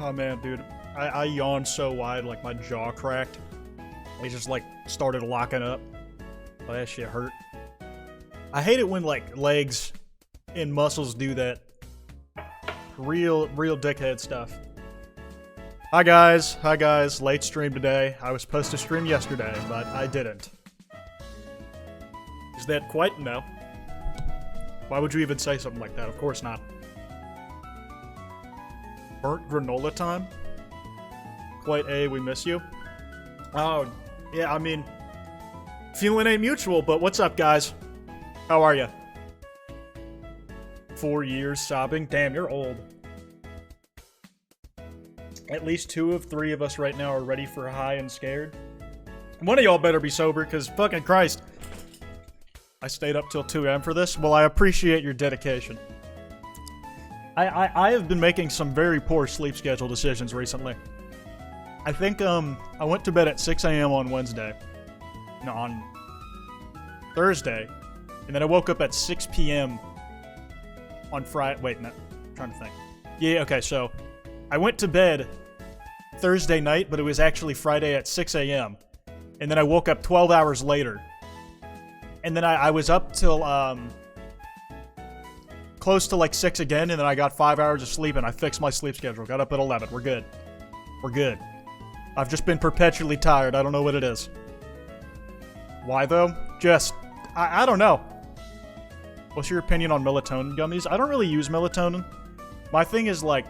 Oh man, dude. I yawned so wide, like my jaw cracked. I just like started locking up. Oh, that shit hurt. I hate it when like legs and muscles do that. Real dickhead stuff. Hi guys, late stream today. I was supposed to stream yesterday, but I didn't. Is that quite? No. Why would you even say something like that? Of course not. Burnt granola time? Quite A, we miss you. Oh, yeah, I mean, feeling ain't mutual, but what's up, guys? How are you? 4 years sobbing? Damn, you're old. At least 2 of 3 of us right now are ready for high and scared. One of y'all better be sober, because fucking Christ. I stayed up till 2 a.m. for this. Well, I appreciate your dedication. I have been making some very poor sleep schedule decisions recently. I think, I went to bed at 6 a.m. on Wednesday. No, on Thursday. And then I woke up at 6 p.m. on Friday. Wait, no. I'm trying to think. Yeah, okay, so I went to bed Thursday night, but it was actually Friday at 6 a.m. And then I woke up 12 hours later. And then I was up till, close to like 6 again, and then I got 5 hours of sleep, and I fixed my sleep schedule. Got up at 11. We're good. We're good. I've just been perpetually tired. I don't know what it is. Why, though? Just, I don't know. What's your opinion on melatonin gummies? I don't really use melatonin. My thing is, like,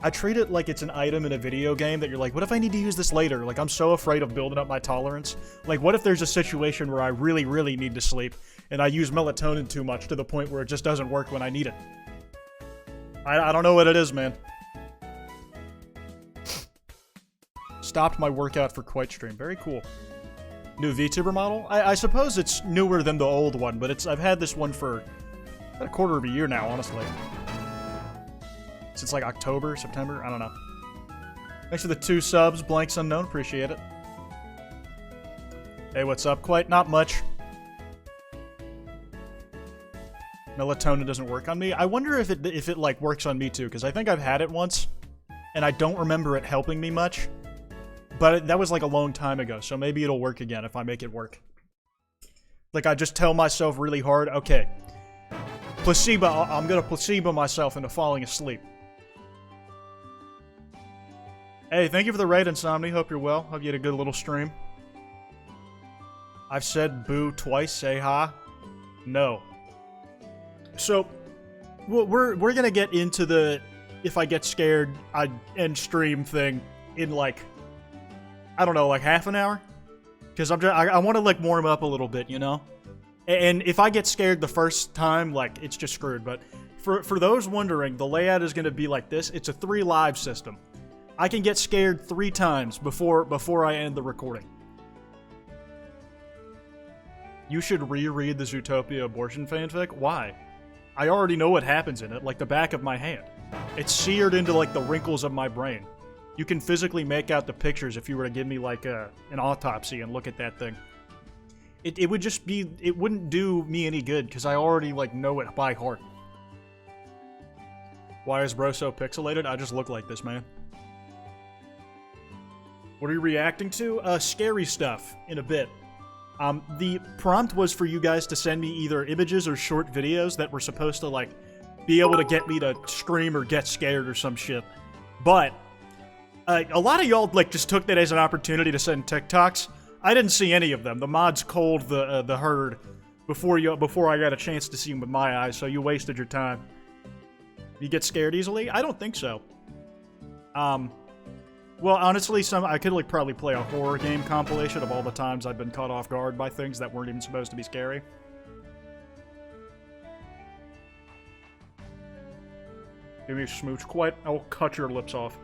I treat it like it's an item in a video game that you're like, what if I need to use this later? Like, I'm so afraid of building up my tolerance. Like, what if there's a situation where I really, really need to sleep, and I use melatonin too much to the point where it just doesn't work when I need it? I don't know what it is, man. Stopped my workout for Kwite stream. Very cool. New VTuber model? I suppose it's newer than the old one, but I've had this one for about a quarter of a year now, honestly. Since like October, September, I don't know. Thanks for the 2 subs, Blanks Unknown, appreciate it. Hey, what's up, Kwite? Not much. Melatonin doesn't work on me. I wonder if it like works on me too, because I think I've had it once, and I don't remember it helping me much. But that was like a long time ago, so maybe it'll work again if I make it work. Like, I just tell myself really hard, okay, placebo, I'm gonna placebo myself into falling asleep. Hey, thank you for the raid, Insomni. Hope you're well. Hope you had a good little stream. I've said boo twice. Say ha. No. So, we're gonna get into the if I get scared, I end stream thing in like, I don't know, like half an hour? Because I want to like warm up a little bit, you know? And if I get scared the first time, like, it's just screwed. But for those wondering, the layout is gonna be like this. It's a 3 live system. I can get scared 3 times before I end the recording. You should reread the Zootopia abortion fanfic? Why? I already know what happens in it, like the back of my hand. It's seared into like the wrinkles of my brain. You can physically make out the pictures if you were to give me like an autopsy and look at that thing. It would just be, it wouldn't do me any good because I already like know it by heart. Why is bro so pixelated? I just look like this, man. What are you reacting to? Scary stuff in a bit. The prompt was for you guys to send me either images or short videos that were supposed to, like, be able to get me to scream or get scared or some shit. But, a lot of y'all, like, just took that as an opportunity to send TikToks. I didn't see any of them. The mods culled the herd before I got a chance to see them with my eyes, so you wasted your time. You get scared easily? I don't think so. Well, honestly, I could like probably play a horror game compilation of all the times I've been caught off guard by things that weren't even supposed to be scary. Give me a smooch. Quite. I will cut your lips off.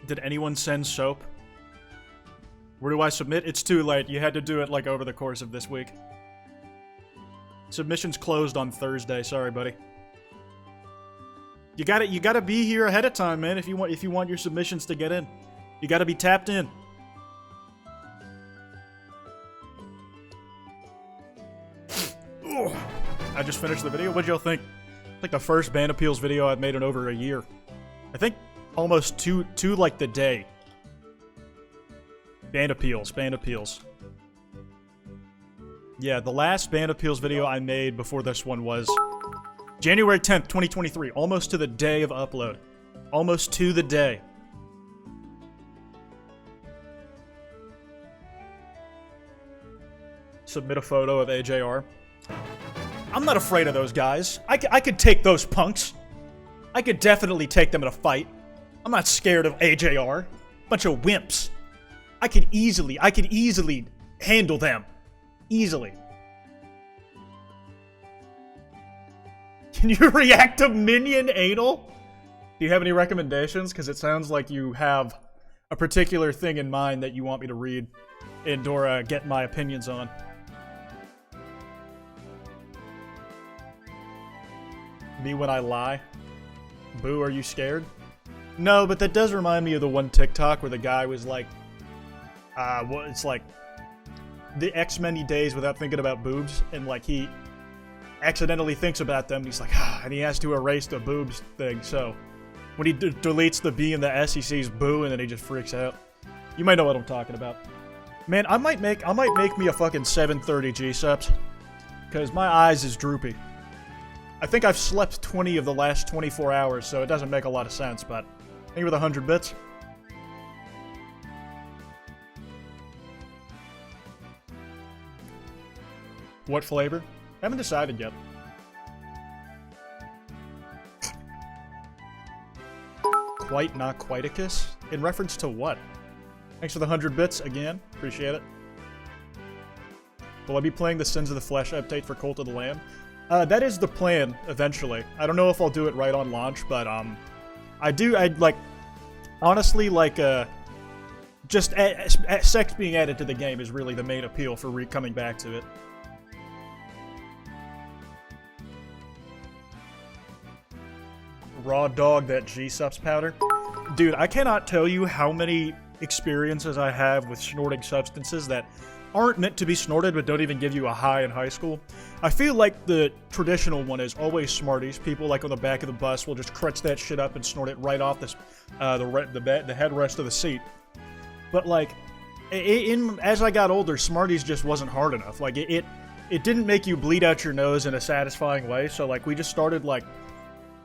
Did anyone send soap? Where do I submit? It's too late. You had to do it like over the course of this week. Submissions closed on Thursday. Sorry, buddy. You gotta be here ahead of time, man, if you want your submissions to get in. You gotta be tapped in. I just finished the video. What'd y'all think? It's like the first band appeals video I've made in over a year. I think almost two like the day. Band appeals. Yeah, the last band appeals video I made before this one was January 10th, 2023. Almost to the day of upload. Almost to the day. Submit a photo of AJR. I'm not afraid of those guys. I could take those punks. I could definitely take them in a fight. I'm not scared of AJR. Bunch of wimps. I could easily handle them. Easily. Can you react to minion anal? Do you have any recommendations? Because it sounds like you have a particular thing in mind that you want me to read and or get my opinions on. Me when I lie? Boo, are you scared? No, but that does remind me of the one TikTok where the guy was like, it's like the X many days without thinking about boobs, and like he accidentally thinks about them, and he's like, and he has to erase the boobs thing, so when he deletes the B and the S, he sees boo, and then he just freaks out. You might know what I'm talking about. Man, I might make me a fucking 730 G-subs, because my eyes is droopy. I think I've slept 20 of the last 24 hours, so it doesn't make a lot of sense, but maybe with 100 bits. What flavor? Haven't decided yet. Quite not Quiticus? In reference to what? Thanks for the 100 bits again. Appreciate it. Will I be playing the Sins of the Flesh update for Cult of the Lamb? That is the plan, eventually. I don't know if I'll do it right on launch, but, I'd like, honestly, like, just sex being added to the game is really the main appeal for coming back to it. Raw dog that G-subs powder. Dude, I cannot tell you how many experiences I have with snorting substances that aren't meant to be snorted but don't even give you a high in high school. I feel like the traditional one is always Smarties. People like on the back of the bus will just crunch that shit up and snort it right off the headrest of the seat. But like, as I got older, Smarties just wasn't hard enough. Like it didn't make you bleed out your nose in a satisfying way. So like we just started like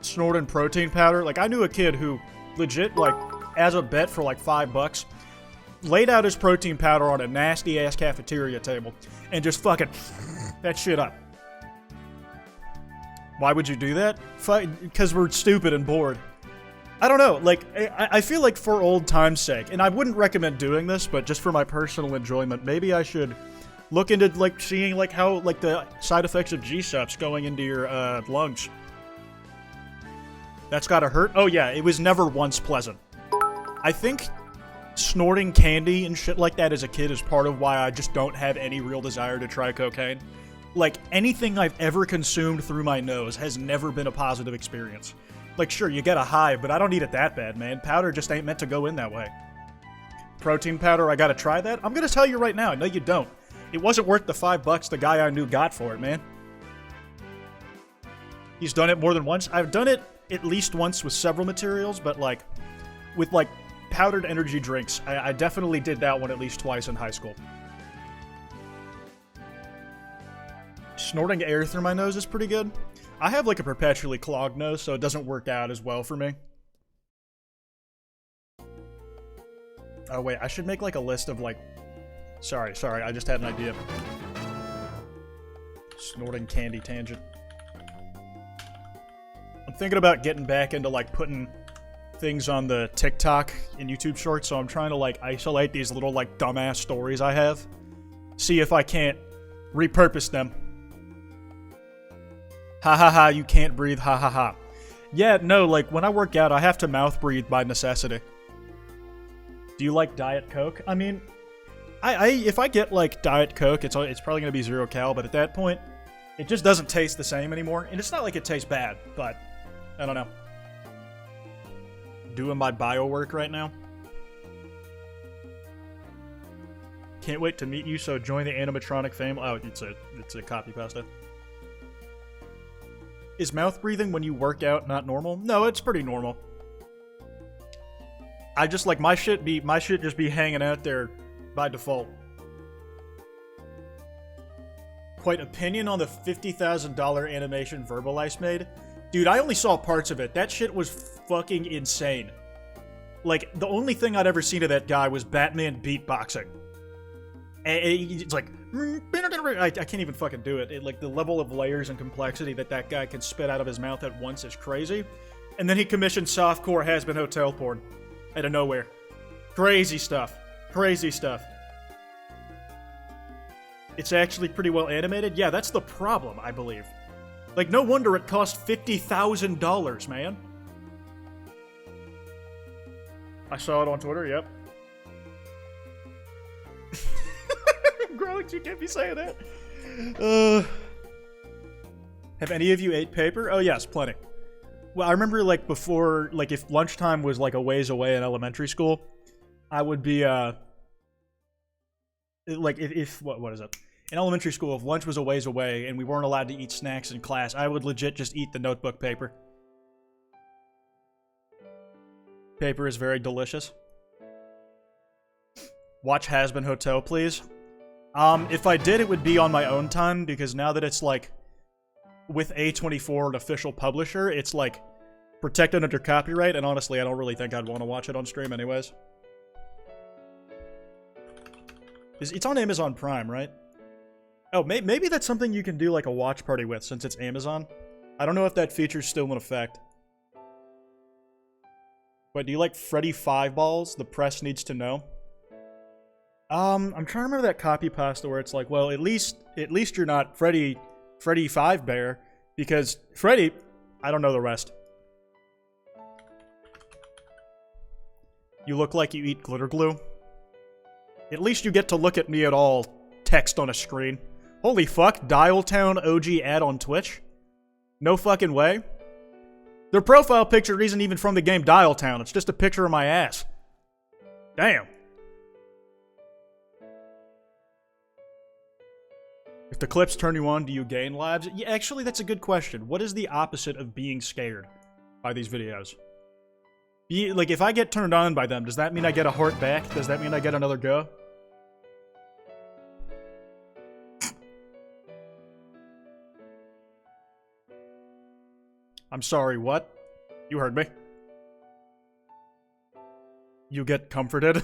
snorting protein powder. Like I knew a kid who legit like as a bet for like $5 laid out his protein powder on a nasty ass cafeteria table and just fucking that shit up. Why would you do that? Because we're stupid and bored. I don't know, like, I feel like for old time's sake, and I wouldn't recommend doing this, but just for my personal enjoyment, maybe I should look into, like, seeing, like, how, like, the side effects of G-subs going into your, lungs. That's gotta hurt? Oh yeah, it was never once pleasant. I think snorting candy and shit like that as a kid is part of why I just don't have any real desire to try cocaine. Like, anything I've ever consumed through my nose has never been a positive experience. Like, sure, you get a high, but I don't need it that bad, man. Powder just ain't meant to go in that way. Protein powder, I gotta try that? I'm gonna tell you right now, no you don't. It wasn't worth the $5 the guy I knew got for it, man. He's done it more than once. I've done it at least once with several materials, but like, with like powdered energy drinks, I definitely did that one at least twice in high school. Snorting air through my nose is pretty good. I have like a perpetually clogged nose, so it doesn't work out as well for me. Oh wait, I should make like a list of like... Sorry, I just had an idea. Snorting candy tangent. I'm thinking about getting back into like putting things on the TikTok and YouTube shorts, so I'm trying to like isolate these little like dumbass stories I have. See if I can't repurpose them. Ha ha ha, you can't breathe, ha ha ha. Yeah, no, like, when I work out, I have to mouth breathe by necessity. Do you like Diet Coke? I mean, if I get, like, Diet Coke, it's probably gonna be 0 cal, but at that point, it just doesn't taste the same anymore. And it's not like it tastes bad, but, I don't know. Doing my bio work right now. Can't wait to meet you, so join the animatronic fame. Oh, it's a copy pasta. Is mouth breathing when you work out not normal? No, it's pretty normal. I just like my shit just be hanging out there by default. Quite opinion on the $50,000 animation Verbalize made? Dude, I only saw parts of it. That shit was fucking insane. Like, the only thing I'd ever seen of that guy was Batman beatboxing. And it's like... I can't even fucking do it. Like, the level of layers and complexity that guy can spit out of his mouth at once is crazy. And then he commissioned softcore has-been hotel porn. Out of nowhere. Crazy stuff. Crazy stuff. It's actually pretty well animated? Yeah, that's the problem, I believe. Like, no wonder it cost $50,000, man. I saw it on Twitter, yep. Growing, you can't be saying that. Have any of you ate paper? Oh, yes, plenty. Well, I remember, like, before, like, if lunchtime was, like, a ways away in elementary school, I would be, like, what is it? In elementary school, if lunch was a ways away and we weren't allowed to eat snacks in class, I would legit just eat the notebook paper. Paper is very delicious. Watch Has-Been Hotel, please. If I did, it would be on my own time, because now that it's, like, with A24, an official publisher, it's, like, protected under copyright, and honestly, I don't really think I'd want to watch it on stream anyways. It's on Amazon Prime, right? Oh, maybe that's something you can do, like, a watch party with, since it's Amazon. I don't know if that feature's still in effect. Wait, do you like Freddy Five Balls? The press needs to know. I'm trying to remember that copy pasta where it's like, well, at least you're not Freddy Five Bear, because Freddy, I don't know the rest. You look like you eat glitter glue. At least you get to look at me at all. Text on a screen. Holy fuck, Dialtown OG ad on Twitch? No fucking way. Their profile picture isn't even from the game Dialtown, it's just a picture of my ass. Damn. If the clips turn you on, do you gain lives? Yeah, actually, that's a good question. What is the opposite of being scared by these videos? Like, if I get turned on by them, does that mean I get a heart back? Does that mean I get another go? I'm sorry, what? You heard me. You get comforted?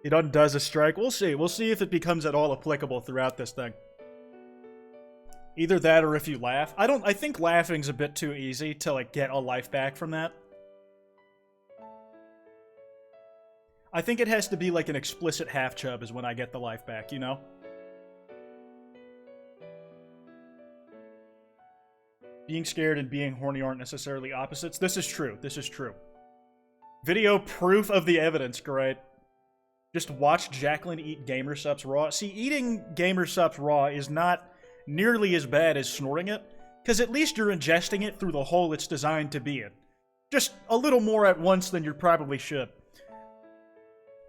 It undoes a strike. We'll see. We'll see if it becomes at all applicable throughout this thing. Either that or if you laugh. I think laughing's a bit too easy to, like, get a life back from that. I think it has to be, like, an explicit half-chub is when I get the life back, you know? Being scared and being horny aren't necessarily opposites. This is true. This is true. Video proof of the evidence, great. Just watch Jacqueline eat Gamersups raw. See, eating Gamersups raw is not nearly as bad as snorting it, because at least you're ingesting it through the hole it's designed to be in. Just a little more at once than you probably should.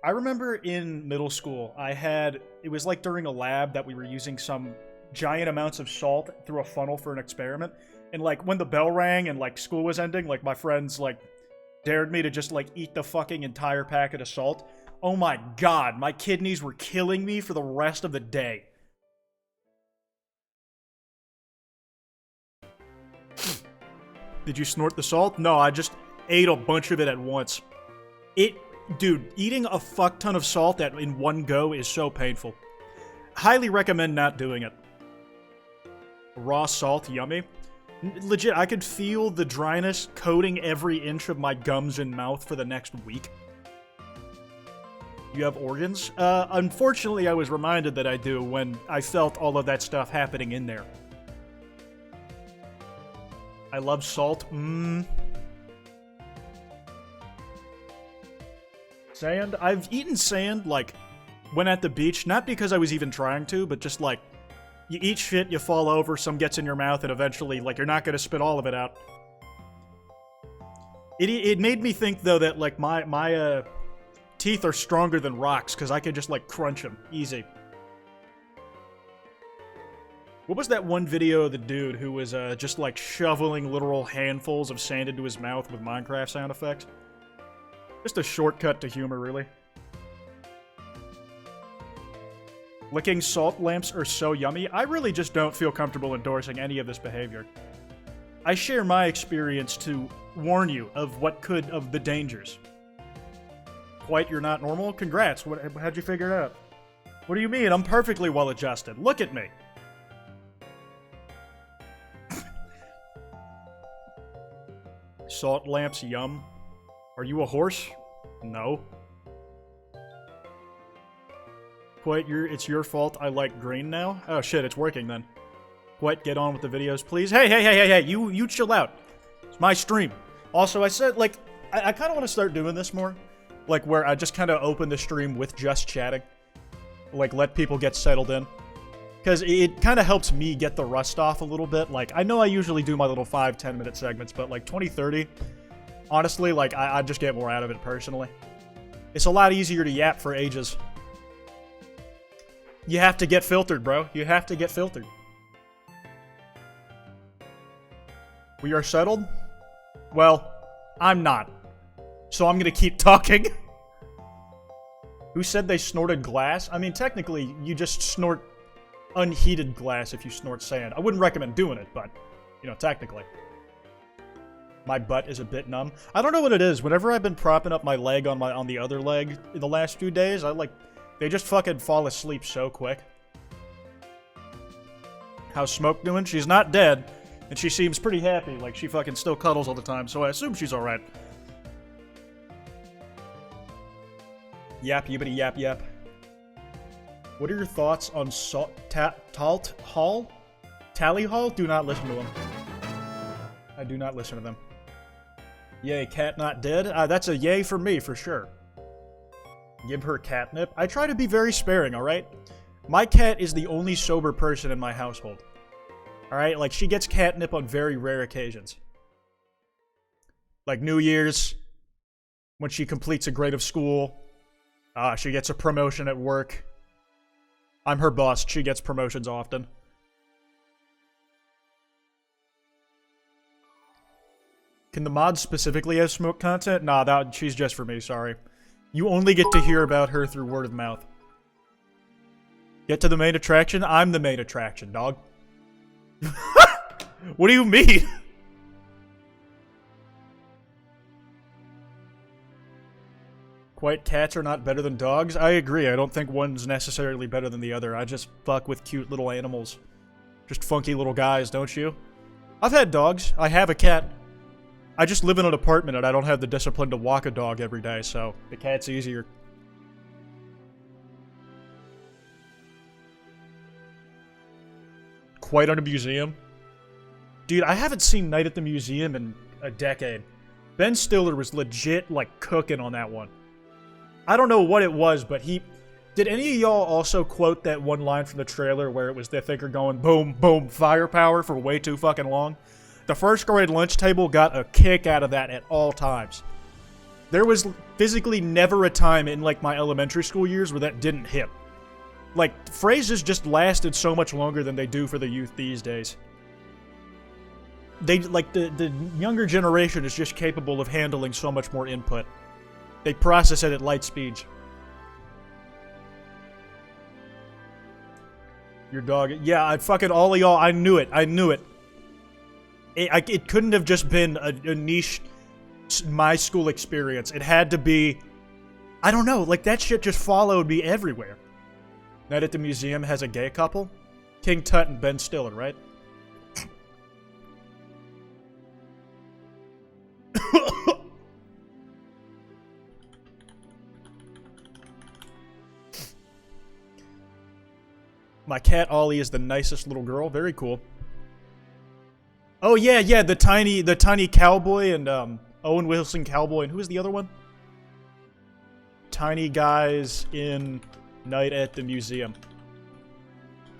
I remember in middle school, it was like during a lab that we were using some giant amounts of salt through a funnel for an experiment, and like when the bell rang and like school was ending, like my friends like dared me to just like eat the fucking entire packet of salt. Oh my god, my kidneys were killing me for the rest of the day. Did you snort the salt? No, I just ate a bunch of it at once. Dude, eating a fuck ton of salt in one go is so painful. Highly recommend not doing it. Raw salt, yummy. Legit, I could feel the dryness coating every inch of my gums and mouth for the next week. You have organs? Unfortunately, I was reminded that I do when I felt all of that stuff happening in there. I love salt. Sand? I've eaten sand, like, when at the beach, not because I was even trying to, but just, like, you eat shit, you fall over, some gets in your mouth, and eventually, like, you're not gonna spit all of it out. It made me think, though, that, like, my teeth are stronger than rocks, because I could just, like, crunch them. Easy. What was that one video of the dude who was just like shoveling literal handfuls of sand into his mouth with Minecraft sound effects? Just a shortcut to humor, really. Licking salt lamps are so yummy. I really just don't feel comfortable endorsing any of this behavior. I share my experience to warn you of of the dangers. Kwite, you're not normal? Congrats. How'd you figure it out? What do you mean? I'm perfectly well adjusted. Look at me. Salt lamps, yum. Are you a horse? No. Kwite, it's your fault I like green now? Oh shit, it's working then. Kwite, get on with the videos, please. Hey, you chill out. It's my stream. Also, I said, like, I kind of want to start doing this more. Like, where I just kind of open the stream with just chatting. Like, let people get settled in. Because it kind of helps me get the rust off a little bit. Like, I know I usually do my little 5-10 minute segments, but like 20-30, honestly, like, I just get more out of it personally. It's a lot easier to yap for ages. You have to get filtered, bro. You have to get filtered. We are settled? Well, I'm not. So I'm gonna keep talking. Who said they snorted glass? I mean, technically, you just snort unheated glass if you snort sand. I wouldn't recommend doing it, but, you know, technically. My butt is a bit numb. I don't know what it is. Whenever I've been propping up my leg on the other leg in the last few days, they just fucking fall asleep so quick. How's Smoke doing? She's not dead. And she seems pretty happy, like she fucking still cuddles all the time, so I assume she's alright. Yap, yibbity, yap, yap. What are your thoughts on Tally Hall? Do not listen to them. I do not listen to them. Yay, cat not dead? That's a yay for me, for sure. Give her catnip. I try to be very sparing, alright? My cat is the only sober person in my household. Alright, like, she gets catnip on very rare occasions. Like New Year's, when she completes a grade of school, she gets a promotion at work. I'm her boss, she gets promotions often. Can the mods specifically have smoke content? Nah, she's just for me, sorry. You only get to hear about her through word of mouth. Get to the main attraction? I'm the main attraction, dog. What do you mean? Kwite, cats are not better than dogs? I agree. I don't think one's necessarily better than the other. I just fuck with cute little animals. Just funky little guys, don't you? I've had dogs. I have a cat. I just live in an apartment and I don't have the discipline to walk a dog every day, so the cat's easier. Kwite on a museum? Dude, I haven't seen Night at the Museum in a decade. Ben Stiller was legit, like, cooking on that one. I don't know what it was, but did any of y'all also quote that one line from the trailer where it was the thinker going boom, boom, firepower for way too fucking long? The first grade lunch table got a kick out of that at all times. There was physically never a time in, like, my elementary school years where that didn't hit. Like, phrases just lasted so much longer than they do for the youth these days. They, like, the younger generation is just capable of handling so much more input. They process it at light speeds. Your dog... Yeah, I fucking... all of y'all, I knew it. I knew it. It couldn't have just been a niche my school experience. It had to be... I don't know, like, that shit just followed me everywhere. Night at the Museum has a gay couple? King Tut and Ben Stiller, right? My cat Ollie is the nicest little girl. Very cool. Oh yeah, the tiny cowboy and Owen Wilson cowboy, and who is the other one? Tiny guys in Night at the Museum.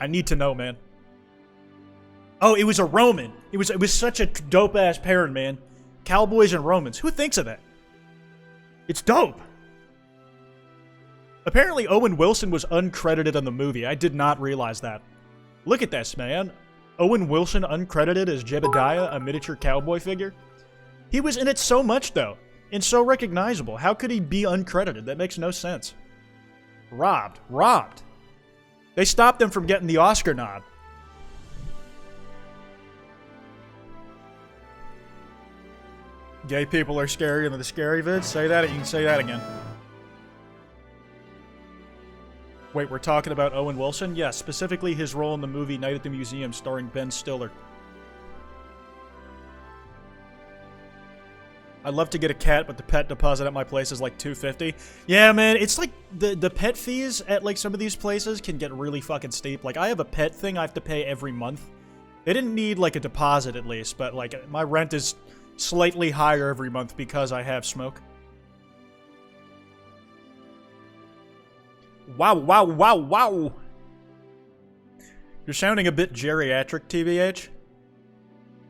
I need to know, man. Oh, it was a Roman. It was such a dope ass pairing, man. Cowboys and Romans. Who thinks of that? It's dope. Apparently, Owen Wilson was uncredited on the movie. I did not realize that. Look at this, man. Owen Wilson uncredited as Jebediah, a miniature cowboy figure. He was in it so much, though, and so recognizable. How could he be uncredited? That makes no sense. Robbed. Robbed. They stopped him from getting the Oscar nod. Gay people are scarier than the scary vids? Say that, you can say that again. Wait, we're talking about Owen Wilson? Yes, specifically his role in the movie Night at the Museum starring Ben Stiller. I'd love to get a cat, but the pet deposit at my place is like $250. Yeah, man, it's like the pet fees at like some of these places can get really fucking steep. Like, I have a pet thing I have to pay every month. They didn't need like a deposit at least, but like my rent is slightly higher every month because I have smoke. Wow, wow, wow, wow. You're sounding a bit geriatric, TBH.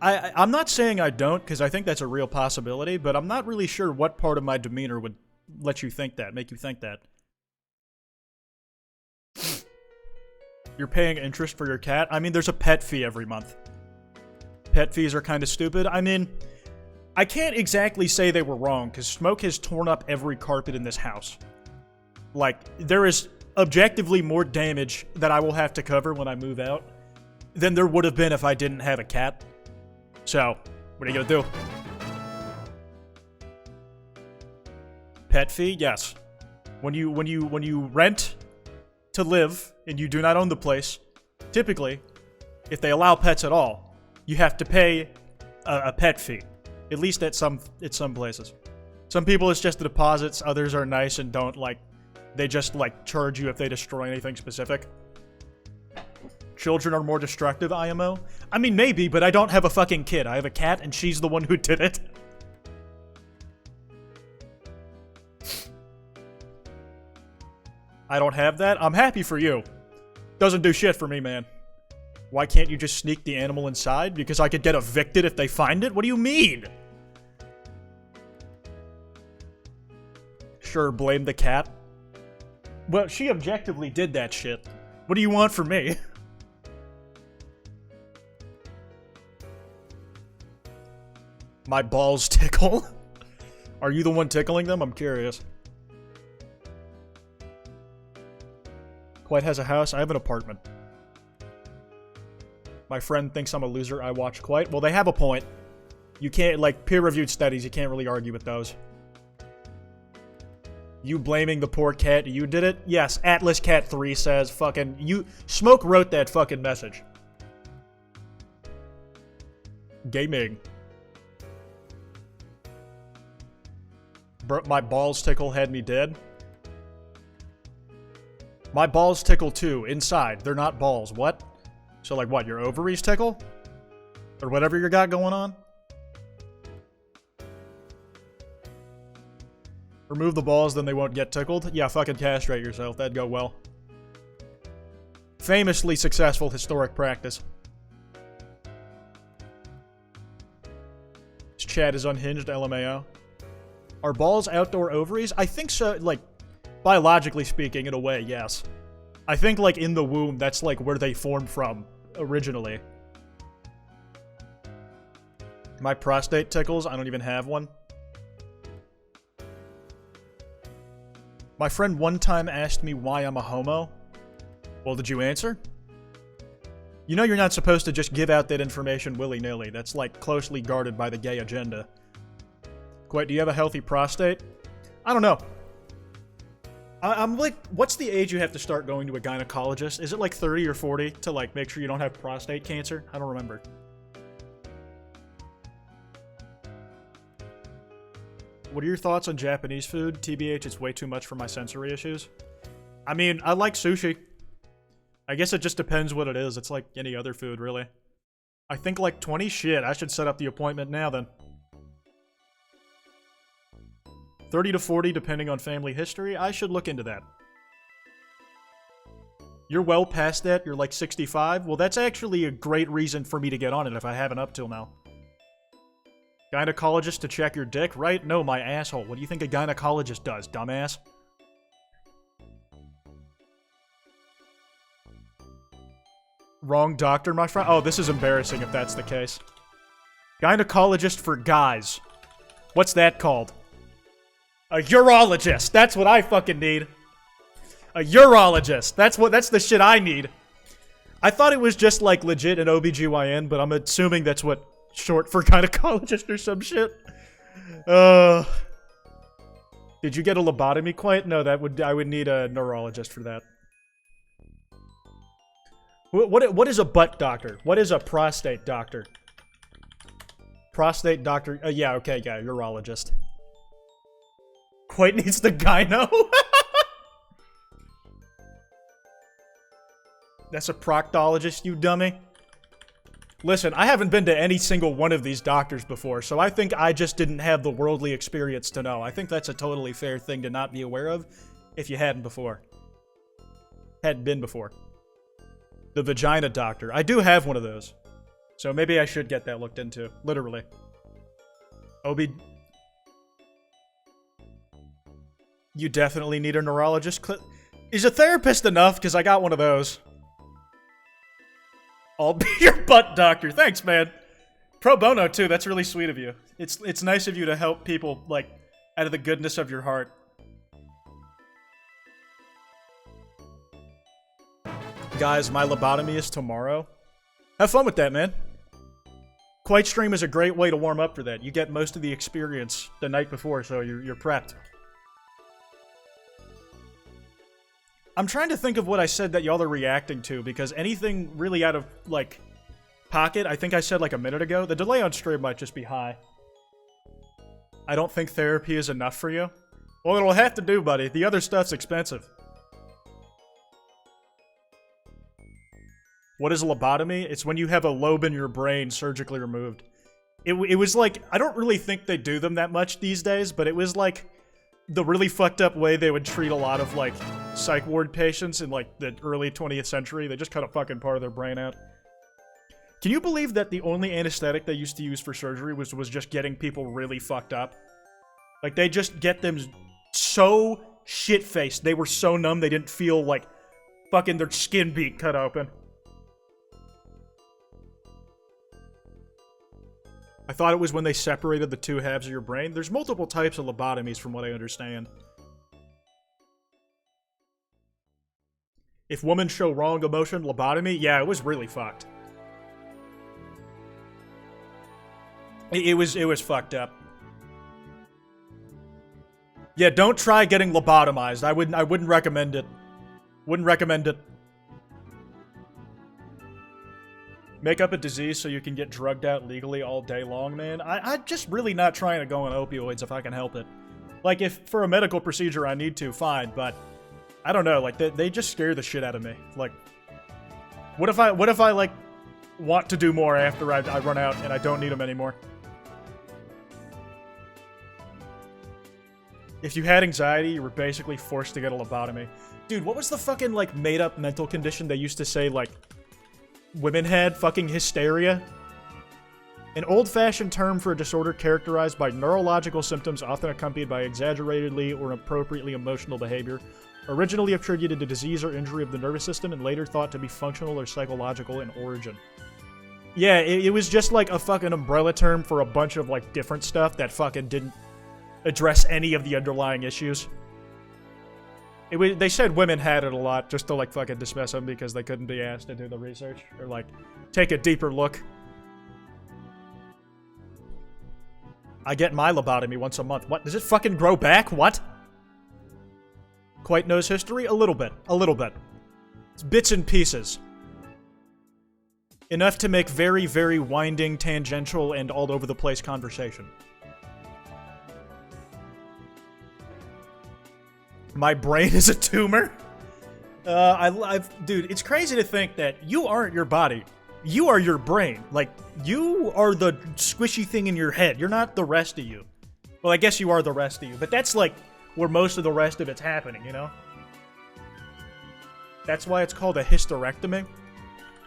I'm not saying I don't, because I think that's a real possibility, but I'm not really sure what part of my demeanor would let you think that, make you think that. You're paying interest for your cat? I mean, there's a pet fee every month. Pet fees are kind of stupid. I mean, I can't exactly say they were wrong, because smoke has torn up every carpet in this house. Like, there is objectively more damage that I will have to cover when I move out than there would have been if I didn't have a cat. So, what are you gonna do? Pet fee? Yes. When you rent to live and you do not own the place, typically, if they allow pets at all, you have to pay a pet fee. At least at some places. Some people it's just the deposits, others are nice and don't like, they just like charge you if they destroy anything specific. Children are more destructive, IMO? I mean, maybe, but I don't have a fucking kid. I have a cat, and she's the one who did it. I don't have that? I'm happy for you. Doesn't do shit for me, man. Why can't you just sneak the animal inside? Because I could get evicted if they find it? What do you mean? Sure, blame the cat. Well, she objectively did that shit. What do you want from me? My balls tickle? Are you the one tickling them? I'm curious. Kwite has a house. I have an apartment. My friend thinks I'm a loser. I watch Kwite. Well, they have a point. You can't, like, peer-reviewed studies, you can't really argue with those. You blaming the poor cat, you did it? Yes, Atlas Cat 3 says fucking, you, Smoke wrote that fucking message. Gaming. My balls tickle had me dead. My balls tickle too, inside. They're not balls. What? So like what, your ovaries tickle? Or whatever you got going on? Remove the balls, then they won't get tickled? Yeah, fucking castrate yourself. That'd go well. Famously successful historic practice. This chat is unhinged, LMAO. Are balls outdoor ovaries? I think so, like, biologically speaking, in a way, yes. I think, like, in the womb, that's, like, where they formed from, originally. My prostate tickles? I don't even have one. My friend one time asked me why I'm a homo. Well, did you answer? You know you're not supposed to just give out that information willy-nilly. That's, like, closely guarded by the gay agenda. Kwite, do you have a healthy prostate? I don't know. I'm like, what's the age you have to start going to a gynecologist? Is it like 30 or 40 to, like, make sure you don't have prostate cancer? I don't remember. What are your thoughts on Japanese food? TBH, it's way too much for my sensory issues. I mean, I like sushi. I guess it just depends what it is. It's like any other food, really. I think like 20? Shit, I should set up the appointment now then. 30 to 40, depending on family history. I should look into that. You're well past that. You're like 65. Well, that's actually a great reason for me to get on it if I haven't up till now. Gynecologist to check your dick, right? No, my asshole. What do you think a gynecologist does, dumbass? Wrong doctor, my friend. Oh, this is embarrassing if that's the case. Gynecologist for guys. What's that called? A urologist. That's what I fucking need. A urologist. That's the shit I need. I thought it was just like legit an OBGYN, but I'm assuming that's what short for gynecologist or some shit. Did you get a lobotomy, Kwite? No, I would need a neurologist for that. What is a butt doctor? What is a prostate doctor? Prostate doctor. Yeah, okay, yeah, urologist. Kwite needs the gyno. That's a proctologist, you dummy. Listen, I haven't been to any single one of these doctors before, so I think I just didn't have the worldly experience to know. I think that's a totally fair thing to not be aware of if you hadn't before. Hadn't been before. The vagina doctor. I do have one of those. So maybe I should get that looked into. Literally. You definitely need a neurologist. Is a therapist enough? Because I got one of those. I'll be your butt doctor. Thanks, man. Pro bono, too. That's really sweet of you. It's nice of you to help people, like, out of the goodness of your heart. Guys, my lobotomy is tomorrow. Have fun with that, man. Kwite stream is a great way to warm up for that. You get most of the experience the night before, so you're prepped. I'm trying to think of what I said that y'all are reacting to, because anything really out of, like, pocket, I think I said like a minute ago. The delay on stream might just be high. I don't think therapy is enough for you. Well, it'll have to do, buddy. The other stuff's expensive. What is a lobotomy? It's when you have a lobe in your brain surgically removed. It was like, I don't really think they do them that much these days, but it was like the really fucked up way they would treat a lot of, like, psych ward patients in, like, the early 20th century. They just cut a fucking part of their brain out. Can you believe that the only anesthetic they used to use for surgery was just getting people really fucked up? Like, they just get them so shit-faced. They were so numb they didn't feel like fucking their skin being cut open. I thought it was when they separated the two halves of your brain. There's multiple types of lobotomies from what I understand. If women show wrong emotion, lobotomy? Yeah, it was really fucked. It was fucked up. Yeah, don't try getting lobotomized. I wouldn't recommend it. Wouldn't recommend it. Make up a disease so you can get drugged out legally all day long, man. I'm just really not trying to go on opioids if I can help it. Like, if for a medical procedure I need to, fine, but I don't know, like, they just scare the shit out of me. Like, what if I like, want to do more after I run out and I don't need them anymore? If you had anxiety, you were basically forced to get a lobotomy. Dude, what was the fucking, like, made-up mental condition they used to say, like, women had? Fucking hysteria? An old-fashioned term for a disorder characterized by neurological symptoms often accompanied by exaggeratedly or inappropriately emotional behavior, originally attributed to disease or injury of the nervous system and later thought to be functional or psychological in origin. Yeah, it was just like a fucking umbrella term for a bunch of, like, different stuff that fucking didn't address any of the underlying issues. They said women had it a lot just to, like, fucking dismiss them because they couldn't be asked to do the research or, like, take a deeper look. I get my lobotomy once a month. What? Does it fucking grow back? What? Kwite knows history? A little bit. A little bit. It's bits and pieces. Enough to make very, very winding, tangential, and all-over-the-place conversation. My brain is a tumor? Dude, it's crazy to think that you aren't your body. You are your brain. Like, you are the squishy thing in your head. You're not the rest of you. Well, I guess you are the rest of you, but that's, like, where most of the rest of it's happening, you know? That's why it's called a hysterectomy.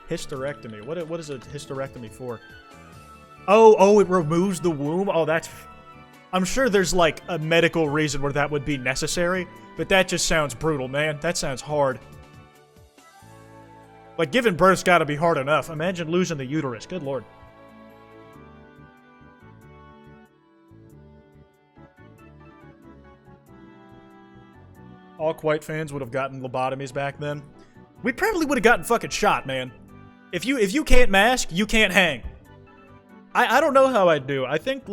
Hysterectomy. What is a hysterectomy for? Oh, it removes the womb? Oh, that's... I'm sure there's, like, a medical reason where that would be necessary, but that just sounds brutal, man. That sounds hard. Like, giving birth's gotta be hard enough. Imagine losing the uterus. Good lord. All Kwite fans would have gotten lobotomies back then. We probably would have gotten fucking shot, man. If you can't mask, you can't hang. I don't know how I'd do. I think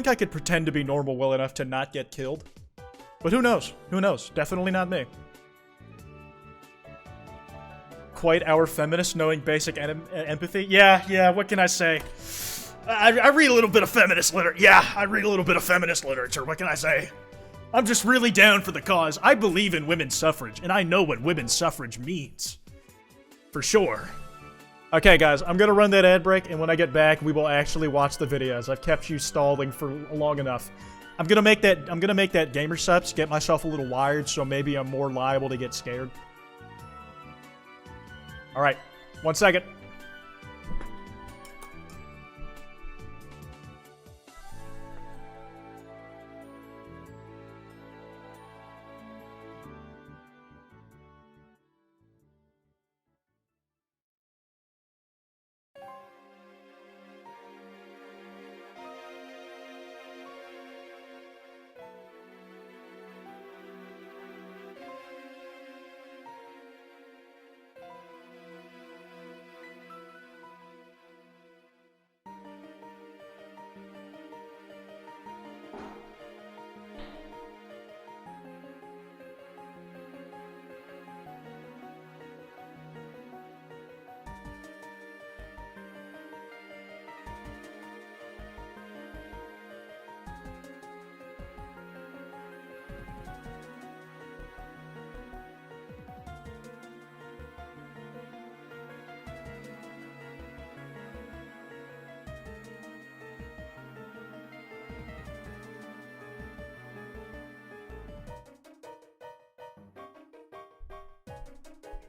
I could pretend to be normal well enough to not get killed. But who knows? Who knows? Definitely not me. Quite our feminist, knowing basic empathy. Yeah, what can I say? I read a little bit of feminist literature. Yeah, I read a little bit of feminist literature. What can I say? I'm just really down for the cause. I believe in women's suffrage, and I know what women's suffrage means. For sure. Okay, guys, I'm gonna run that ad break, and when I get back, we will actually watch the videos. I've kept you stalling for long enough. I'm gonna make that gamer subs, get myself a little wired, so maybe I'm more liable to get scared. Alright, 1 second.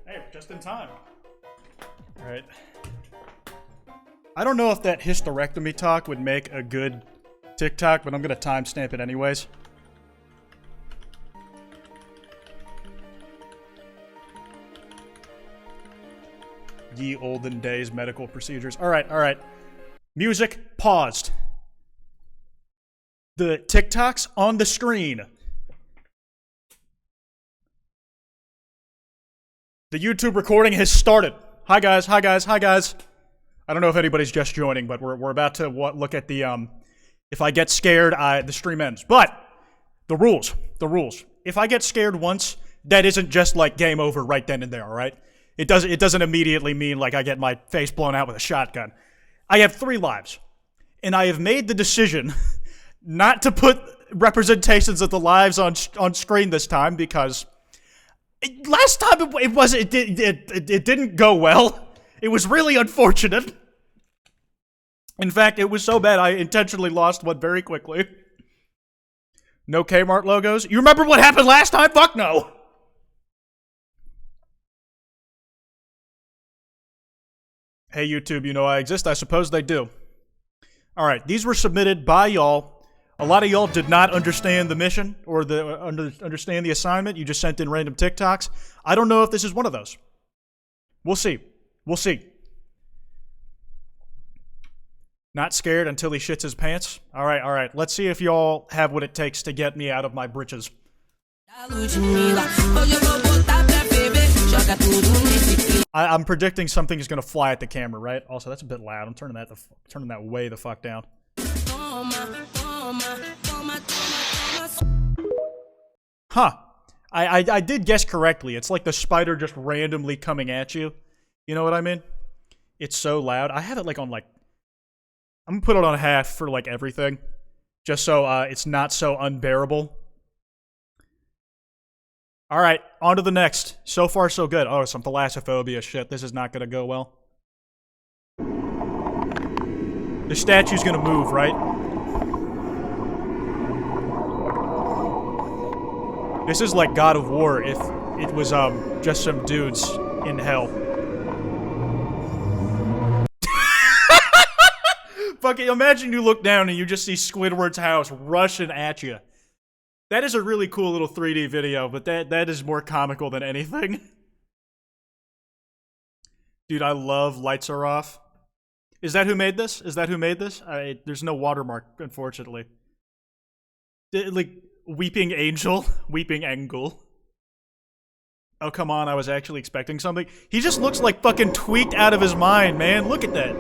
Hey, just in time. Alright. I don't know if that hysterectomy talk would make a good TikTok, but I'm gonna timestamp it anyways. Ye olden days medical procedures. Alright. Music paused. The TikTok's on the screen. The YouTube recording has started. Hi guys. I don't know if anybody's just joining, but we're about to look at the if I get scared, the stream ends. But the rules. If I get scared once, that isn't just like game over right then and there, all right? It doesn't immediately mean like I get my face blown out with a shotgun. I have 3 lives, and I have made the decision not to put representations of the lives on screen this time because last time it didn't go well. It was really unfortunate. In fact, it was so bad I intentionally lost one very quickly. No Kmart logos. You remember what happened last time? Fuck no. Hey YouTube, you know I exist? I suppose they do. Alright, these were submitted by y'all. A lot of y'all did not understand the mission or understand the assignment. You just sent in random TikToks. I don't know if this is one of those. We'll see. Not scared until he shits his pants. Alright. Let's see if y'all have what it takes to get me out of my britches. I'm predicting something is gonna fly at the camera, right? Also, that's a bit loud. I'm turning that way the fuck down. Huh. I did guess correctly. It's like the spider just randomly coming at you. You know what I mean? It's so loud. I have it like on like... I'm gonna put it on half for like everything. Just so it's not so unbearable. Alright, on to the next. So far so good. Oh, some thalassophobia shit. This is not gonna go well. The statue's gonna move, right? This is like God of War if it was, just some dudes in hell. Fucking imagine you look down and you just see Squidward's house rushing at you. That is a really cool little 3D video, but that is more comical than anything. Dude, I love Lights Are Off. Is that who made this? Is that who made this? There's no watermark, unfortunately. Like, Weeping Angel? Weeping Angle. Oh, come on, I was actually expecting something. He just looks like fucking tweaked out of his mind, man. Look at that.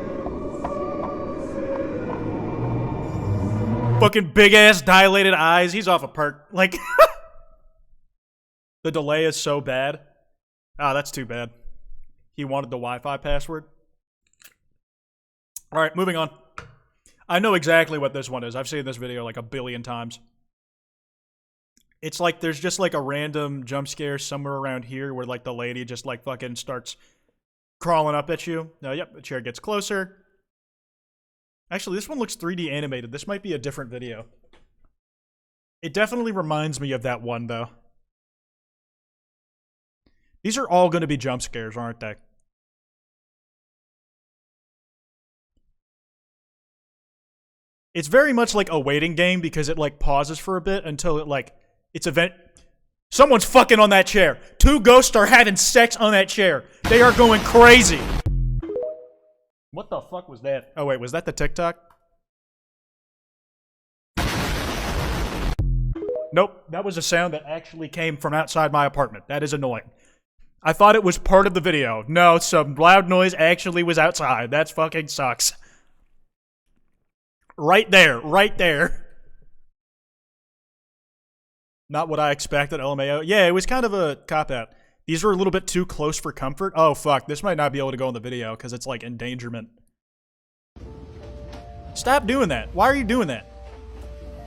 Fucking big-ass dilated eyes. He's off a perk. Like, the delay is so bad. Ah, that's too bad. He wanted the Wi-Fi password. Alright, moving on. I know exactly what this one is. I've seen this video like a billion times. It's like there's just like a random jump scare somewhere around here where like the lady just like fucking starts crawling up at you. Yep, the chair gets closer. Actually, this one looks 3D animated. This might be a different video. It definitely reminds me of that one, though. These are all going to be jump scares, aren't they? It's very much like a waiting game because it like pauses for a bit until it like someone's fucking on that chair. Two ghosts are having sex on that chair. They are going crazy. What the fuck was that? Oh wait, was that the TikTok? Nope, that was a sound that actually came from outside my apartment. That is annoying. I thought it was part of the video. No, some loud noise actually was outside. That fucking sucks. Right there, right there. Not what I expected, LMAO. Yeah, it was kind of a cop-out. These are a little bit too close for comfort. Oh, fuck. This might not be able to go in the video because it's like endangerment. Stop doing that. Why are you doing that?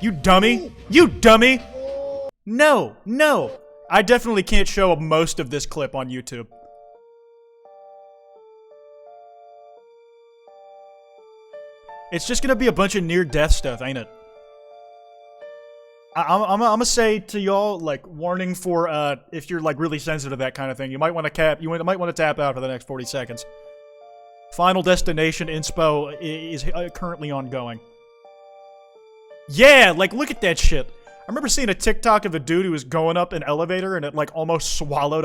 You dummy. You dummy. No, no. I definitely can't show most of this clip on YouTube. It's just gonna be a bunch of near-death stuff, ain't it? I'm gonna say to y'all, like, warning for, if you're, like, really sensitive to that kind of thing, you might want to tap out for the next 40 seconds. Final Destination inspo is currently ongoing. Yeah, like, look at that shit. I remember seeing a TikTok of a dude who was going up an elevator and it, like, almost swallowed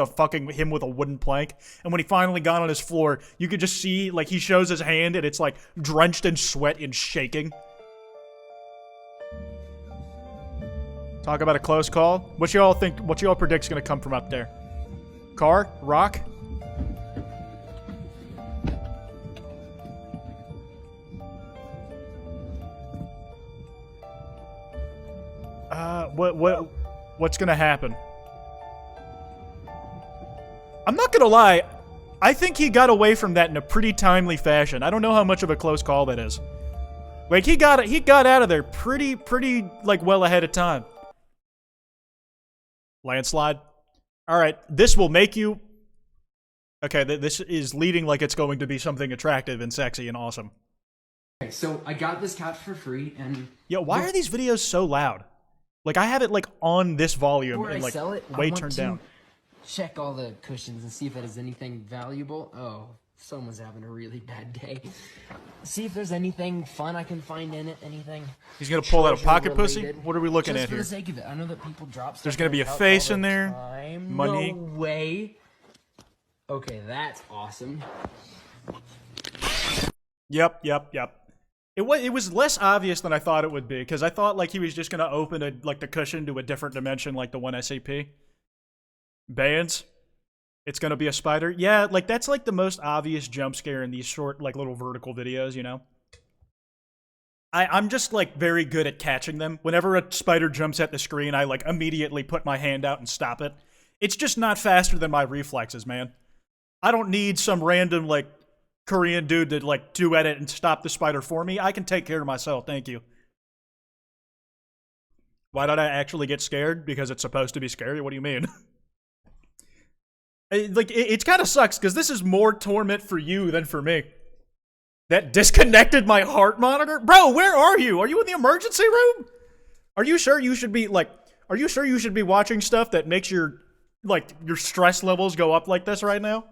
him with a wooden plank. And when he finally got on his floor, you could just see, like, he shows his hand and it's, like, drenched in sweat and shaking. Talk about a close call. What y'all predict's gonna come from up there? Car? Rock? What's gonna happen? I'm not gonna lie. I think he got away from that in a pretty timely fashion. I don't know how much of a close call that is. Like, he got out of there pretty, like, well ahead of time. Landslide. Alright, this will make you... Okay, this is leading like it's going to be something attractive and sexy and awesome. Okay, so I got this couch for free, and... Yo, why are these videos so loud? Like, I have it, like, on this volume and, like, way turned down. Check all the cushions and see if it has anything valuable. Oh, someone's having a really bad day. See if there's anything fun I can find in it, anything. He's gonna pull out a pocket pussy? What are we looking at here? Just for the sake of it. I know that people drop stuff. There's gonna be a face in there. Money. No way. Okay, that's awesome. Yep. It was less obvious than I thought it would be, because I thought, like, he was just gonna open, the cushion to a different dimension, like the one SCP. Bands. It's gonna be a spider. Yeah, like, that's, like, the most obvious jump scare in these short, like, little vertical videos, you know? I'm just, like, very good at catching them. Whenever a spider jumps at the screen, I, like, immediately put my hand out and stop it. It's just not faster than my reflexes, man. I don't need some random, like, Korean dude to, like, duet it and stop the spider for me. I can take care of myself, thank you. Why did I actually get scared? Because it's supposed to be scary? What do you mean? Like, it kind of sucks, because this is more torment for you than for me. That disconnected my heart monitor? Bro, where are you? Are you in the emergency room? Are you sure you should be, like, are you sure you should be watching stuff that makes your, like, your stress levels go up like this right now?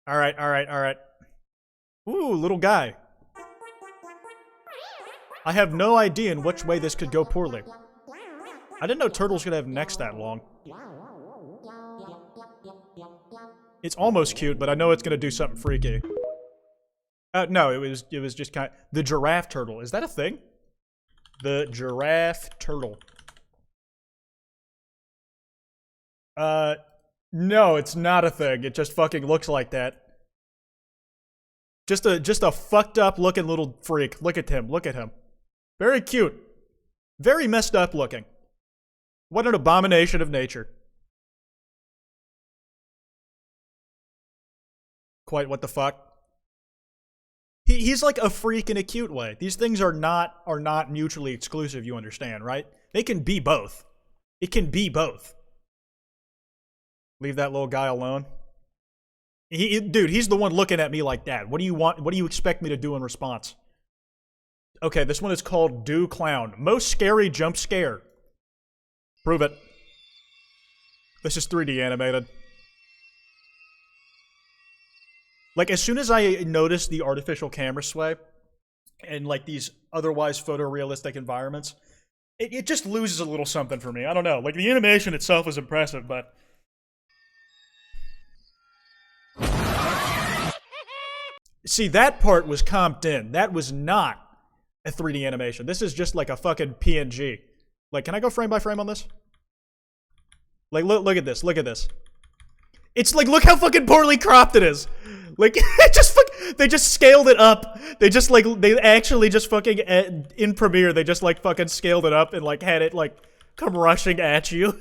Alright. Ooh, little guy. I have no idea in which way this could go poorly. I didn't know turtles could have necks that long. It's almost cute, but I know it's gonna do something freaky. No, it was just kind of, the giraffe turtle. Is that a thing? The giraffe turtle. No, it's not a thing. It just fucking looks like that. Just a fucked up looking little freak. Look at him. Look at him. Very cute. Very messed up looking. What an abomination of nature. Quite what the fuck. He's like a freak in a cute way. These things are not mutually exclusive, you understand, right? They can be both. It can be both. Leave that little guy alone. Dude, he's the one looking at me like that. What do you want? What do you expect me to do in response? Okay, this one is called Do Clown. Most scary jump scare. Prove it. This is 3D animated. Like, as soon as I notice the artificial camera sway and, like, these otherwise photorealistic environments, it just loses a little something for me. I don't know. Like, the animation itself is impressive, but... See, that part was comped in. That was not a 3D animation. This is just like a fucking PNG. Like, can I go frame by frame on this? Like, look at this. Look at this. It's like, look how fucking poorly cropped it is. Like, they just scaled it up. They just, like, they actually just fucking, in Premiere, they just, like, fucking scaled it up and, like, had it, like, come rushing at you.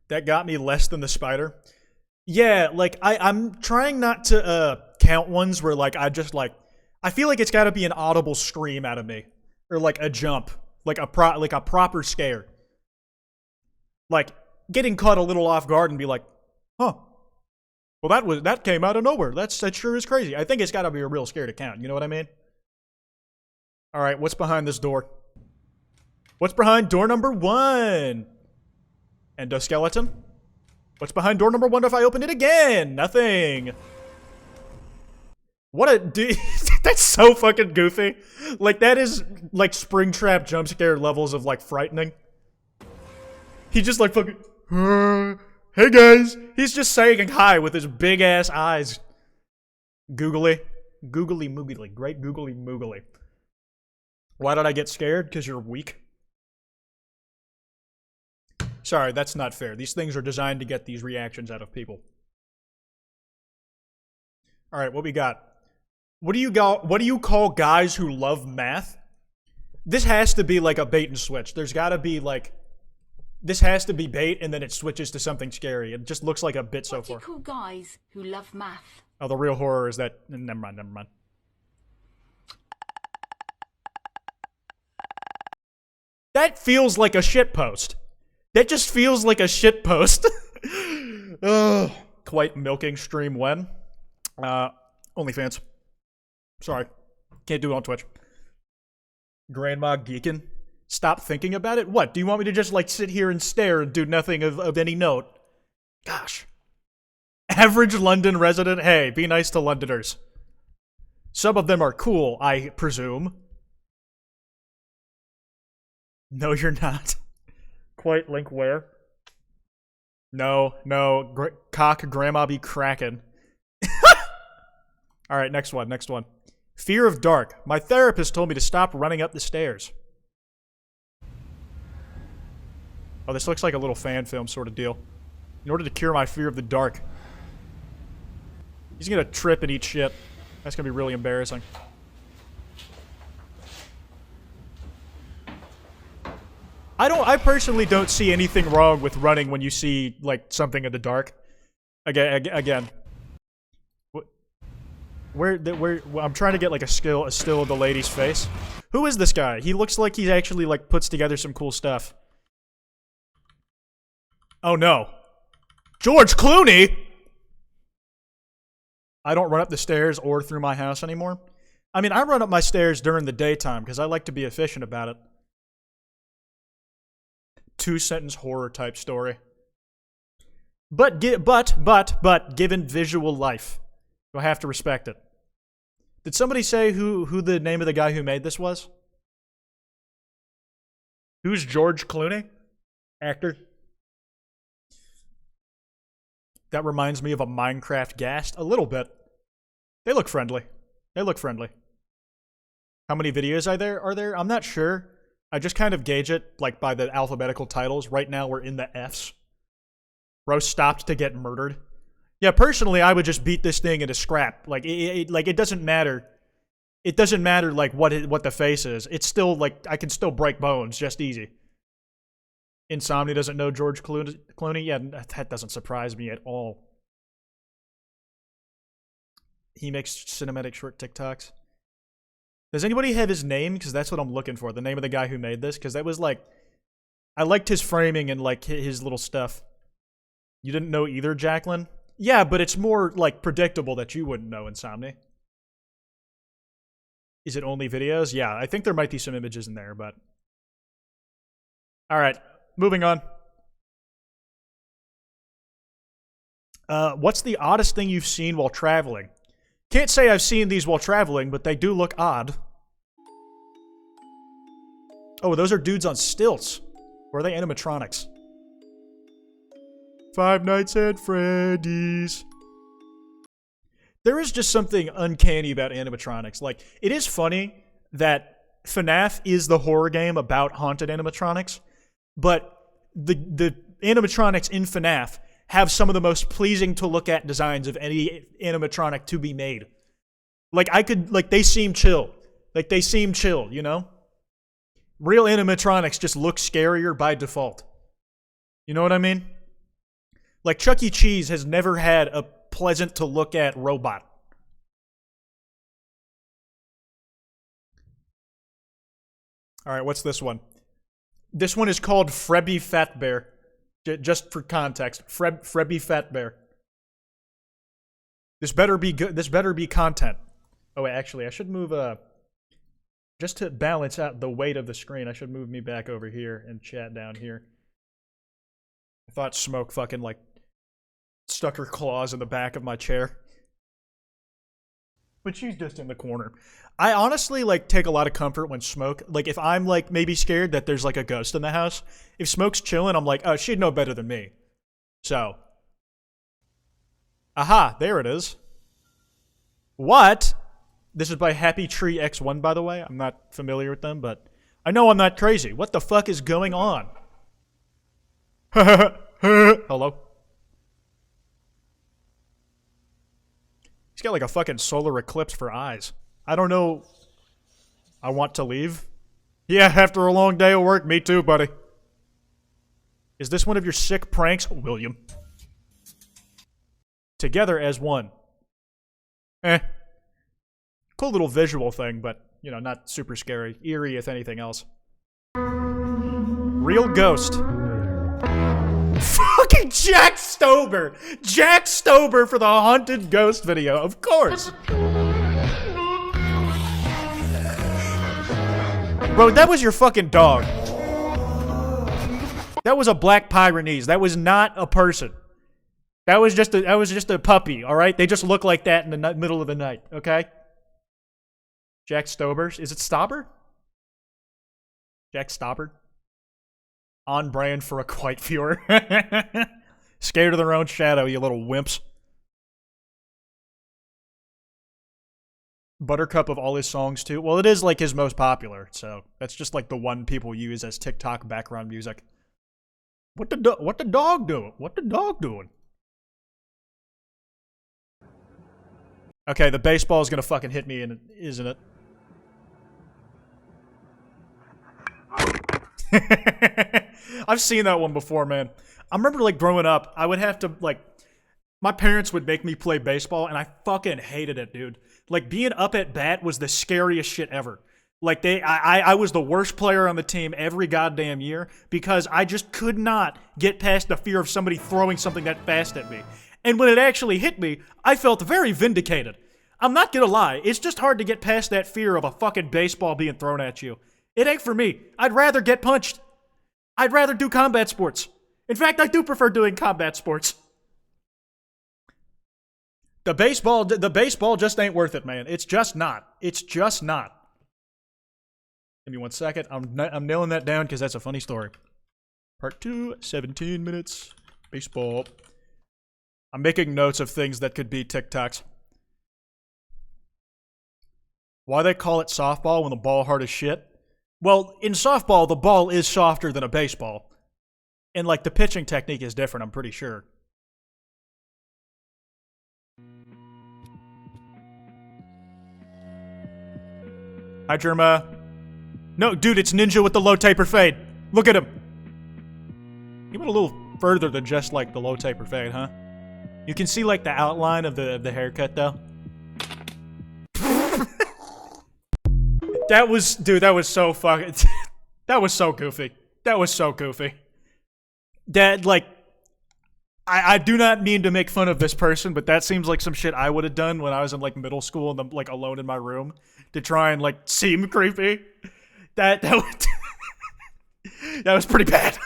That got me less than the spider. Yeah, like, I'm trying not to, count ones where, like, I feel like it's gotta be an audible scream out of me. Or, like, a jump. Like a proper scare. Like, getting caught a little off guard and be like, huh. Well, that came out of nowhere. That sure is crazy. I think it's gotta be a real scare to count. You know what I mean? Alright, what's behind this door? What's behind door number 1? Endoskeleton? What's behind door number 1 if I open it again? Nothing. What a dude. That's so fucking goofy. Like, that is like Springtrap jump scare levels of like frightening. He just like fucking, hey guys. He's just saying hi with his big ass eyes. Googly. Googly moogly. Great googly moogly. Why did I get scared? Because you're weak. Sorry, that's not fair. These things are designed to get these reactions out of people. Alright, what we got? What do you call guys who love math? This has to be like a bait and switch. There's gotta be like... This has to be bait and then it switches to something scary. It just looks like a bit so far. What do you call guys who love math? Oh, the real horror is that... Never mind. That feels like a shitpost. That just feels like a shitpost. Ugh. Quite milking stream when? OnlyFans. Sorry. Can't do it on Twitch. Grandma geekin'. Stop thinking about it? What? Do you want me to just, like, sit here and stare and do nothing of any note? Gosh. Average London resident. Hey, be nice to Londoners. Some of them are cool, I presume. No, you're not. Quite link where? No. Cock grandma be crackin'. Alright, next one. Fear of dark. My therapist told me to stop running up the stairs. Oh, this looks like a little fan film sort of deal. In order to cure my fear of the dark. He's gonna trip and eat shit. That's gonna be really embarrassing. I personally don't see anything wrong with running when you see, like, something in the dark. Again. Where, I'm trying to get, like, a still of the lady's face. Who is this guy? He looks like he actually, like, puts together some cool stuff. Oh, no. George Clooney?! I don't run up the stairs or through my house anymore. I mean, I run up my stairs during the daytime, because I like to be efficient about it. 2-sentence horror type story. But given visual life, you'll have to respect it. Did somebody say who the name of the guy who made this was? Who's George Clooney? Actor? That reminds me of a Minecraft ghast. A little bit. They look friendly. They look friendly. How many videos are there? I'm not sure. I just kind of gauge it like by the alphabetical titles. Right now we're in the Fs. Bro stopped to get murdered. Yeah, personally, I would just beat this thing into scrap. Like it doesn't matter. It doesn't matter like what the face is. It's still like I can still break bones just easy. Insomnia doesn't know George Clooney. Yeah, that doesn't surprise me at all. He makes cinematic short TikToks. Does anybody have his name? Because that's what I'm looking for. The name of the guy who made this. Because that was like... I liked his framing and like his little stuff. You didn't know either, Jacqueline? Yeah, but it's more like predictable that you wouldn't know, Insomnia. Is it only videos? Yeah, I think there might be some images in there, but... Alright, moving on. What's the oddest thing you've seen while traveling? Can't say I've seen these while traveling, but they do look odd. Oh, those are dudes on stilts. Or are they animatronics? Five Nights at Freddy's. There is just something uncanny about animatronics. Like, it is funny that FNAF is the horror game about haunted animatronics, but the animatronics in FNAF have some of the most pleasing to look at designs of any animatronic to be made. Like, they seem chill. Like, they seem chill, you know? Real animatronics just look scarier by default. You know what I mean? Like, Chuck E. Cheese has never had a pleasant to look at robot. Alright, what's this one? This one is called Frebby Fat Bear. Just for context, Frebby Fat Bear. This better be good. This better be content. Oh, wait, actually, I should move. Just to balance out the weight of the screen, I should move me back over here and chat down here. I thought Smoke fucking like stuck her claws in the back of my chair, but she's just in the corner. I honestly like take a lot of comfort when Smoke, like if I'm like maybe scared that there's like a ghost in the house, if Smoke's chilling, I'm like, oh, she'd know better than me. So, aha, there it is. What? This is by Happy Tree X1, by the way. I'm not familiar with them, but I know I'm not crazy. What the fuck is going on? Hello? He's got like a fucking solar eclipse for eyes. I don't know. I want to leave. Yeah, after a long day of work, me too, buddy. Is this one of your sick pranks, William? Together as one. Cool little visual thing, but, you know, not super scary. Eerie, if anything else. Real ghost. Fucking Jack Stober! Jack Stober for the haunted ghost video, of course! Bro, that was your fucking dog. That was a black Pyrenees. That was not a person. That was just a puppy, alright? They just look like that in the middle of the night, okay? Jack Stober. Is it Stauber? Jack Stauber? On brand for a Kwite viewer. Scared of their own shadow, you little wimps. Buttercup of all his songs, too. Well, it is, like, his most popular, so that's just, like, the one people use as TikTok background music. What the dog doing? What the dog doing? Okay, the baseball is gonna fucking hit me, isn't it? I've seen that one before, man. I remember, like, growing up, I would have to, like, my parents would make me play baseball, and I fucking hated it, dude. Like, being up at bat was the scariest shit ever. Like, I was the worst player on the team every goddamn year because I just could not get past the fear of somebody throwing something that fast at me. And when it actually hit me, I felt very vindicated. I'm not gonna lie, it's just hard to get past that fear of a fucking baseball being thrown at you. It ain't for me. I'd rather get punched. I'd rather do combat sports. In fact, I do prefer doing combat sports. The baseball just ain't worth it, man. It's just not. It's just not. Give me 1 second. I'm nailing that down because that's a funny story. Part 2, 17 minutes. Baseball. I'm making notes of things that could be TikToks. Why they call it softball when the ball hard as shit? Well, in softball, the ball is softer than a baseball. And, like, the pitching technique is different, I'm pretty sure. Hi, Germa. No, dude, it's Ninja with the low taper fade. Look at him. He went a little further than just, like, the low taper fade, huh? You can see, like, the outline of the haircut, though. That was, dude, that was so fucking, that was so goofy. That was so goofy. That, like, I do not mean to make fun of this person, but that seems like some shit I would have done when I was in, like, middle school and I'm, like, alone in my room to try and, like, seem creepy. That was, that was pretty bad.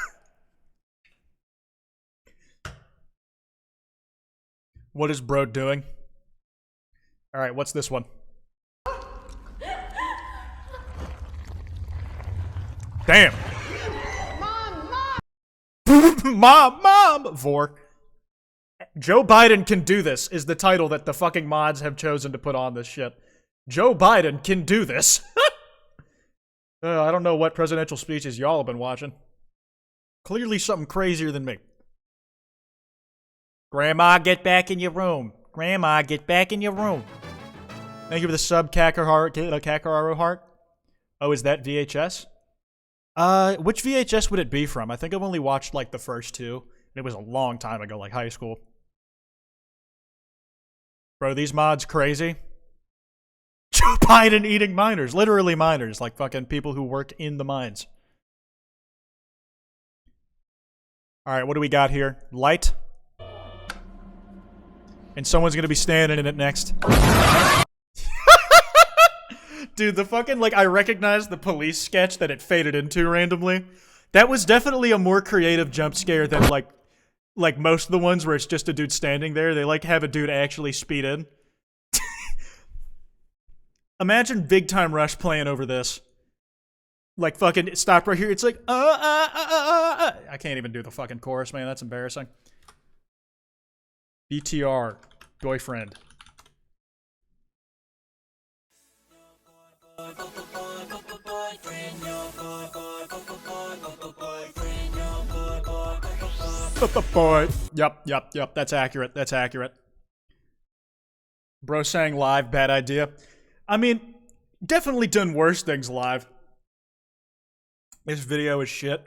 What is bro doing? Alright, what's this one? Damn. Mom! Vor. Joe Biden can do this is the title that the fucking mods have chosen to put on this shit. Joe Biden can do this. I don't know what presidential speeches y'all have been watching. Clearly something crazier than me. Grandma, get back in your room. Grandma, get back in your room. Thank you for the sub, Kakaroru Heart. Oh, is that VHS? Which VHS would it be from? I think I've only watched, like, the first two. It was a long time ago, like high school. Bro, these mods crazy. Joe Biden eating miners. Literally miners. Like fucking people who work in the mines. Alright, what do we got here? Light. And someone's gonna be standing in it next. Dude, the fucking, like, I recognized the police sketch that it faded into randomly. That was definitely a more creative jump scare than, like most of the ones where it's just a dude standing there. They, like, have a dude actually speed in. Imagine Big Time Rush playing over this. Like, fucking, stop right here. It's like, I can't even do the fucking chorus, man. That's embarrassing. BTR. Boyfriend. Boy. Yep. That's accurate. Bro saying live, bad idea. I mean, definitely done worse things live. This video is shit.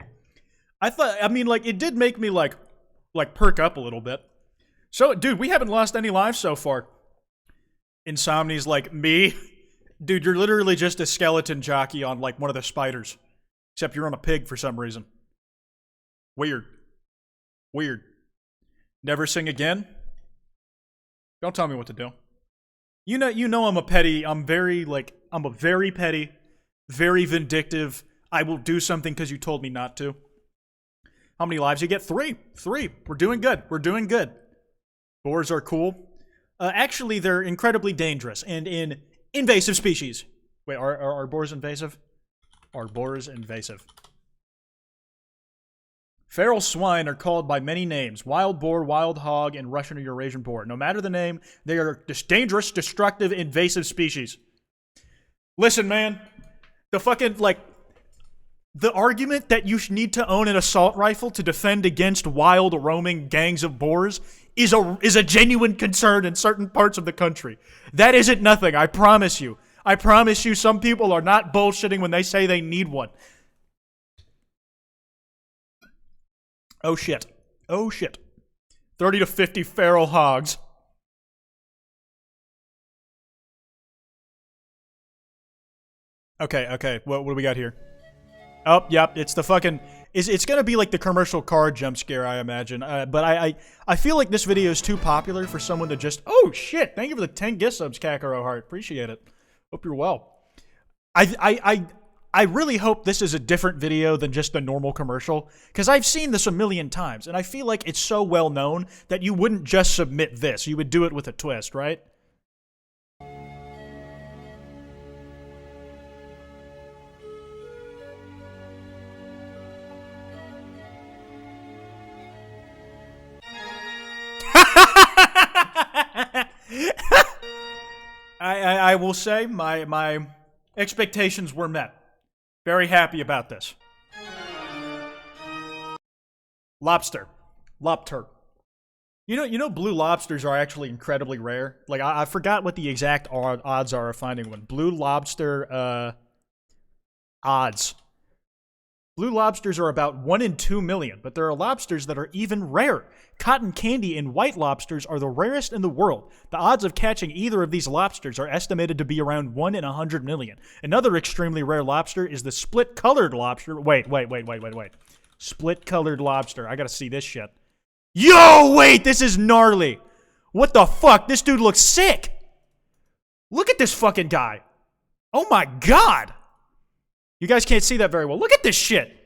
I mean, like, it did make me, like perk up a little bit. So, dude, we haven't lost any lives so far. Insomni's like, me? Dude, you're literally just a skeleton jockey on, like, one of the spiders. Except you're on a pig for some reason. Weird. Never sing again? Don't tell me what to do. You know I'm a very petty, very vindictive, I will do something because you told me not to. How many lives you get? 3. We're doing good. Boars are cool. Actually, they're incredibly dangerous and in invasive species. Wait, are boars invasive? Are boars invasive? Feral swine are called by many names. Wild boar, wild hog, and Russian or Eurasian boar. No matter the name, they are dangerous, destructive, invasive species. Listen, man. The fucking, like, the argument that you need to own an assault rifle to defend against wild, roaming gangs of boars is a genuine concern in certain parts of the country. That isn't nothing, I promise you. I promise you some people are not bullshitting when they say they need one. Oh shit. 30 to 50 feral hogs. Okay. What do we got here? Oh, yep, it's the fucking... It's gonna be like the commercial car jump scare, I imagine. But I feel like this video is too popular for someone to just... Oh, shit! Thank you for the 10 gift subs, Kakaro Heart. Appreciate it. Hope you're well. I really hope this is a different video than just a normal commercial, because I've seen this a million times, and I feel like it's so well known that you wouldn't just submit this. You would do it with a twist, right? I will say my expectations were met. Very happy about this. Lobster. Lobster. You know blue lobsters are actually incredibly rare. Like, I forgot what the exact odds are of finding one. Blue lobster, odds. Blue lobsters are about 1 in 2 million, but there are lobsters that are even rarer. Cotton candy and white lobsters are the rarest in the world. The odds of catching either of these lobsters are estimated to be around 1 in 100 million. Another extremely rare lobster is the split-colored lobster. Wait. Split-colored lobster. I gotta see this shit. Yo, wait, this is gnarly. What the fuck? This dude looks sick. Look at this fucking guy. Oh my god. You guys can't see that very well. Look at this shit.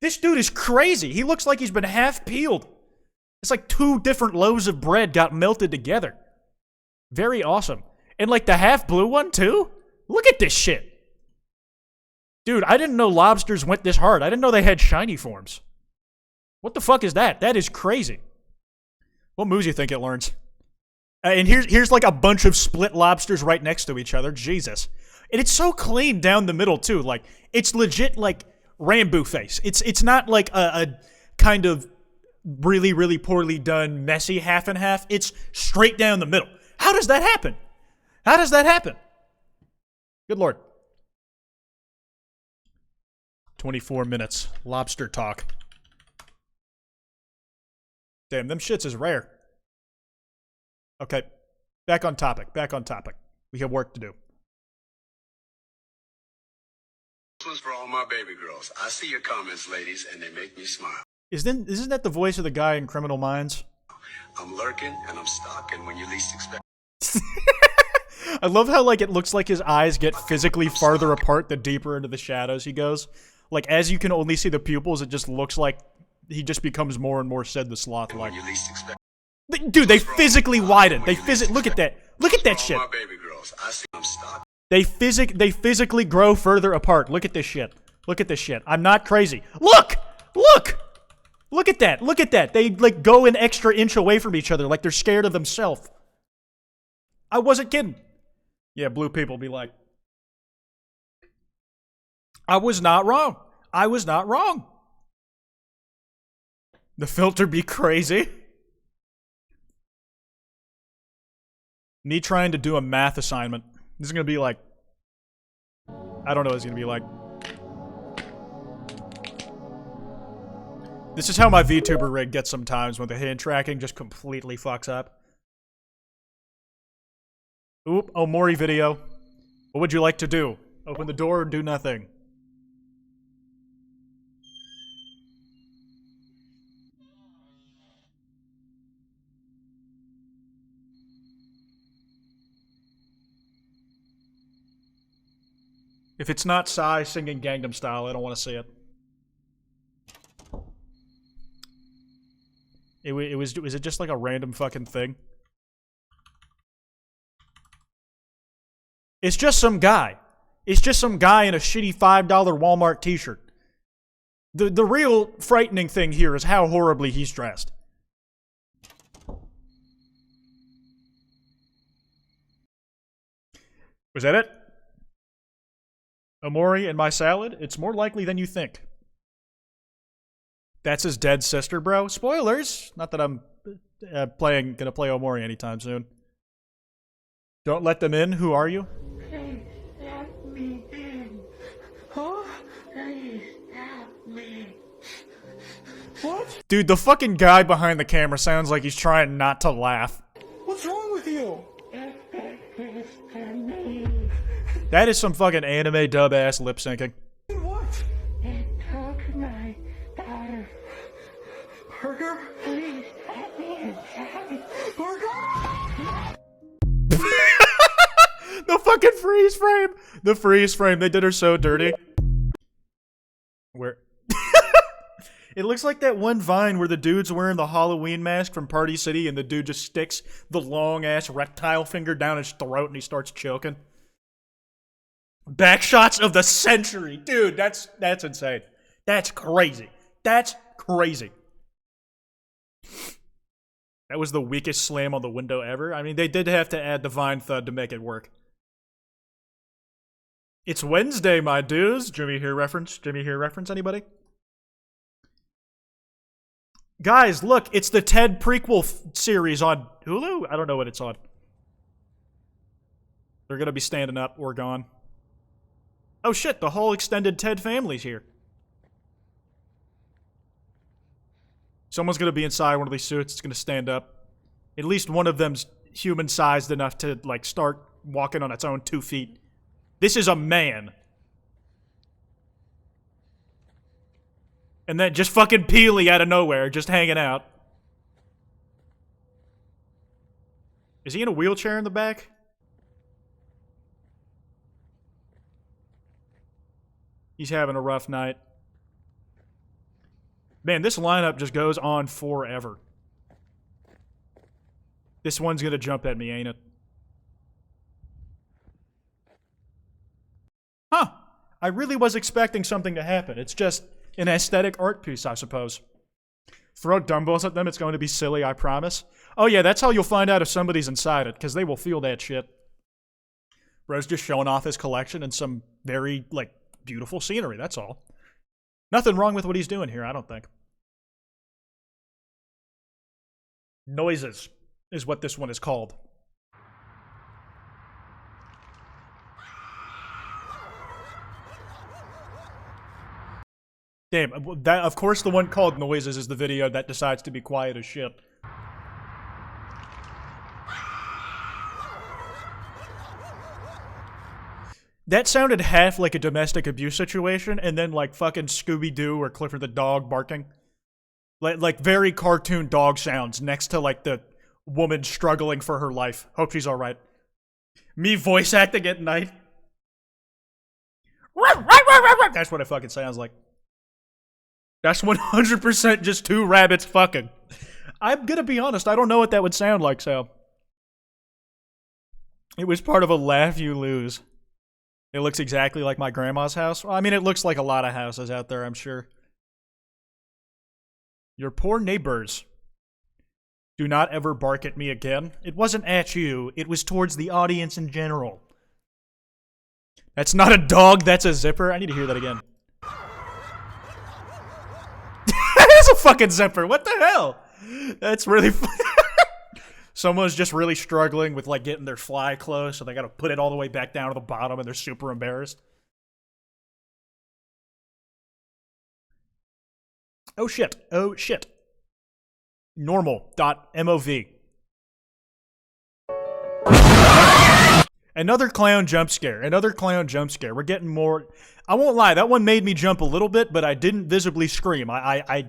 This dude is crazy. He looks like he's been half peeled. It's like 2 different loaves of bread got melted together. Very awesome. And like the half blue one too? Look at this shit. Dude, I didn't know lobsters went this hard. I didn't know they had shiny forms. What the fuck is that? That is crazy. What moves you think it learns? And here's like a bunch of split lobsters right next to each other. Jesus. And it's so clean down the middle too. Like, it's legit like Rambo face. It's not like a kind of really, really poorly done, messy half and half. It's straight down the middle. How does that happen? How does that happen? Good lord. 24 minutes. Lobster talk. Damn, them shits is rare. Okay. Back on topic. We have work to do. This one's for all my baby girls. I see your comments, ladies, and they make me smile. Isn't that the voice of the guy in Criminal Minds? I'm lurking and I'm stalking when you least expect. I love how, like, it looks like his eyes get physically farther apart the deeper into the shadows he goes. Like, as you can only see the pupils, it just looks like he just becomes more and more Sid the Sloth-like. When you least expect. Dude, they physically widen. Look at that. Look at that shit. My baby girls. I see I'm stalking. They physically grow further apart. Look at this shit. Look at this shit. I'm not crazy. Look! Look at that. They, like, go an extra inch away from each other like they're scared of themselves. I wasn't kidding. Yeah, blue people be like, I was not wrong. The filter be crazy. Me trying to do a math assignment. This is gonna be like, I don't know what it's gonna be like. This is how my VTuber rig gets sometimes when the hand tracking just completely fucks up. Oop, Omori video. What would you like to do? Open the door or do nothing? If it's not Psy singing Gangnam Style, I don't want to see it. Was it just like a random fucking thing? It's just some guy. It's just some guy in a shitty $5 Walmart t-shirt. The real frightening thing here is how horribly he's dressed. Was that it? Omori and my salad? It's more likely than you think. That's his dead sister, bro. Spoilers! Not that I'm gonna play Omori anytime soon. Don't let them in? Who are you? Please let me in. Oh, please help me. What? Dude, the fucking guy behind the camera sounds like he's trying not to laugh. What's wrong with you? That is some fucking anime dub-ass lip-syncing. What? It took my daughter. Burger? Please let me inside. Burger? The fucking freeze frame! The freeze frame, they did her so dirty. Where? It looks like that one Vine where the dude's wearing the Halloween mask from Party City and the dude just sticks the long-ass reptile finger down his throat and he starts choking. Backshots of the century. Dude, that's insane. That's crazy. That's crazy. That was the weakest slam on the window ever. I mean, they did have to add the Vine thud to make it work. It's Wednesday, my dudes. Jimmy here reference? Jimmy here reference? Anybody? Guys, look, it's the Ted prequel series on Hulu? I don't know what it's on. They're gonna be standing up or gone. Oh shit, the whole extended Ted family's here. Someone's gonna be inside one of these suits, it's gonna stand up. At least one of them's human-sized enough to, like, start walking on its own 2 feet. This is a man. And then just fucking Peely out of nowhere, just hanging out. Is he in a wheelchair in the back? He's having a rough night. Man, this lineup just goes on forever. This one's gonna jump at me, ain't it? Huh. I really was expecting something to happen. It's just an aesthetic art piece, I suppose. Throw dumbbells at them, it's going to be silly, I promise. Oh yeah, that's how you'll find out if somebody's inside it, because they will feel that shit. Bro's just showing off his collection and some very, like, beautiful scenery, that's all. Nothing wrong with what he's doing here, I don't think. Noises is what this one is called. Damn, that, of course the one called Noises is the video that decides to be quiet as shit. That sounded half like a domestic abuse situation, and then like fucking Scooby-Doo or Clifford the dog barking. Like very cartoon dog sounds next to like the woman struggling for her life. Hope she's alright. Me voice acting at night. That's what it fucking sounds like. That's 100% just 2 rabbits fucking. I'm gonna be honest, I don't know what that would sound like, so. It was part of a laugh you lose. It looks exactly like my grandma's house. Well, I mean, it looks like a lot of houses out there, I'm sure. Your poor neighbors. Do not ever bark at me again. It wasn't at you, it was towards the audience in general. That's not a dog, that's a zipper. I need to hear that again. That is a fucking zipper, what the hell? That's really funny. Someone's just really struggling with like getting their fly closed, so they gotta put it all the way back down to the bottom and they're super embarrassed. Oh shit, oh shit. Normal.mov. Another clown jump scare. Another clown jump scare. We're getting more. I won't lie, that one made me jump a little bit, but I didn't visibly scream. I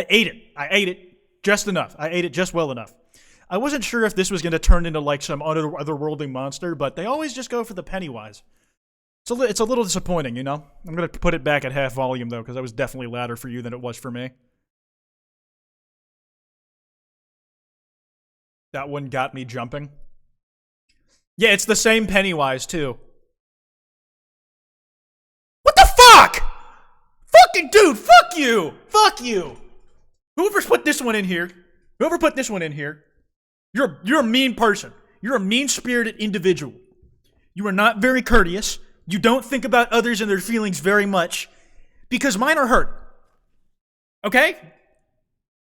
ate it. I ate it just enough. I ate it just well enough. I wasn't sure if this was going to turn into like some otherworldly monster, but they always just go for the Pennywise. It's a little disappointing, you know? I'm going to put it back at half volume, though, because that was definitely louder for you than it was for me. That one got me jumping. Yeah, it's the same Pennywise, too. What the fuck? Fucking dude, fuck you! Fuck you! Whoever put this one in here, you're a mean person. You're a mean-spirited individual. You are not very courteous. You don't think about others and their feelings very much. Because mine are hurt. Okay?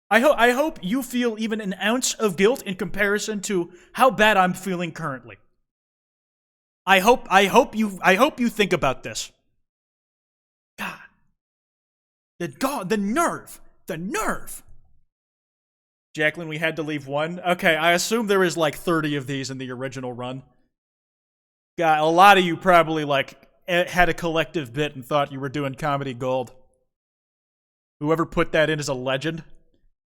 I hope you feel even an ounce of guilt in comparison to how bad I'm feeling currently. I hope you think about this. God. The nerve. Jacqueline, we had to leave one. Okay, I assume there is like 30 of these in the original run. God, a lot of you probably like had a collective bit and thought you were doing comedy gold. Whoever put that in is a legend.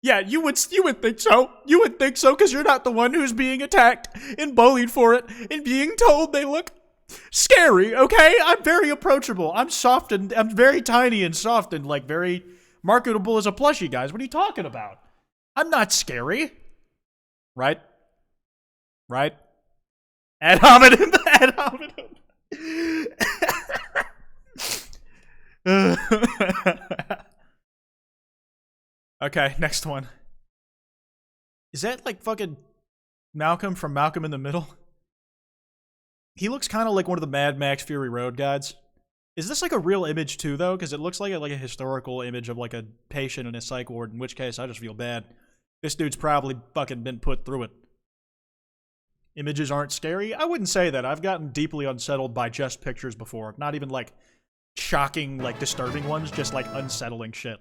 Yeah, you would think so. You would think so because you're not the one who's being attacked and bullied for it and being told they look scary, okay? I'm very approachable. I'm soft and I'm very tiny and soft and like very marketable as a plushie, guys. What are you talking about? I'm not scary. Right? Ad hominem. Okay, next one. Is that like fucking Malcolm from Malcolm in the Middle? He looks kind of like one of the Mad Max Fury Road guys. Is this like a real image too, though? Because it looks like a historical image of like a patient in a psych ward, in which case I just feel bad. This dude's probably fucking been put through it. Images aren't scary? I wouldn't say that. I've gotten deeply unsettled by just pictures before. Not even like shocking, like disturbing ones, just like unsettling shit.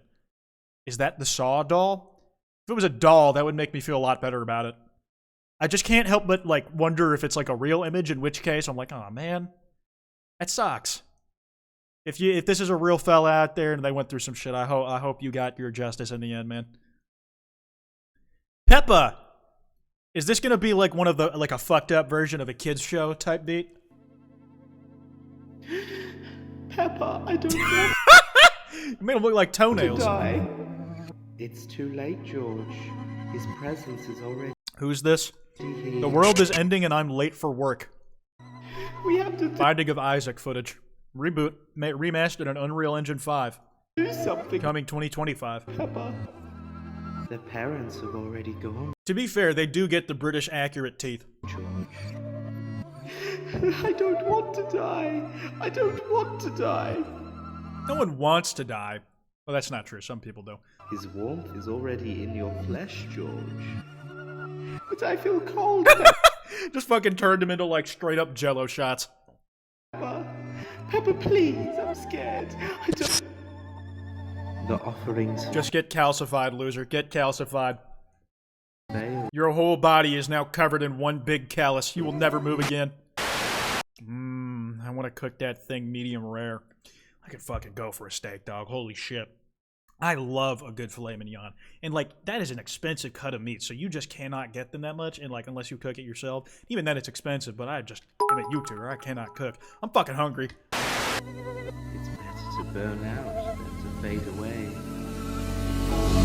Is that the Saw doll? If it was a doll, that would make me feel a lot better about it. I just can't help but like wonder if it's like a real image, in which case I'm like, oh man, that sucks. If this is a real fella out there and they went through some shit, I hope you got your justice in the end, man. Peppa! Is this gonna be like one of the, like a fucked up version of a kids show type beat? Peppa, I don't want You made him look like to toenails. die. It's too late, George. His presence is already Who's this? here. The world is ending and I'm late for work. We have to Binding of Isaac footage. Reboot. Remastered on Unreal Engine 5. do something, Coming 2025. Peppa. The parents have already gone, To be fair, they do get the British accurate teeth. George. I don't want to die. I don't want to die. No one wants to die. Well, that's not true. Some people do. His warmth is already in your flesh, George. But I feel cold, Just fucking turned him into like straight up jello shots. Peppa. Peppa, please. I'm scared. I don't. The offerings Just get calcified, loser. Get calcified. fail. Your whole body is now covered in one big callus. You will never move again. I want to cook that thing medium rare. I could fucking go for a steak, dog. Holy shit. I love a good filet mignon. And, like, that is an expensive cut of meat, so you just cannot get them that much, and, like, unless you cook it yourself. Even then, it's expensive, but I just am a YouTuber. I cannot cook. I'm fucking hungry. It's better to burn out than to fade away.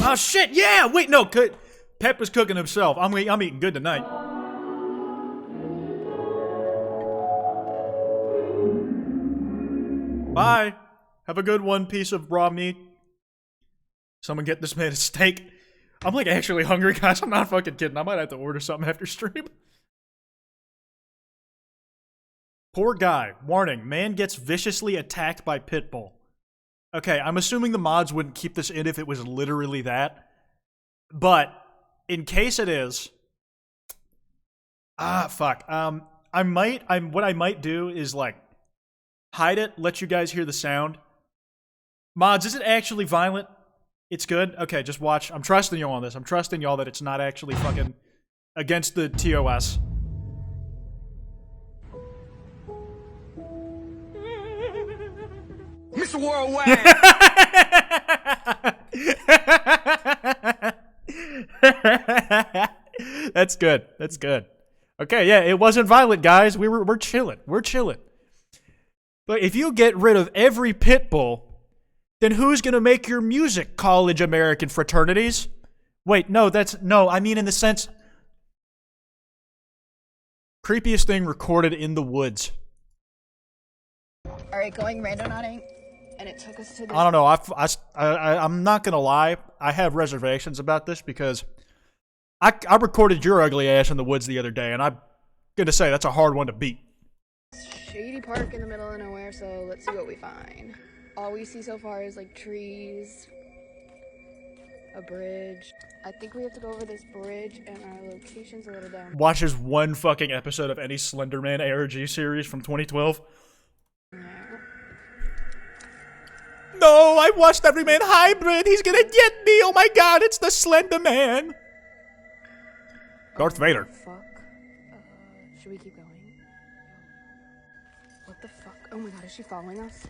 Oh, shit, yeah! Wait, no, Pep is cooking himself. I'm eating good tonight. Bye. Have a good one piece of raw meat. Someone get this man a steak. I'm like actually hungry, guys. I'm not fucking kidding. I might have to order something after stream. Poor guy. Warning. Man gets viciously attacked by Pitbull. Okay, I'm assuming the mods wouldn't keep this in if it was literally that. But, in case it is... fuck. What I might do is, like, hide it, let you guys hear the sound. Mods, is it actually violent? It's good? Okay, just watch. I'm trusting you on this. I'm trusting y'all that it's not actually fucking against the TOS. Mr. Worldwide! That's good. That's good. Okay, yeah, it wasn't violent, guys. We're chilling. We're chilling. But if you get rid of every pit bull, then who's gonna make your music, college American fraternities? Wait, no, I mean in the sense... Creepiest thing recorded in the woods. Alright, going randonauting, and it took us to the... I don't know, I'm not gonna lie, I have reservations about this because I recorded your ugly ass in the woods the other day, and I'm gonna say that's a hard one to beat. shady park in the middle of nowhere, so let's see what we find. All we see so far is like trees, a bridge. I think we have to go over this bridge, and our location's a little down. Watches one fucking episode of any Slenderman ARG series from 2012. there. No, I watched Everyman Hybrid. He's gonna get me. Oh my god, it's the Slender Man. Darth Vader. Fuck. Should we keep going? What the fuck? Oh my god, is she following us?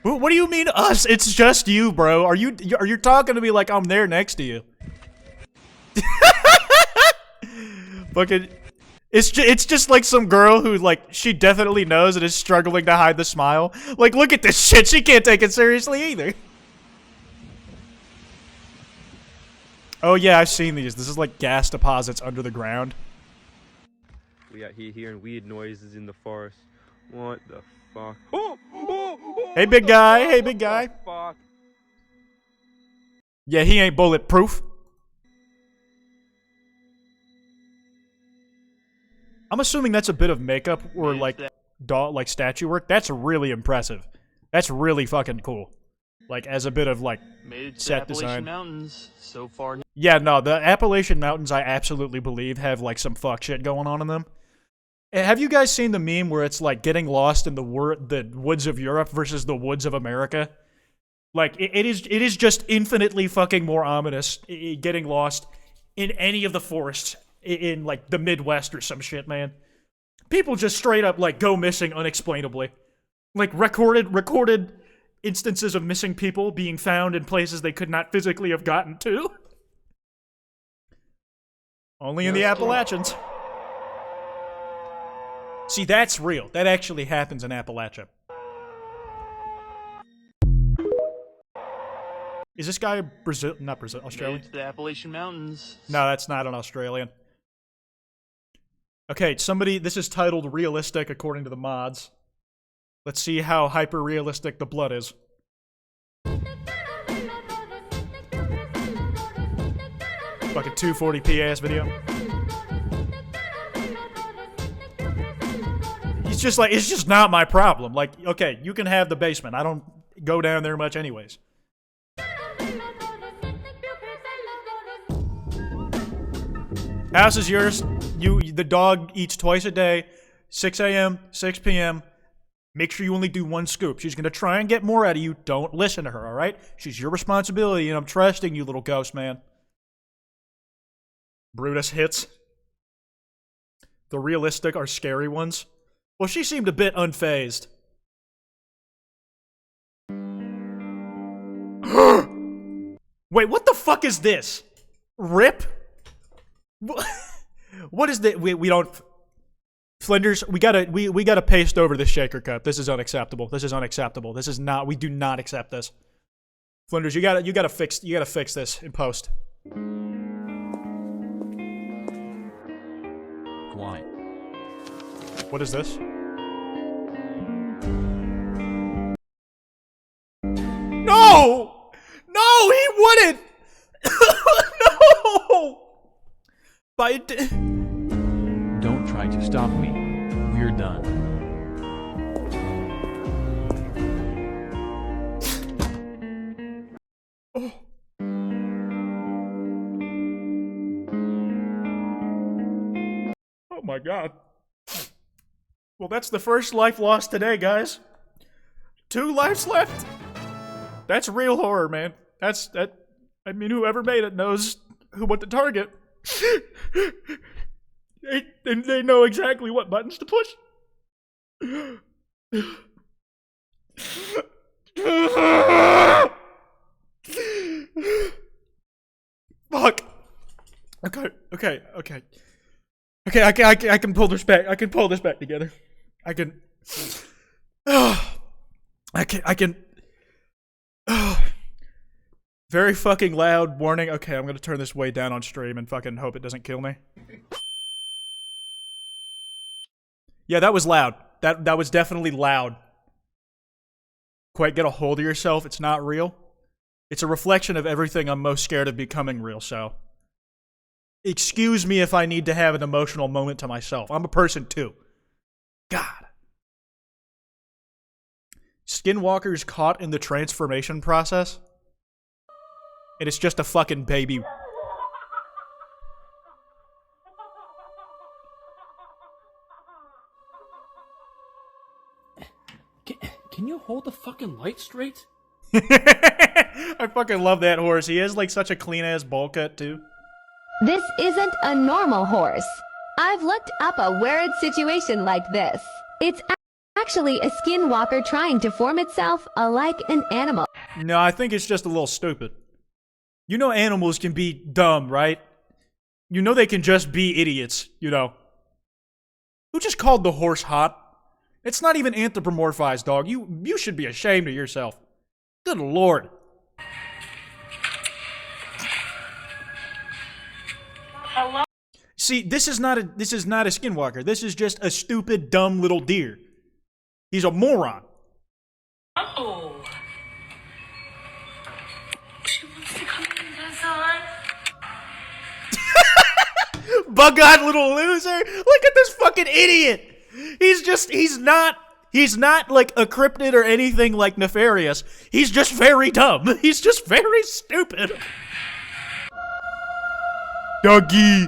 What do you mean us? It's just you, bro. Are you talking to me like I'm there next to you? Fucking, it's just like some girl who like she definitely knows and is struggling to hide the smile. Like, look at this shit. She can't take it seriously either. Oh yeah, I've seen these. This is like gas deposits under the ground. We out here hearing weird noises in the forest. What the fuck? Oh, Hey, big guy. Hey, big guy. Fuck. Yeah, he ain't bulletproof. I'm assuming that's a bit of makeup or like statue work. That's really impressive. That's really fucking cool. Like, as a bit of, like, Made it to set Appalachian design. Mountains so far. Yeah, no, the Appalachian Mountains, I absolutely believe, have, like, some fuck shit going on in them. Have you guys seen the meme where it's, like, getting lost in the woods of Europe versus the woods of America? Like, it is just infinitely fucking more ominous getting lost in any of the forests in, like, the Midwest or some shit, man. People just straight up, like, go missing unexplainably. Like, recorded instances of missing people being found in places they could not physically have gotten to. Only in the Appalachians. See, that's real. That actually happens in Appalachia. Is this guy Brazil? Not Brazil, Australian? Made it to the Appalachian Mountains. No, that's not an Australian. Okay, this is titled Realistic according to the mods. Let's see how hyper-realistic the blood is. Fucking 240p ass video. It's just not my problem. Like, okay, you can have the basement. I don't go down there much anyways. House is yours. The dog eats twice a day, 6 a.m., 6 p.m. Make sure you only do one scoop. She's gonna try and get more out of you. Don't listen to her, all right? She's your responsibility, and I'm trusting you, little ghost man. Brutus hits. The realistic are scary ones. Well, she seemed a bit unfazed. Wait, what the fuck is this? Rip? What is that? We don't. Flinders, we gotta paste over this shaker cup. This is unacceptable. This is unacceptable. This is not. We do not accept this. Flinders, you gotta fix this in post. Kwite. What is this? No! No, he wouldn't! No! Don't try to stop me. We're done. Oh my god. Well, that's the first life lost today, guys. 2 lives left. That's real horror, man. I mean, whoever made it knows what to target. They know exactly what buttons to push. Fuck. Okay. I can pull this back. I can pull this back together. I can. Very fucking loud warning. Okay, I'm gonna turn this way down on stream and fucking hope it doesn't kill me. Yeah, that was loud. That was definitely loud. Quite get a hold of yourself. It's not real. It's a reflection of everything I'm most scared of becoming real, so. Excuse me if I need to have an emotional moment to myself. I'm a person too. God. Skinwalkers caught in the transformation process. And it's just a fucking baby. Can you hold the fucking light straight? I fucking love that horse. He has like such a clean ass bowl cut too. This isn't a normal horse. I've looked up a weird situation like this. It's actually a skinwalker trying to form itself like an animal. No, I think it's just a little stupid. You know animals can be dumb, right? You know they can just be idiots, you know. Who just called the horse hot? It's not even anthropomorphized, dog. You should be ashamed of yourself. Good lord. Hello? See, this is not a skinwalker. This is just a stupid, dumb little deer. He's a moron. Oh. She wants to come in, Hazan. Bug-eyed little loser. Look at this fucking idiot. He's He's not like a cryptid or anything like nefarious. He's just very dumb. He's just very stupid. Doggy.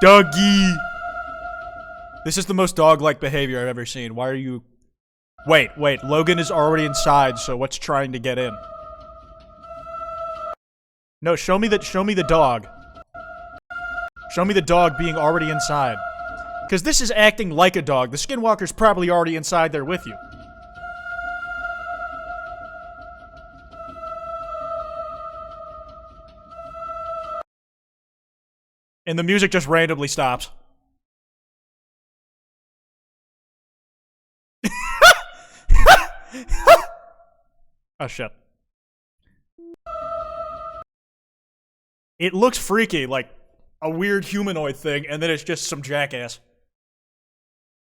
Doggy. This is the most dog-like behavior I've ever seen. Why are you... Wait. Logan is already inside, so what's trying to get in? No, show me the dog. Show me the dog being already inside. Because this is acting like a dog. The skinwalker's probably already inside there with you. And the music just randomly stops. Oh, shit. It looks freaky, like a weird humanoid thing, and then it's just some jackass.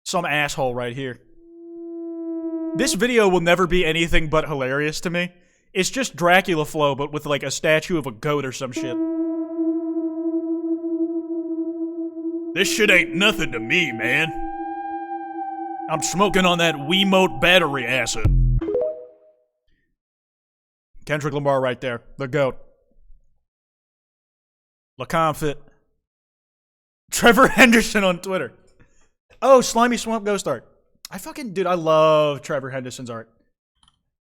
Some asshole right here. This video will never be anything but hilarious to me. It's just Dracula flow, but with like a statue of a goat or some shit. This shit ain't nothing to me, man. I'm smoking on that Wiimote battery acid. Kendrick Lamar right there. The GOAT. LaComfit. Trevor Henderson on Twitter. Oh, Slimy Swamp Ghost art. Dude, I love Trevor Henderson's art.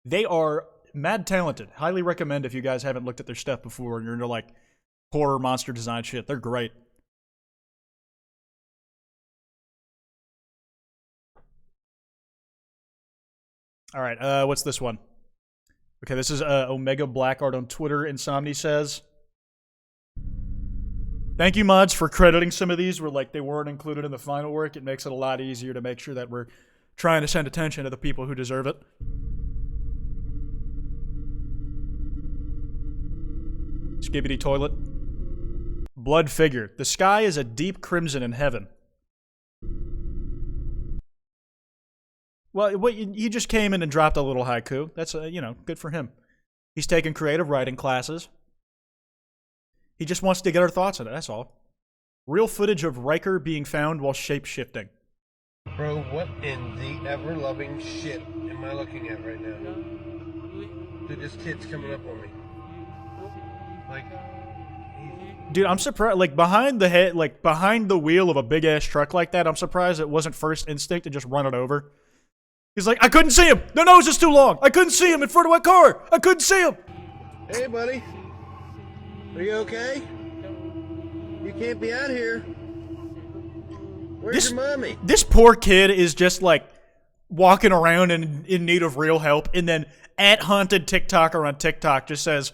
They are mad talented. Highly recommend if you guys haven't looked at their stuff before and you're into like horror monster design shit. They're great. All right, what's this one? Okay, this is Omega Black Art on Twitter. Insomni says, thank you, mods, for crediting some of these where like they weren't included in the final work. It makes it a lot easier to make sure that we're trying to send attention to the people who deserve it. Skibbity toilet. Blood figure. The sky is a deep crimson in heaven. Well, he just came in and dropped a little haiku. That's, you know, good for him. He's taking creative writing classes. He just wants to get our thoughts on it, that's all. Real footage of Riker being found while shape-shifting. Bro, what in the ever-loving shit am I looking at right now? Dude, this kid's coming up on me. Like... Dude, I'm surprised, like, behind the wheel of a big-ass truck like that, I'm surprised it wasn't first instinct to just run it over. He's like, I couldn't see him! The nose is too long! I couldn't see him in front of my car! I couldn't see him! Hey, buddy. Are you okay? You can't be out here. Where's your mommy? This poor kid is just, like, walking around in need of real help, and then @haunted TikToker on TikTok just says,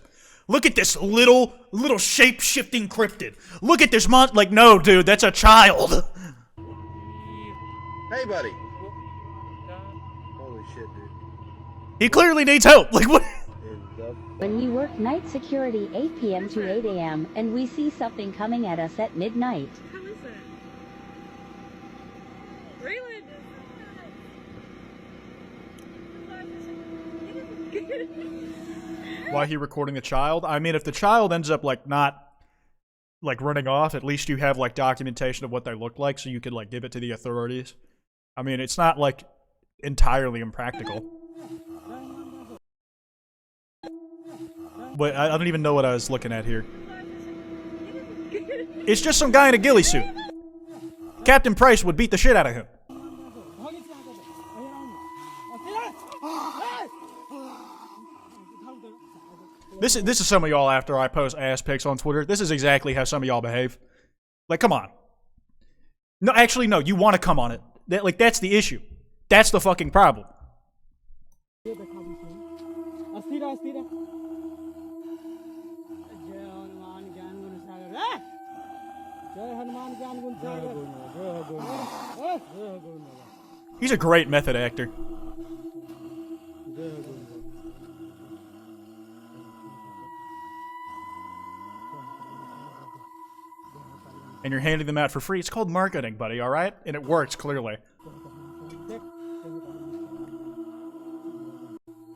look at this little shape-shifting cryptid. Look at this like, no, dude, that's a child. Hey, buddy. Holy shit, dude. He clearly needs help. Like, what? When we work night security 8 p.m. to 8 a.m. and we see something coming at us at midnight. How is it? Raylan! Why he recording the child? I mean, if the child ends up, like, not, like, running off, at least you have, like, documentation of what they look like so you could, like, give it to the authorities. I mean, it's not, like, entirely impractical. But I don't even know what I was looking at here. It's just some guy in a ghillie suit. Captain Price would beat the shit out of him. This is some of y'all after I post ass pics on Twitter. This is exactly how some of y'all behave. Like, come on. No, actually, no. You want to come on it. That's the issue. That's the fucking problem. He's a great method actor. And you're handing them out for free. It's called marketing, buddy, alright? And it works, clearly.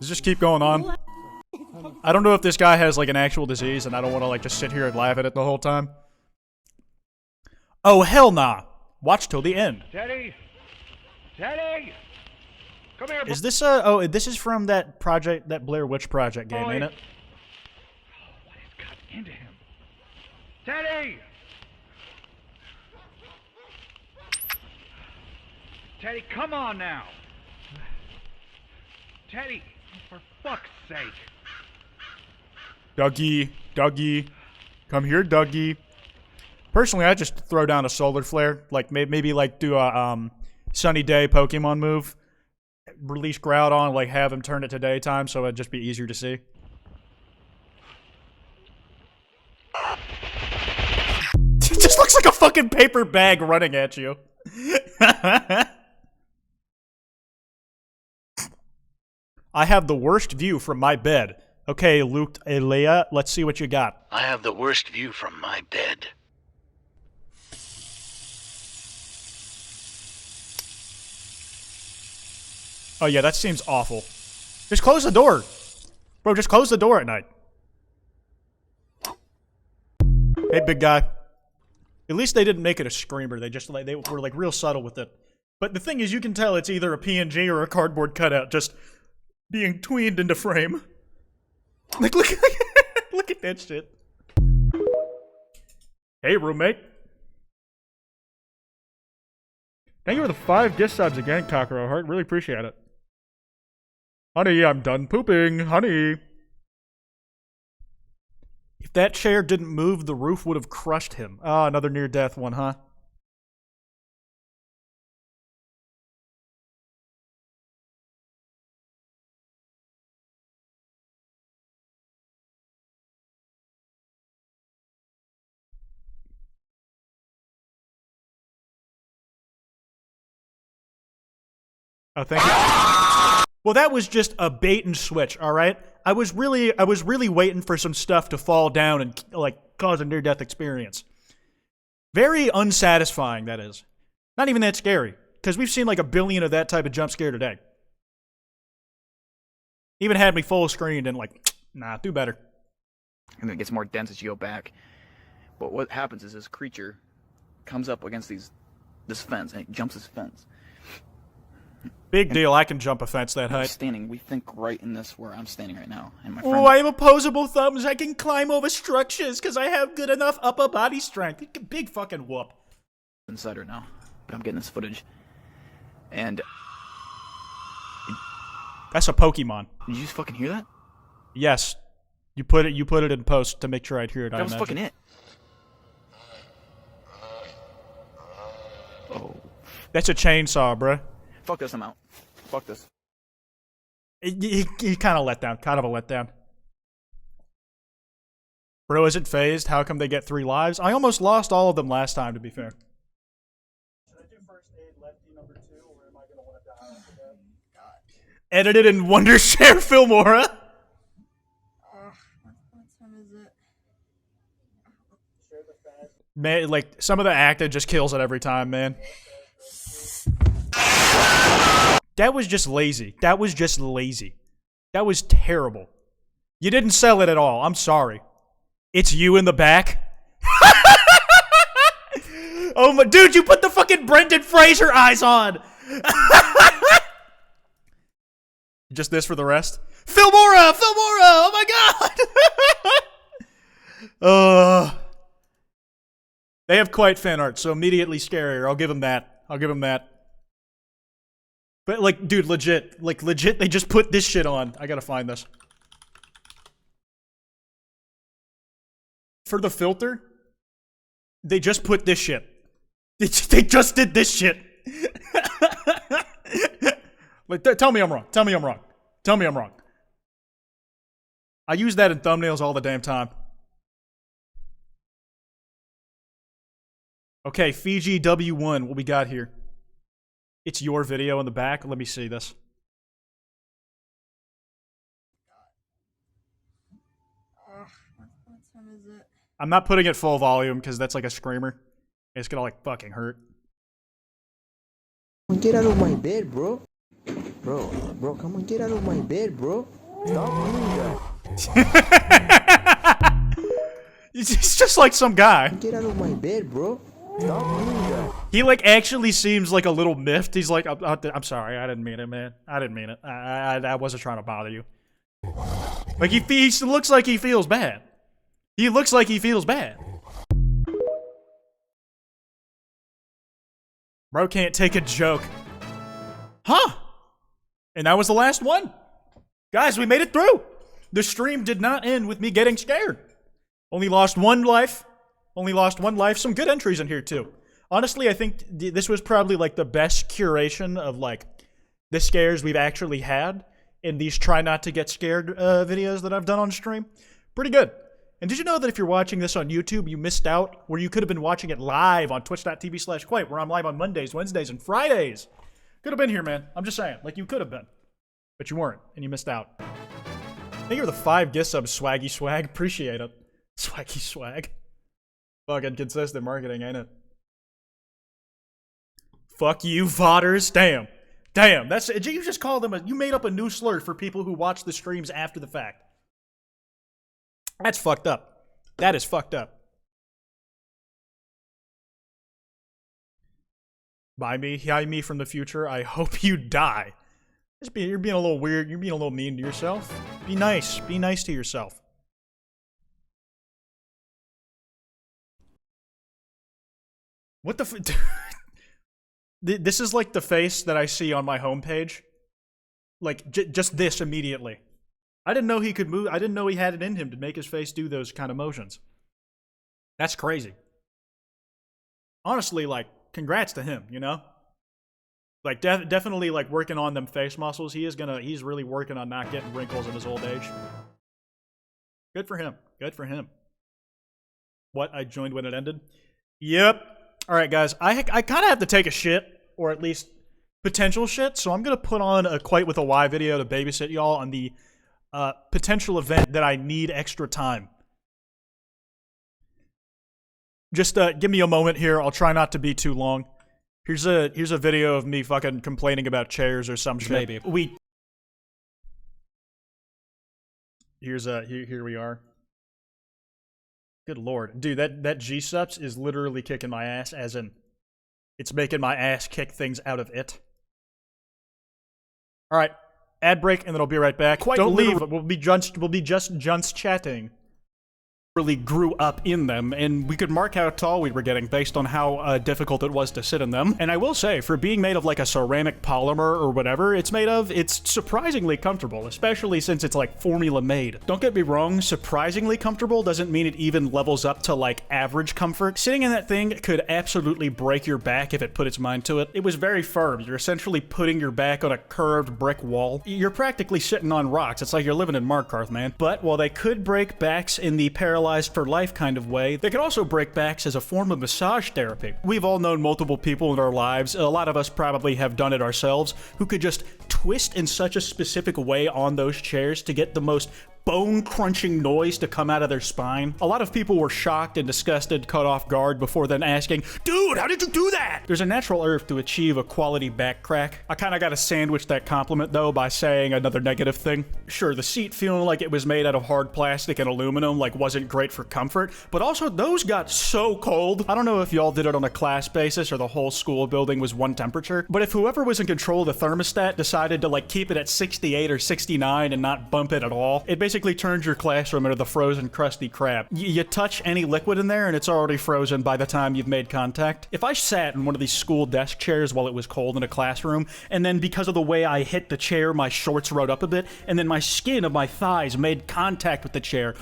Does this keep going on? I don't know if this guy has, like, an actual disease, and I don't want to, like, just sit here and laugh at it the whole time. Oh, hell nah. Watch till the end. Teddy! Teddy! Come here, Is this oh, this is from that project, that Blair Witch Project game, ain't it? What has got into him? Teddy! Teddy, come on now! Teddy, for fuck's sake! Dougie, come here, Dougie. Personally, I just throw down a solar flare, like maybe like do a sunny day Pokemon move, release Groudon, like have him turn it to daytime, so it'd just be easier to see. It just looks like a fucking paper bag running at you. I have the worst view from my bed. Okay, Luke, Leia, let's see what you got. I have the worst view from my bed. Oh yeah, that seems awful. Just close the door. Bro, just close the door at night. Hey, big guy. At least they didn't make it a screamer. They just they were like real subtle with it. But the thing is, you can tell it's either a PNG or a cardboard cutout just being tweened into frame. Like, look at that shit. Hey, roommate. Thank you for the 5 gift subs again, Cockroach Heart. Really appreciate it. Honey, I'm done pooping. Honey. If that chair didn't move, the roof would have crushed him. Ah, another near-death one, huh? Oh, thank you. Well, that was just a bait and switch, all right? I was really waiting for some stuff to fall down and like cause a near-death experience. Very unsatisfying, that is. Not even that scary, because we've seen like a billion of that type of jump scare today. Even had me full screened and like, nah, do better. And then it gets more dense as you go back. But what happens is this creature comes up against this fence and it jumps this fence. Big deal, I can jump a fence that height. Standing, we think right in this where I'm standing right now. And my friend, oh, I have opposable thumbs. I can climb over structures because I have good enough upper body strength. Big fucking whoop. Inside right now, but I'm getting this footage. And that's a Pokemon. Did you just fucking hear that? Yes. You put it in post to make sure I'd hear it. That was fucking it. Oh. That's a chainsaw, bruh. Fuck this, I'm out. Fuck this. He kind of let down. Kind of a letdown. Bro isn't phased. How come they get 3 lives? I almost lost all of them last time, to be fair. Should I do first aid lefty number 2, or am I going to want to die after that? Edited in Wondershare Filmora. What time is it? Man, like, some of the acting just kills it every time, man. That was just lazy. That was just lazy. That was terrible. You didn't sell it at all. I'm sorry. It's you in the back? Oh my, dude, you put the fucking Brendan Fraser eyes on! Just this for the rest? Filmora! Filmora! Oh my god! They have quite fan art, so immediately scarier. I'll give them that. I'll give them that. But, like, dude, legit, they just put this shit on. I gotta find this. For the filter, they just put this shit. They just did this shit. Like, tell me I'm wrong. Tell me I'm wrong. Tell me I'm wrong. I use that in thumbnails all the damn time. Okay, Fiji W1, what we got here? It's your video in the back. Let me see this. What time is it? I'm not putting it full volume because that's like a screamer. It's gonna like fucking hurt. Get out of my bed, bro. Bro, come on, get out of my bed, bro. Stop doing that. It's just like some guy. Get out of my bed, bro. Stop doing that. He, like, actually seems like a little miffed. He's like, I'm sorry, I didn't mean it, man. I didn't mean it. I wasn't trying to bother you. Like, he looks like he feels bad. He looks like he feels bad. Bro can't take a joke. Huh? And that was the last one. Guys, we made it through. The stream did not end with me getting scared. Only lost one life. Only lost one life. Some good entries in here, too. Honestly, I think this was probably, like, the best curation of, like, the scares we've actually had in these try not to get scared videos that I've done on stream. Pretty good. And did you know that if you're watching this on YouTube, you missed out, where you could have been watching it live on twitch.tv/Kwite, where I'm live on Mondays, Wednesdays, and Fridays. Could have been here, man. I'm just saying. Like, you could have been. But you weren't, and you missed out. Thank you for the 5 gift subs, Swaggy Swag. Appreciate it. Swaggy Swag. Fucking consistent marketing, ain't it? Fuck you, VODers. Damn. Damn. That's it. You just called them you made up a new slur for people who watch the streams after the fact. That's fucked up. That is fucked up. By me, hi me from the future. I hope you die. You're being a little weird. You're being a little mean to yourself. Be nice. Be nice to yourself. What the This is like the face that I see on my homepage. Like, just this immediately. I didn't know he could move. I didn't know he had it in him to make his face do those kind of motions. That's crazy. Honestly, like, congrats to him, you know? Like, definitely, like, working on them face muscles. He's really working on not getting wrinkles in his old age. Good for him. Good for him. What? I joined when it ended? Yep. Alright, guys. I kind of have to take a shit, or at least potential shit, so I'm going to put on a Kwite with a Y video to babysit y'all on the potential event that I need extra time. Just give me a moment here. I'll try not to be too long. Here's a video of me fucking complaining about chairs or some shit. Maybe. Here we are. Good lord. Dude, that G-Sups is literally kicking my ass, as in, it's making my ass kick things out of it. Alright, ad break, and then I'll be right back. Don't leave, we'll be just chatting. Really grew up in them, and we could mark how tall we were getting based on how difficult it was to sit in them. And I will say, for being made of like a ceramic polymer or whatever it's made of, it's surprisingly comfortable, especially since it's like formula made. Don't get me wrong, surprisingly comfortable doesn't mean it even levels up to like average comfort. Sitting in that thing could absolutely break your back if it put its mind to it. It was very firm. You're essentially putting your back on a curved brick wall. You're practically sitting on rocks. It's like you're living in Markarth, man. But while they could break backs in the paralyzed for life kind of way, they could also break backs as a form of massage therapy. We've all known multiple people in our lives, a lot of us probably have done it ourselves, who could just twist in such a specific way on those chairs to get the most bone-crunching noise to come out of their spine. A lot of people were shocked and disgusted, caught off guard, before then asking, "Dude, how did you do that?" There's a natural urge to achieve a quality back crack. I kinda gotta sandwich that compliment, though, by saying another negative thing. Sure, the seat feeling like it was made out of hard plastic and aluminum, like, wasn't great for comfort, but also those got so cold. I don't know if y'all did it on a class basis or the whole school building was one temperature, but if whoever was in control of the thermostat decided to, like, keep it at 68 or 69 and not bump it at all, it basically turns your classroom into the frozen crusty crab. You touch any liquid in there and it's already frozen by the time you've made contact. If I sat in one of these school desk chairs while it was cold in a classroom, and then because of the way I hit the chair, my shorts rode up a bit, and then my skin of my thighs made contact with the chair,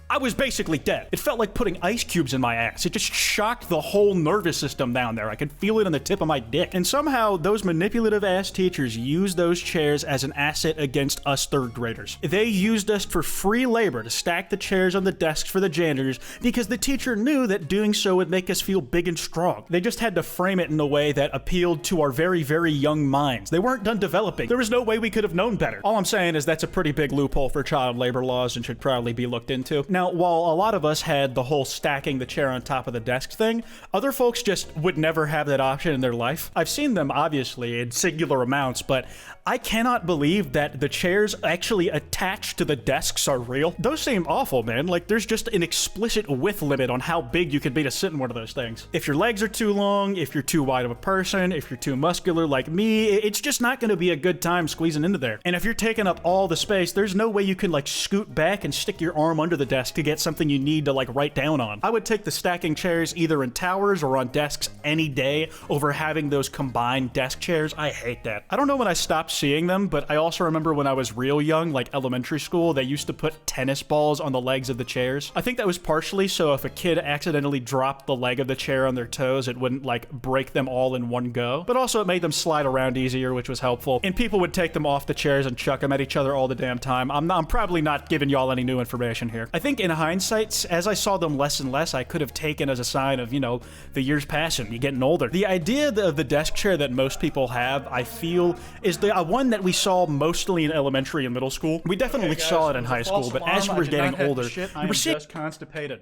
I was basically dead. It felt like putting ice cubes in my ass. It just shocked the whole nervous system down there. I could feel it on the tip of my dick. And somehow, those manipulative ass teachers used those chairs as an asset against us third graders. They used us for free labor to stack the chairs on the desks for the janitors because the teacher knew that doing so would make us feel big and strong. They just had to frame it in a way that appealed to our very, very young minds. They weren't done developing. There was no way we could have known better. All I'm saying is that's a pretty big loophole for child labor laws and should probably be looked into. Now, while a lot of us had the whole stacking the chair on top of the desk thing, other folks just would never have that option in their life. I've seen them, obviously, in singular amounts, but I cannot believe that the chairs actually attached to the desks are real. Those seem awful, man. Like, there's just an explicit width limit on how big you can be to sit in one of those things. If your legs are too long, if you're too wide of a person, if you're too muscular like me, it's just not going to be a good time squeezing into there. And if you're taking up all the space, there's no way you can, like, scoot back and stick your arm under the desk to get something you need to, like, write down on. I would take the stacking chairs either in towers or on desks any day over having those combined desk chairs. I hate that. I don't know when I stopped seeing them, but I also remember when I was real young, like elementary school, they used to put tennis balls on the legs of the chairs. I think that was partially so if a kid accidentally dropped the leg of the chair on their toes, it wouldn't, like, break them all in one go. But also it made them slide around easier, which was helpful. And people would take them off the chairs and chuck them at each other all the damn time. I'm probably not giving y'all any new information here. I think in hindsight, as I saw them less and less, I could have taken as a sign of, you know, the years passing, you getting older. The idea of the desk chair that most people have, I feel, is the one that we saw mostly in elementary and middle school. We definitely saw it in high school, but as we were getting older, I am just constipated.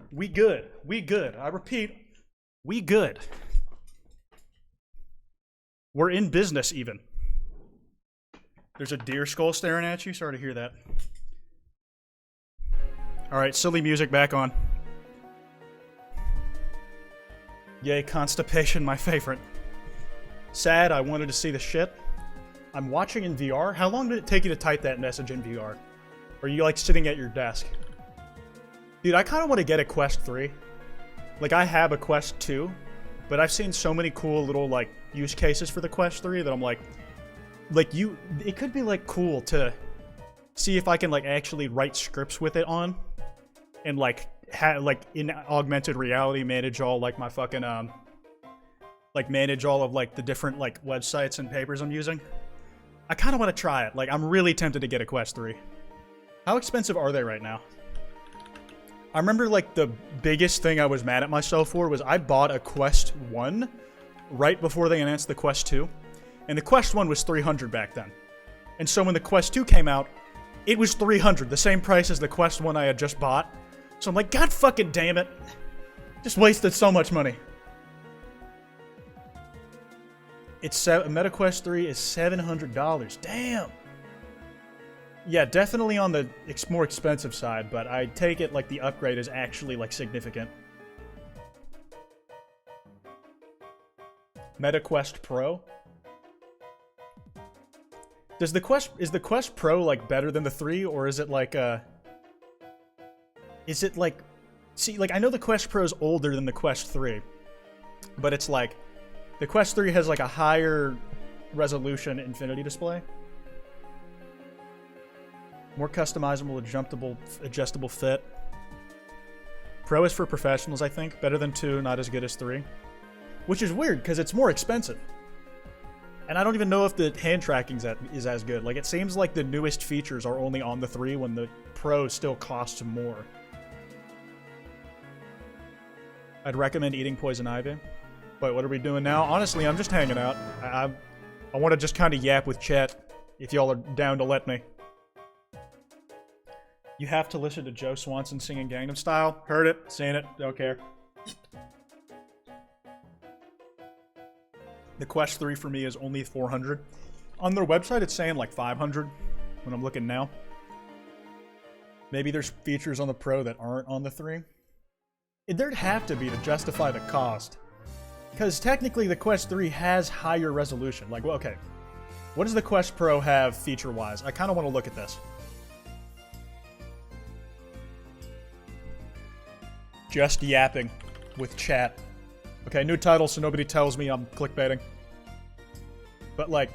We good. We good. I repeat, we good. We're in business even. There's a deer skull staring at you. Sorry to hear that. Alright, silly music back on. Yay, constipation, my favorite. Sad, I wanted to see the shit. I'm watching in VR. How long did it take you to type that message in VR? Or are you, like, sitting at your desk? Dude, I kind of want to get a Quest 3. Like, I have a Quest 2, but I've seen so many cool little, like, use cases for the Quest 3 that I'm like, it could be, like, cool to see if I can, like, actually write scripts with it on, and, like, in augmented reality, manage all, like, my fucking, manage all of, like, the different, like, websites and papers I'm using. I kind of want to try it. Like, I'm really tempted to get a Quest 3. How expensive are they right now? I remember, like, the biggest thing I was mad at myself for was I bought a Quest 1 right before they announced the Quest 2. And the Quest 1 was $300 back then. And so when the Quest 2 came out, it was $300, the same price as the Quest 1 I had just bought. So I'm like, God fucking damn it. Just wasted so much money. MetaQuest 3 is $700. Damn. Yeah, definitely on the more expensive side, but I take it like the upgrade is actually, like, significant. MetaQuest Pro. Is the Quest Pro, like, better than the 3, or is it like is it like, see, like, I know the Quest Pro is older than the Quest 3, but it's like the Quest 3 has, like, a higher resolution infinity display. More customizable, adjustable fit. Pro is for professionals, I think. Better than 2, not as good as 3. Which is weird, because it's more expensive. And I don't even know if the hand tracking is as good. Like, it seems like the newest features are only on the 3 when the Pro still costs more. I'd recommend eating poison ivy. Wait, what are we doing now? Honestly, I'm just hanging out. I want to just kind of yap with chat, if y'all are down to let me. You have to listen to Joe Swanson singing Gangnam Style. Heard it, seen it, don't care. The Quest 3 for me is only $400. On their website, it's saying like $500 when I'm looking now. Maybe there's features on the Pro that aren't on the 3. There'd have to be to justify the cost. Because technically the Quest 3 has higher resolution. Like, well, okay. What does the Quest Pro have feature-wise? I kind of want to look at this. Just yapping with chat. Okay, new title so nobody tells me I'm clickbaiting. But, like,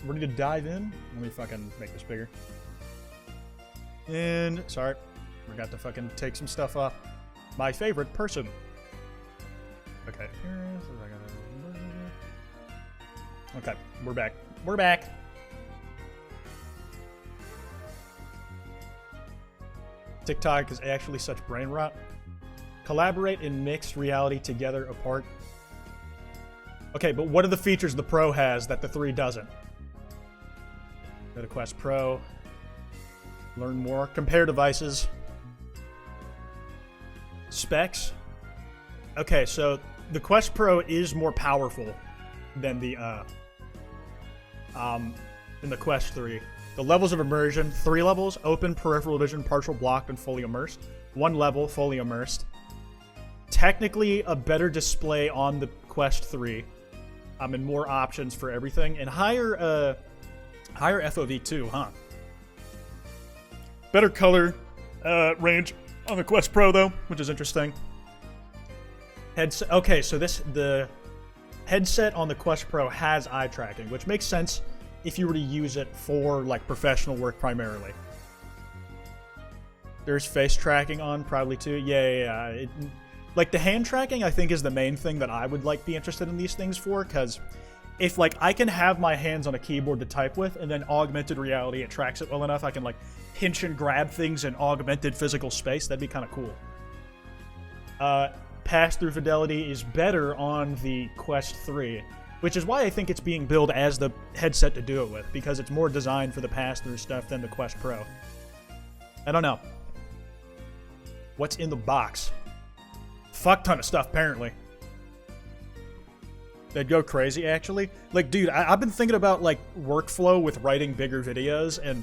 ready to dive in? Let me fucking make this bigger. And, sorry, forgot to fucking take some stuff off. My favorite person. Okay, okay, we're back. We're back. TikTok is actually such brain rot. Collaborate and mix reality together apart. Okay, but what are the features the Pro has that the 3 doesn't? Go to Quest Pro. Learn more. Compare devices. Specs. Okay, so the Quest Pro is more powerful than the Quest 3. The levels of immersion, 3 levels: open, peripheral vision, partial blocked, and fully immersed. 1 level, fully immersed. Technically a better display on the Quest 3. And more options for everything. And higher FOV too, huh? Better color range on the Quest Pro though, which is interesting. Headset. Okay, so the headset on the Quest Pro has eye tracking, which makes sense if you were to use it for like professional work primarily. There's face tracking on probably too. Yeah. Like the hand tracking, I think is the main thing that I would like be interested in these things for, because if like I can have my hands on a keyboard to type with, and then augmented reality, it tracks it well enough, I can like pinch and grab things in augmented physical space. That'd be kind of cool. Pass-through fidelity is better on the Quest 3, which is why I think it's being billed as the headset to do it with, because it's more designed for the pass-through stuff than the Quest Pro. I don't know. What's in the box? Fuck ton of stuff, apparently. They'd go crazy, actually. Like, dude, I've been thinking about, like, workflow with writing bigger videos, and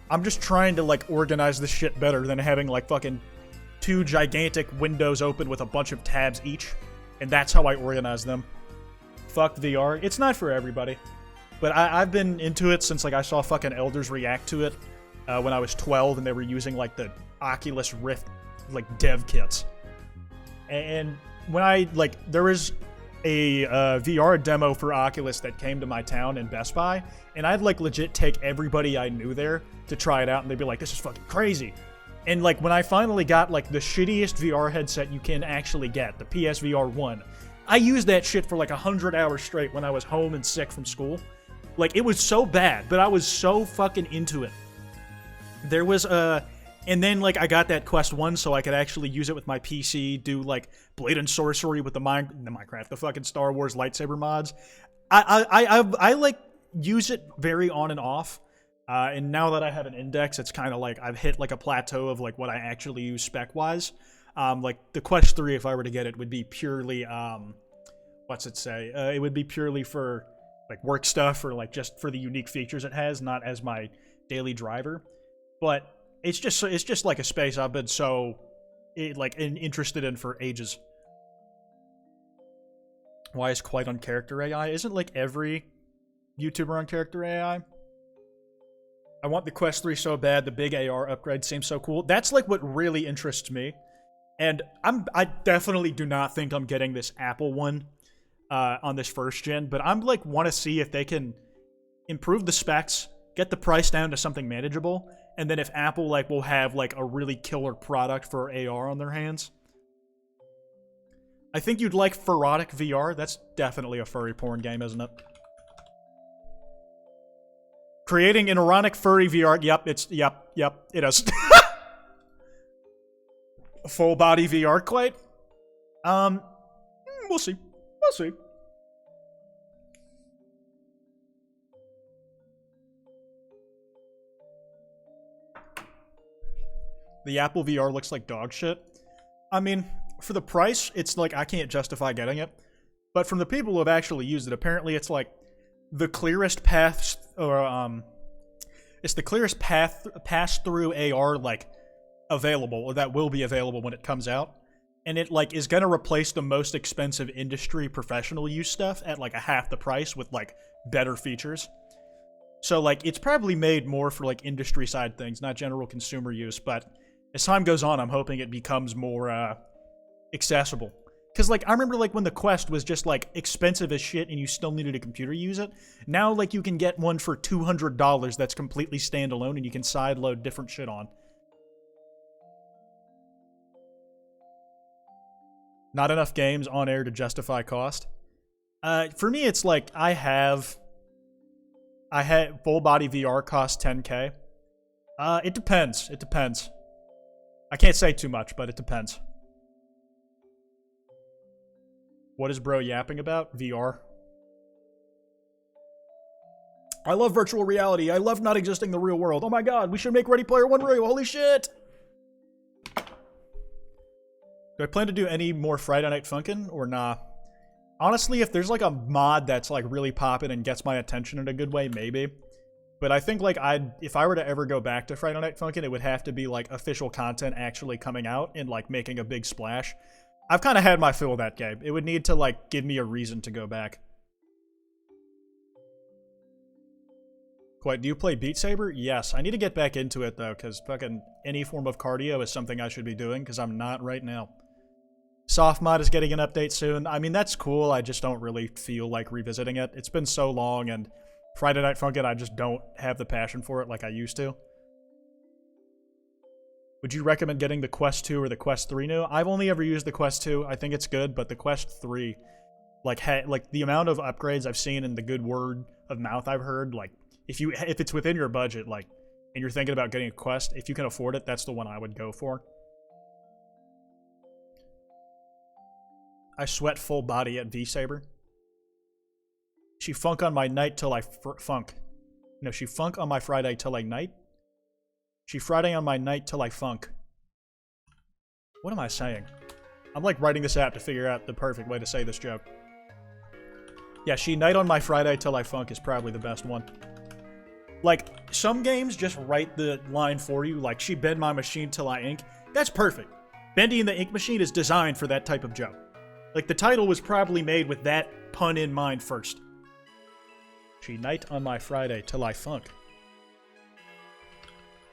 I'm just trying to, like, organize this shit better than having, like, fucking 2 gigantic windows open with a bunch of tabs each, and that's how I organize them. Fuck VR. It's not for everybody. But I've been into it since, like, I saw fucking elders react to it when I was 12, and they were using, like, the Oculus Rift, like, dev kits. And when I, like, there was a VR demo for Oculus that came to my town in Best Buy, and I'd, like, legit take everybody I knew there to try it out, and they'd be like, this is fucking crazy. And, like, when I finally got, like, the shittiest VR headset you can actually get, the PSVR 1, I used that shit for, like, 100 hours straight when I was home and sick from school. Like, it was so bad, but I was so fucking into it. There was, and then, like, I got that Quest 1 so I could actually use it with my PC, do, like, Blade and Sorcery with the fucking Star Wars lightsaber mods. I like, use it very on and off. And now that I have an Index, it's kind of like I've hit, like, a plateau of, like, what I actually use spec-wise. Like, the Quest 3, if I were to get it, would be purely, what's it say? It would be purely for, like, work stuff or, like, just for the unique features it has, not as my daily driver. But it's just like a space I've been so, interested in for ages. Why is Kwite on character AI? Isn't, like, every YouTuber on character AI? I want the Quest 3 so bad. The big AR upgrade seems so cool. That's, like, what really interests me. And I definitely do not think I'm getting this Apple one on this first gen, but I'm, like, want to see if they can improve the specs, get the price down to something manageable, and then if Apple, like, will have, like, a really killer product for AR on their hands. I think you'd like Ferrotic VR. That's definitely a furry porn game, isn't it? Creating an erotic furry VR. Yep, it is. Full body VR, Quite? We'll see. We'll see. The Apple VR looks like dog shit. I mean, for the price, it's like I can't justify getting it. But from the people who have actually used it, apparently it's like the clearest path, or it's the clearest pass through AR like available, or that will be available when it comes out. And it like is gonna replace the most expensive industry professional use stuff at like a half the price with like better features. So like it's probably made more for like industry side things, not general consumer use, but as time goes on, I'm hoping it becomes more accessible. Because, like, I remember, like, when the Quest was just, like, expensive as shit and you still needed a computer to use it. Now, like, you can get one for $200 that's completely standalone and you can sideload different shit on. Not enough games on air to justify cost. For me, it's like, I had full body VR cost $10K. It depends. It depends. I can't say too much, but it depends. What is bro yapping about? VR. I love virtual reality. I love not existing in the real world. Oh my god, we should make Ready Player One real. Holy shit! Do I plan to do any more Friday Night Funkin' or nah? Honestly, if there's like a mod that's like really popping and gets my attention in a good way, maybe. But I think like if I were to ever go back to Friday Night Funkin', it would have to be like official content actually coming out and like making a big splash. I've kind of had my fill of that game. It would need to like give me a reason to go back. Quite, do you play Beat Saber? Yes. I need to get back into it though, because fucking any form of cardio is something I should be doing, because I'm not right now. Soft mod is getting an update soon. I mean, that's cool. I just don't really feel like revisiting it. It's been so long, and Friday Night Funkin', I just don't have the passion for it like I used to. Would you recommend getting the Quest 2 or the Quest 3 new? I've only ever used the Quest 2. I think it's good, but the Quest 3, like the amount of upgrades I've seen and the good word of mouth I've heard, like, if it's within your budget, like, and you're thinking about getting a Quest, if you can afford it, that's the one I would go for. I sweat full body at V-Saber. She funk on my night till I funk. No, she funk on my Friday till I night. She Friday on my night till I funk. What am I saying? I'm like writing this out to figure out the perfect way to say this joke. Yeah, she night on my Friday till I funk is probably the best one. Like, some games just write the line for you, like she bend my machine till I ink. That's perfect. Bending the ink machine is designed for that type of joke. Like, the title was probably made with that pun in mind first. She night on my Friday till I funk.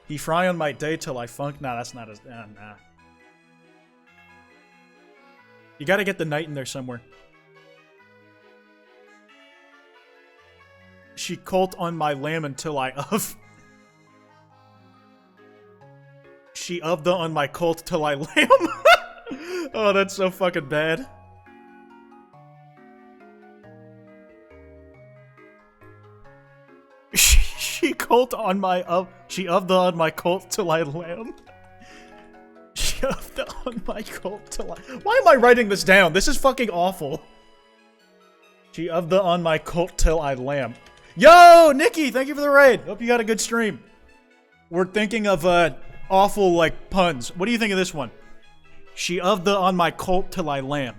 He fry on my day till I funk. Nah, that's not as... nah. You gotta get the night in there somewhere. She colt on my lamb until I of. She of the on my colt till I lamb. Oh, that's so fucking bad. She colt on my she of the on my colt till I lamb. She of the on my colt till I... Why am I writing this down? This is fucking awful. She of the on my colt till I lamb. Yo, Nikki, thank you for the raid. Hope you got a good stream. We're thinking of awful like puns. What do you think of this one? She of the on my colt till I lamb.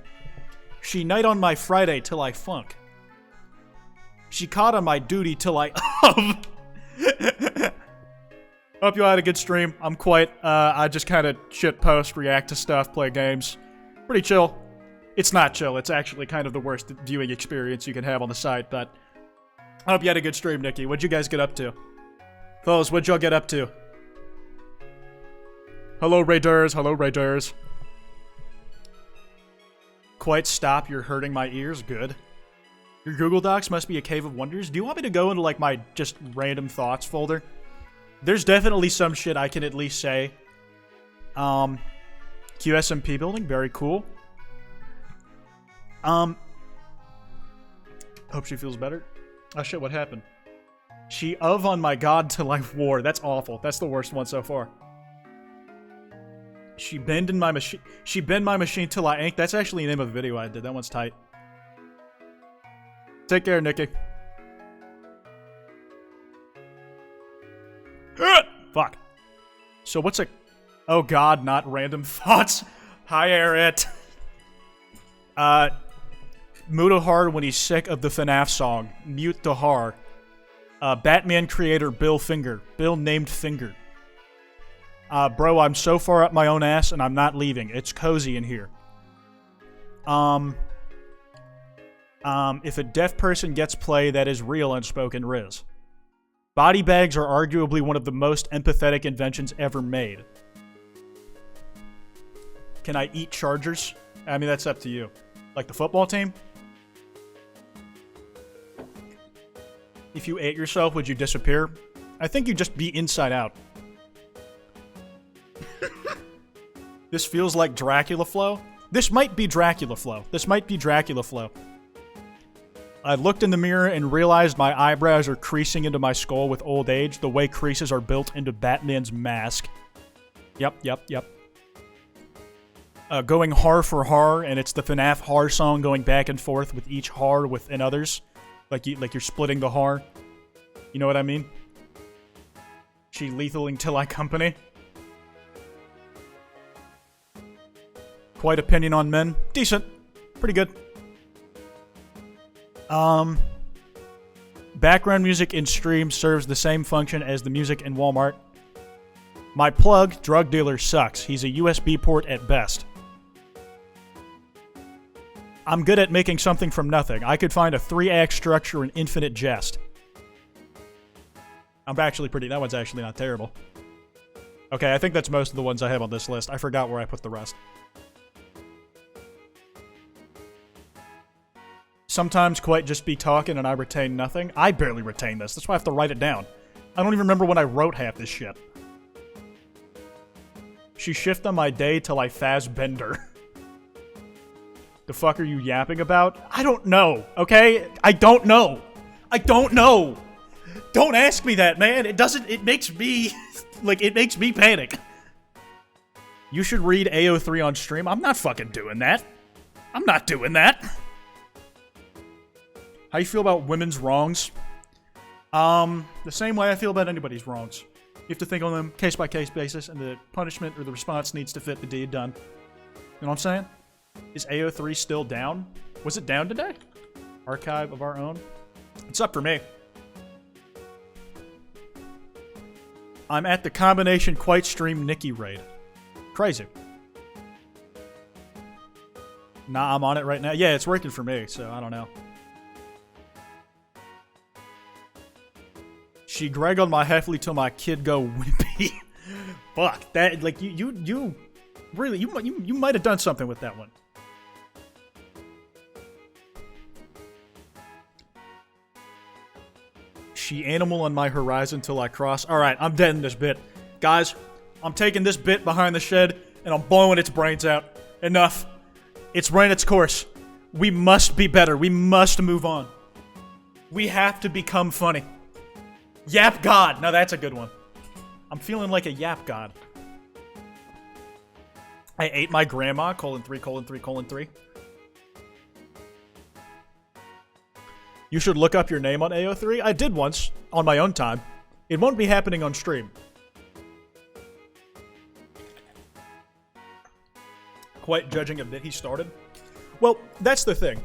She night on my Friday till I funk. She caught on my duty till I Hope you had a good stream. I'm quite, I just kind of shit post, react to stuff, play games. Pretty chill. It's not chill, it's actually kind of the worst viewing experience you can have on the site, but I hope you had a good stream, Nikki. What'd you guys get up to? Fellas, what'd y'all get up to? Hello, Raiders. Hello, Raiders. Quite stop, you're hurting my ears. Good. Your Google Docs must be a cave of wonders. Do you want me to go into, like, my just random thoughts folder? There's definitely some shit I can at least say. QSMP building, very cool. Hope she feels better. Oh shit, what happened? She of on my god till I wore. That's awful. That's the worst one so far. She bend in my machine. She bend my machine till I ink. That's actually the name of the video I did. That one's tight. Take care, Nikki. Fuck. So what's a... Oh god, not random thoughts. Hi, Eret. Mutahar when he's sick of the FNAF song. Mute Dahar. Batman creator Bill Finger. Bill named Finger. Bro, I'm so far up my own ass and I'm not leaving. It's cozy in here. If a deaf person gets play, that is real unspoken Riz. Body bags are arguably one of the most empathetic inventions ever made. Can I eat chargers? I mean, that's up to you. Like the football team? If you ate yourself, would you disappear? I think you'd just be inside out. This feels like Dracula flow. This might be Dracula flow. This might be Dracula flow. I looked in the mirror and realized my eyebrows are creasing into my skull with old age, the way creases are built into Batman's mask. Yep. Going har for har, and it's the FNAF har song going back and forth with each har within others. Like you're splitting the har. You know what I mean? She lethaling till I company. Quite opinion on men. Decent. Pretty good. Background music in stream serves the same function as the music in Walmart. My plug, drug dealer, sucks. He's a USB port at best. I'm good at making something from nothing. I could find a 3-act structure in Infinite Jest. That one's actually not terrible. Okay, I think that's most of the ones I have on this list. I forgot where I put the rest. Sometimes Quite just be talking and I retain nothing. I barely retain this. That's why I have to write it down. I don't even remember when I wrote half this shit. She shift on my day till I Fassbender. The fuck are you yapping about? I don't know, okay? I don't know. I don't know. Don't ask me that, man. It makes me, it makes me panic. You should read AO3 on stream. I'm not fucking doing that. I'm not doing that. How you feel about women's wrongs? The same way I feel about anybody's wrongs. You have to think on them case-by-case basis, and the punishment or the response needs to fit the deed done. You know what I'm saying? Is AO3 still down? Was it down today? Archive of our own? It's up for me. I'm at the combination Quite stream Nikki raid. Crazy. Nah, I'm on it right now. Yeah, it's working for me, so I don't know. She Greg on my Heffley till my kid go wimpy. Fuck that! Like you really you might have done something with that one. She animal on my horizon till I cross. All right, I'm dead in this bit, guys. I'm taking this bit behind the shed and I'm blowing its brains out. Enough. It's ran its course. We must be better. We must move on. We have to become funny. Yap God. Now that's a good one. I'm feeling like a yap god. I ate my grandma, :3:3:3. You should look up your name on AO3. I did once, on my own time. It won't be happening on stream. Quite judging a bit he started. Well, that's the thing.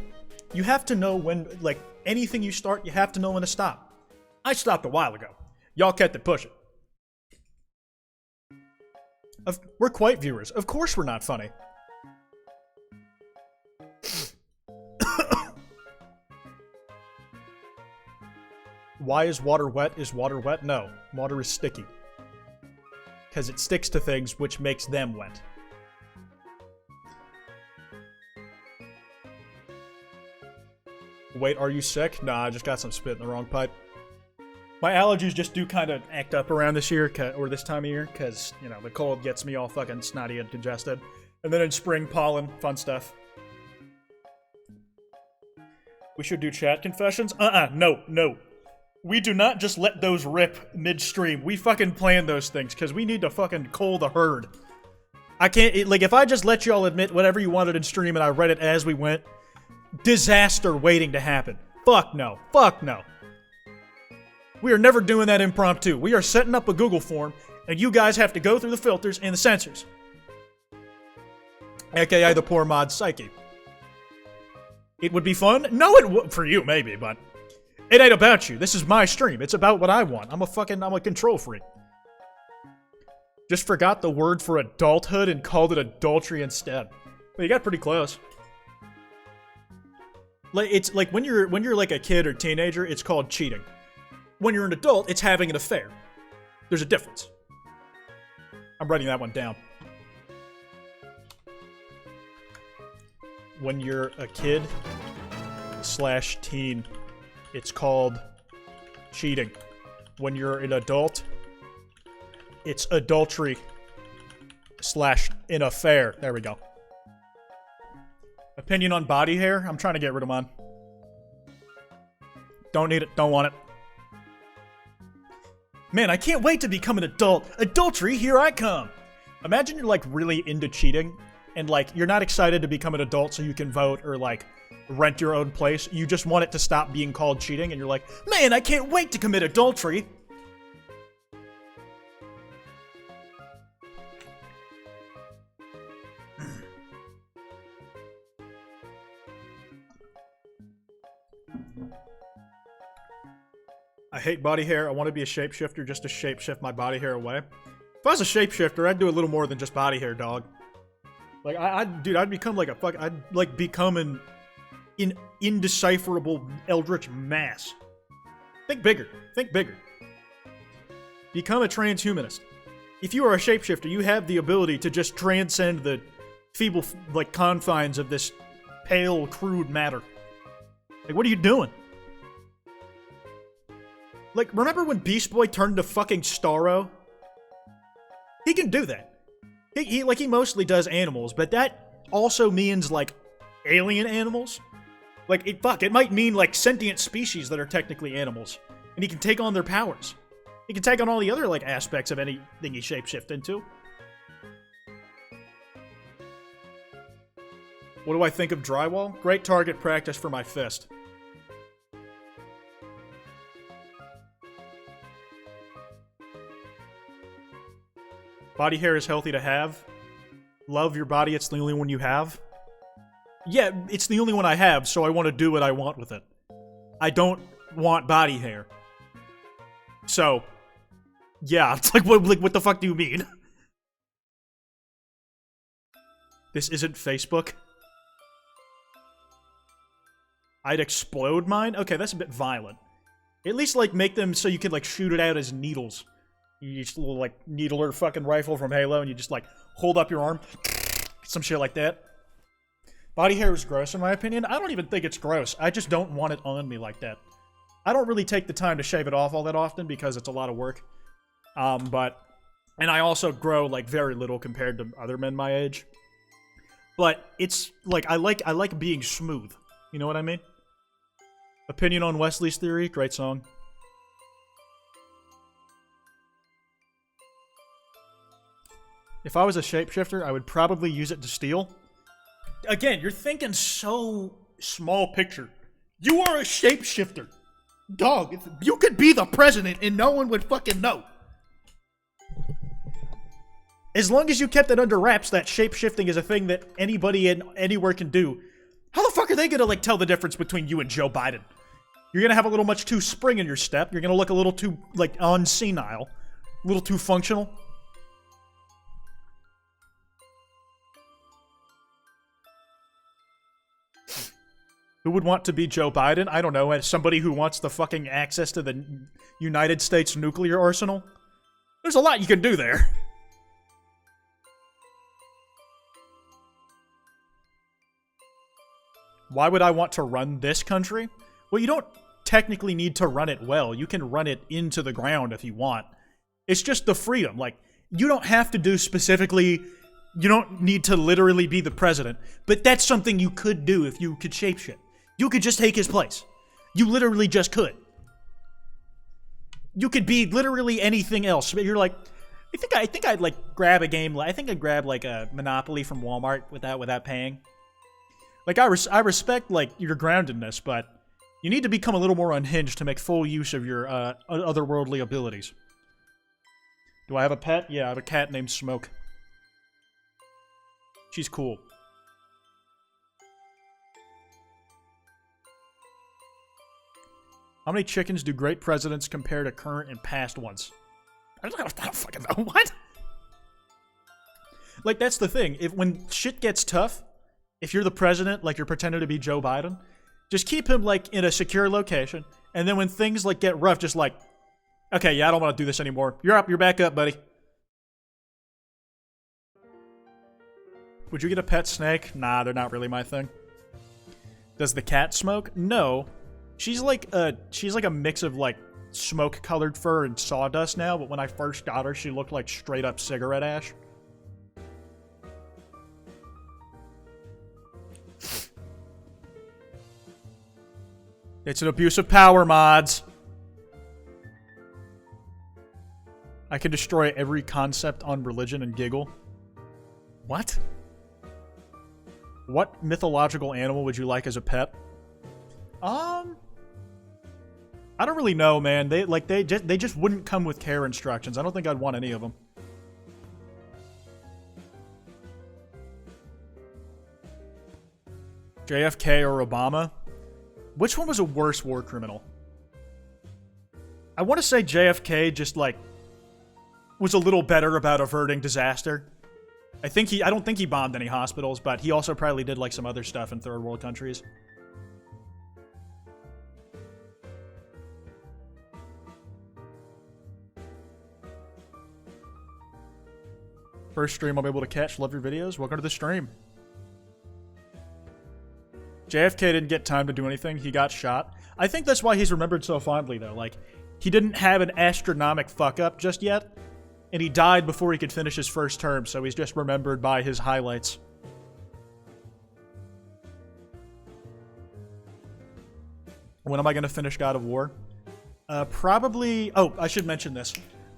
You have to know when, like, anything you start, you have to know when to stop. I stopped a while ago. Y'all kept it pushing. We're Quite viewers. Of course we're not funny. Why is water wet? Is water wet? No. Water is sticky. Because it sticks to things, which makes them wet. Wait, are you sick? Nah, I just got some spit in the wrong pipe. My allergies just do kind of act up around this year, or this time of year, because, you know, the cold gets me all fucking snotty and congested. And then in spring, pollen, fun stuff. We should do chat confessions? No. We do not just let those rip mid-stream. We fucking plan those things, because we need to fucking cull the herd. I can't, if I just let y'all admit whatever you wanted in stream and I read it as we went, disaster waiting to happen. Fuck no. Fuck no. We are never doing that impromptu. We are setting up a Google form, and you guys have to go through the filters and the censors. AKA the poor mod's psyche. It would be fun? No, it would. For you, maybe, but it ain't about you. This is my stream. It's about what I want. I'm a control freak. Just forgot the word for adulthood and called it adultery instead. But you got pretty close. It's like when you're like a kid or teenager, it's called cheating. When you're an adult, it's having an affair. There's a difference. I'm writing that one down. When you're a kid / teen, it's called cheating. When you're an adult, it's adultery / an affair. There we go. Opinion on body hair? I'm trying to get rid of mine. Don't need it. Don't want it. Man, I can't wait to become an adult. Adultery, here I come. Imagine you're, like, really into cheating, and, like, you're not excited to become an adult so you can vote or, like, rent your own place. You just want it to stop being called cheating, and you're like, man, I can't wait to commit adultery. I hate body hair. I want to be a shapeshifter just to shapeshift my body hair away. If I was a shapeshifter, I'd do a little more than just body hair, dog. Like, I'd become like I'd like become an indecipherable eldritch mass. Think bigger. Think bigger. Become a transhumanist. If you are a shapeshifter, you have the ability to just transcend the feeble, like, confines of this pale, crude matter. Like, what are you doing? Like, remember when Beast Boy turned to fucking Starro? He can do that. He mostly does animals, but that also means, like, alien animals. Like, it might mean, like, sentient species that are technically animals. And he can take on their powers. He can take on all the other, like, aspects of anything he shapeshift into. What do I think of drywall? Great target practice for my fist. Body hair is healthy to have. Love your body, it's the only one you have. Yeah, it's the only one I have, so I want to do what I want with it. I don't want body hair. So, yeah, it's like, what the fuck do you mean? This isn't Facebook? I'd explode mine? Okay, that's a bit violent. At least, like, make them so you can, like, shoot it out as needles. You just a little, like, needler fucking rifle from Halo, and you just, like, hold up your arm. Some shit like that. Body hair is gross, in my opinion. I don't even think it's gross. I just don't want it on me like that. I don't really take the time to shave it off all that often, because it's a lot of work. And I also grow, like, very little compared to other men my age. But it's, like, I like being smooth. You know what I mean? Opinion on Wesley's Theory? Great song. If I was a shapeshifter, I would probably use it to steal. Again, you're thinking so small picture. You are a shapeshifter. Dog, you could be the president and no one would fucking know. As long as you kept it under wraps that shapeshifting is a thing that anybody and anywhere can do, how the fuck are they gonna, like, tell the difference between you and Joe Biden? You're gonna have a little much too spring in your step. You're gonna look a little too, like, senile. A little too functional. Who would want to be Joe Biden? I don't know, as somebody who wants the fucking access to the United States nuclear arsenal? There's a lot you can do there. Why would I want to run this country? Well, you don't technically need to run it well. You can run it into the ground if you want. It's just the freedom. Like, you don't have to do specifically... You don't need to literally be the president. But that's something you could do if you could shapeshift. You could just take his place. You literally just could. You could be literally anything else. But you're like... I think I'd, like, grab a game... I think I'd grab, like, a Monopoly from Walmart without paying. Like, I respect, like, your groundedness, but you need to become a little more unhinged to make full use of your otherworldly abilities. Do I have a pet? Yeah, I have a cat named Smoke. She's cool. How many chickens do great presidents compare to current and past ones? I don't fucking know. What? Like, that's the thing. When shit gets tough... If you're the president, like you're pretending to be Joe Biden, just keep him, like, in a secure location. And then when things, like, get rough, just like, okay, yeah, I don't want to do this anymore. You're up. You're back up, buddy. Would you get a pet snake? Nah, they're not really my thing. Does the cat smoke? No. She's like a mix of, like, smoke-colored fur and sawdust now, but when I first got her, she looked like straight-up cigarette ash. It's an abuse of power, mods. I can destroy every concept on religion and giggle. What? What mythological animal would you like as a pet? I don't really know, man. They just wouldn't come with care instructions. I don't think I'd want any of them. JFK or Obama? Which one was a worse war criminal? I want to say JFK just, like, was a little better about averting disaster. I don't think he bombed any hospitals, but he also probably did, like, some other stuff in third world countries. First stream I'll be able to catch. Love your videos. Welcome to the stream. JFK didn't get time to do anything. He got shot. I think that's why he's remembered so fondly, though. Like, he didn't have an astronomic fuck-up just yet, and he died before he could finish his first term, so he's just remembered by his highlights. When am I going to finish God of War? Probably... Oh, I should mention this.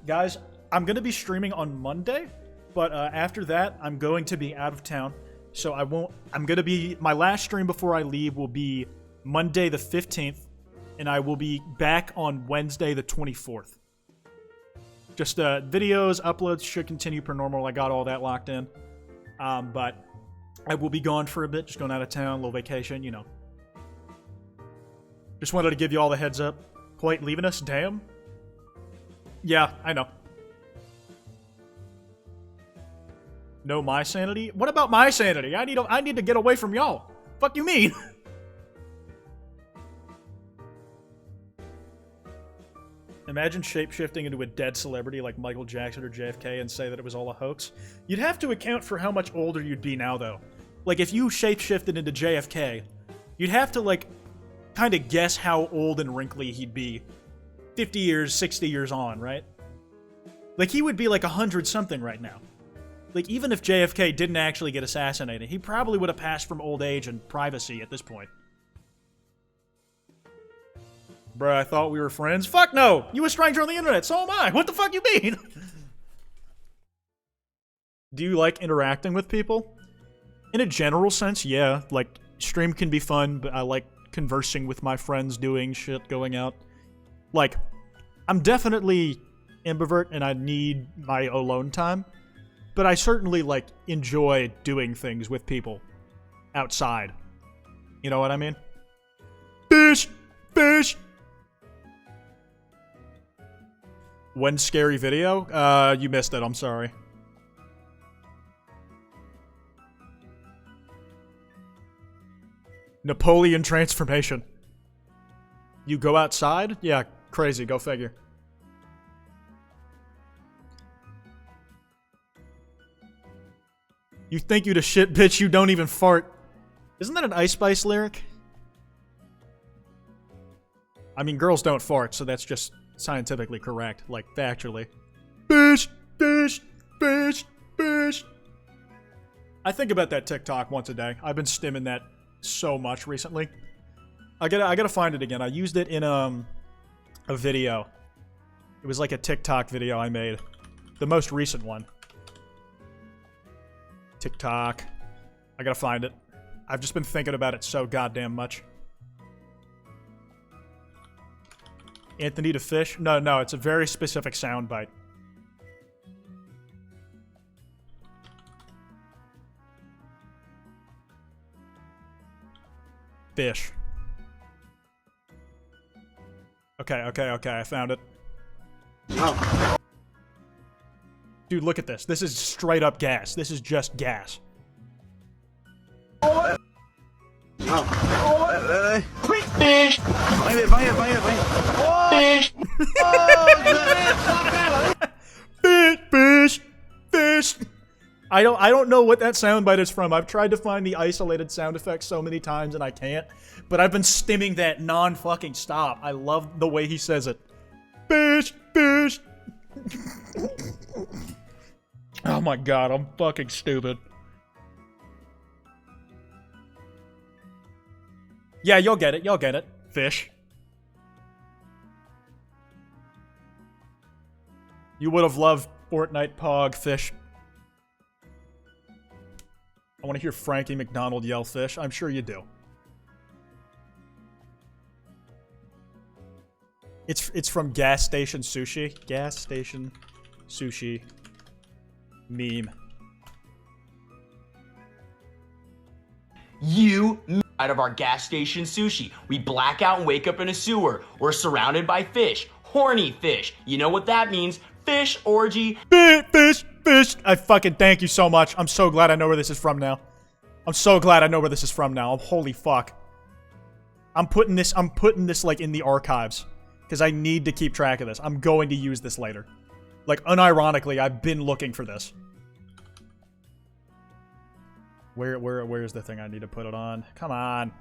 Guys, I'm going to be streaming on Monday, but after that, I'm going to be out of town. So I won't... I'm going to be... My last stream before I leave will be Monday the 15th, and I will be back on Wednesday the 24th. Just videos, uploads should continue per normal. I got all that locked in. But I will be gone for a bit, just going out of town, a little vacation, you know. Just wanted to give you all the heads up. Kwite leaving us? Damn. Yeah, I know. No, my sanity? What about my sanity? I need to get away from y'all. Fuck you mean? Imagine shapeshifting into a dead celebrity like Michael Jackson or JFK and say that it was all a hoax. You'd have to account for how much older you'd be now, though. Like, if you shapeshifted into JFK, you'd have to, like, kind of guess how old and wrinkly he'd be 50 years, 60 years on, right? Like, he would be like 100-something right now. Like, even if JFK didn't actually get assassinated, he probably would have passed from old age and privacy at this point. Bruh, I thought we were friends. Fuck no! You a stranger on the internet, so am I! What the fuck you mean? Do you like interacting with people? In a general sense, yeah. Like, stream can be fun, but I like conversing with my friends, doing shit, going out. Like, I'm definitely ambivert and I need my alone time, but I certainly, like, enjoy doing things with people outside. You know what I mean? Fish! Fish! When scary video? You missed it, I'm sorry. Napoleon transformation. You go outside? Yeah, crazy, go figure. You think you the shit, bitch, you don't even fart. Isn't that an Ice Spice lyric? I mean, girls don't fart, so that's just scientifically correct, like, factually. Fish, fish, fish, fish. I think about that TikTok once a day. I've been stimming that so much recently. I gotta find it again. I used it in a video. It was like a TikTok video I made. The most recent one. TikTok. I gotta find it. I've just been thinking about it so goddamn much. Anthony to fish? No, it's a very specific soundbite. Fish. Okay, I found it. Oh. Dude, look at this. This is straight up gas. This is just gas. Oh. Quick fish! Fish! Fish! I don't know what that soundbite is from. I've tried to find the isolated sound effects so many times and I can't. But I've been stimming that non-fucking stop. I love the way he says it. Fish! Fish! Oh my god, I'm fucking stupid. Yeah, you'll get it. You'll get it. Fish. You would have loved Fortnite Pog Fish. I want to hear Frankie McDonald yell fish. I'm sure you do. It's from Gas Station Sushi. Gas Station Sushi meme. out of our gas station sushi. We black out and wake up in a sewer. We're surrounded by fish. Horny fish. You know what that means. Fish orgy. Fish. I fucking thank you so much. I'm so glad I know where this is from now. I'm so glad I know where this is from now. Holy fuck. I'm putting this like in the archives. Because I need to keep track of this. I'm going to use this later. Like, unironically, I've been looking for this. Where's the thing I need to put it on? Come on.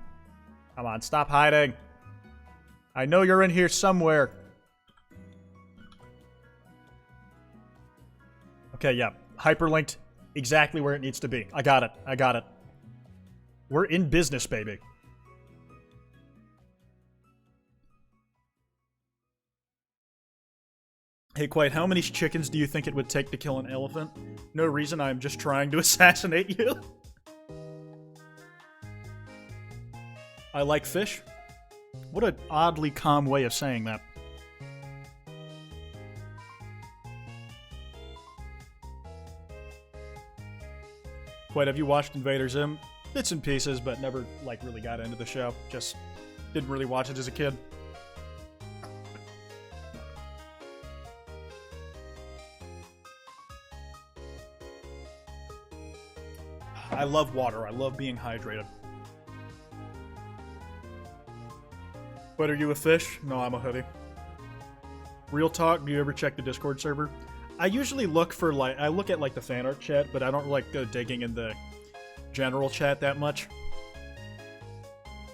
Come on, stop hiding. I know you're in here somewhere. Okay, yeah. Hyperlinked exactly where it needs to be. I got it. We're in business, baby. Hey, Kwite, how many chickens do you think it would take to kill an elephant? No reason, I'm just trying to assassinate you. I like fish? What an oddly calm way of saying that. Kwite, have you watched Invader Zim? Bits and pieces, but never, like, really got into the show. Just didn't really watch it as a kid. I love water. I love being hydrated. But are you a fish? No, I'm a hoodie. Real talk, do you ever check the Discord server? I usually look for, like, I look at, like, the fan art chat, but I don't, like, go digging in the general chat that much.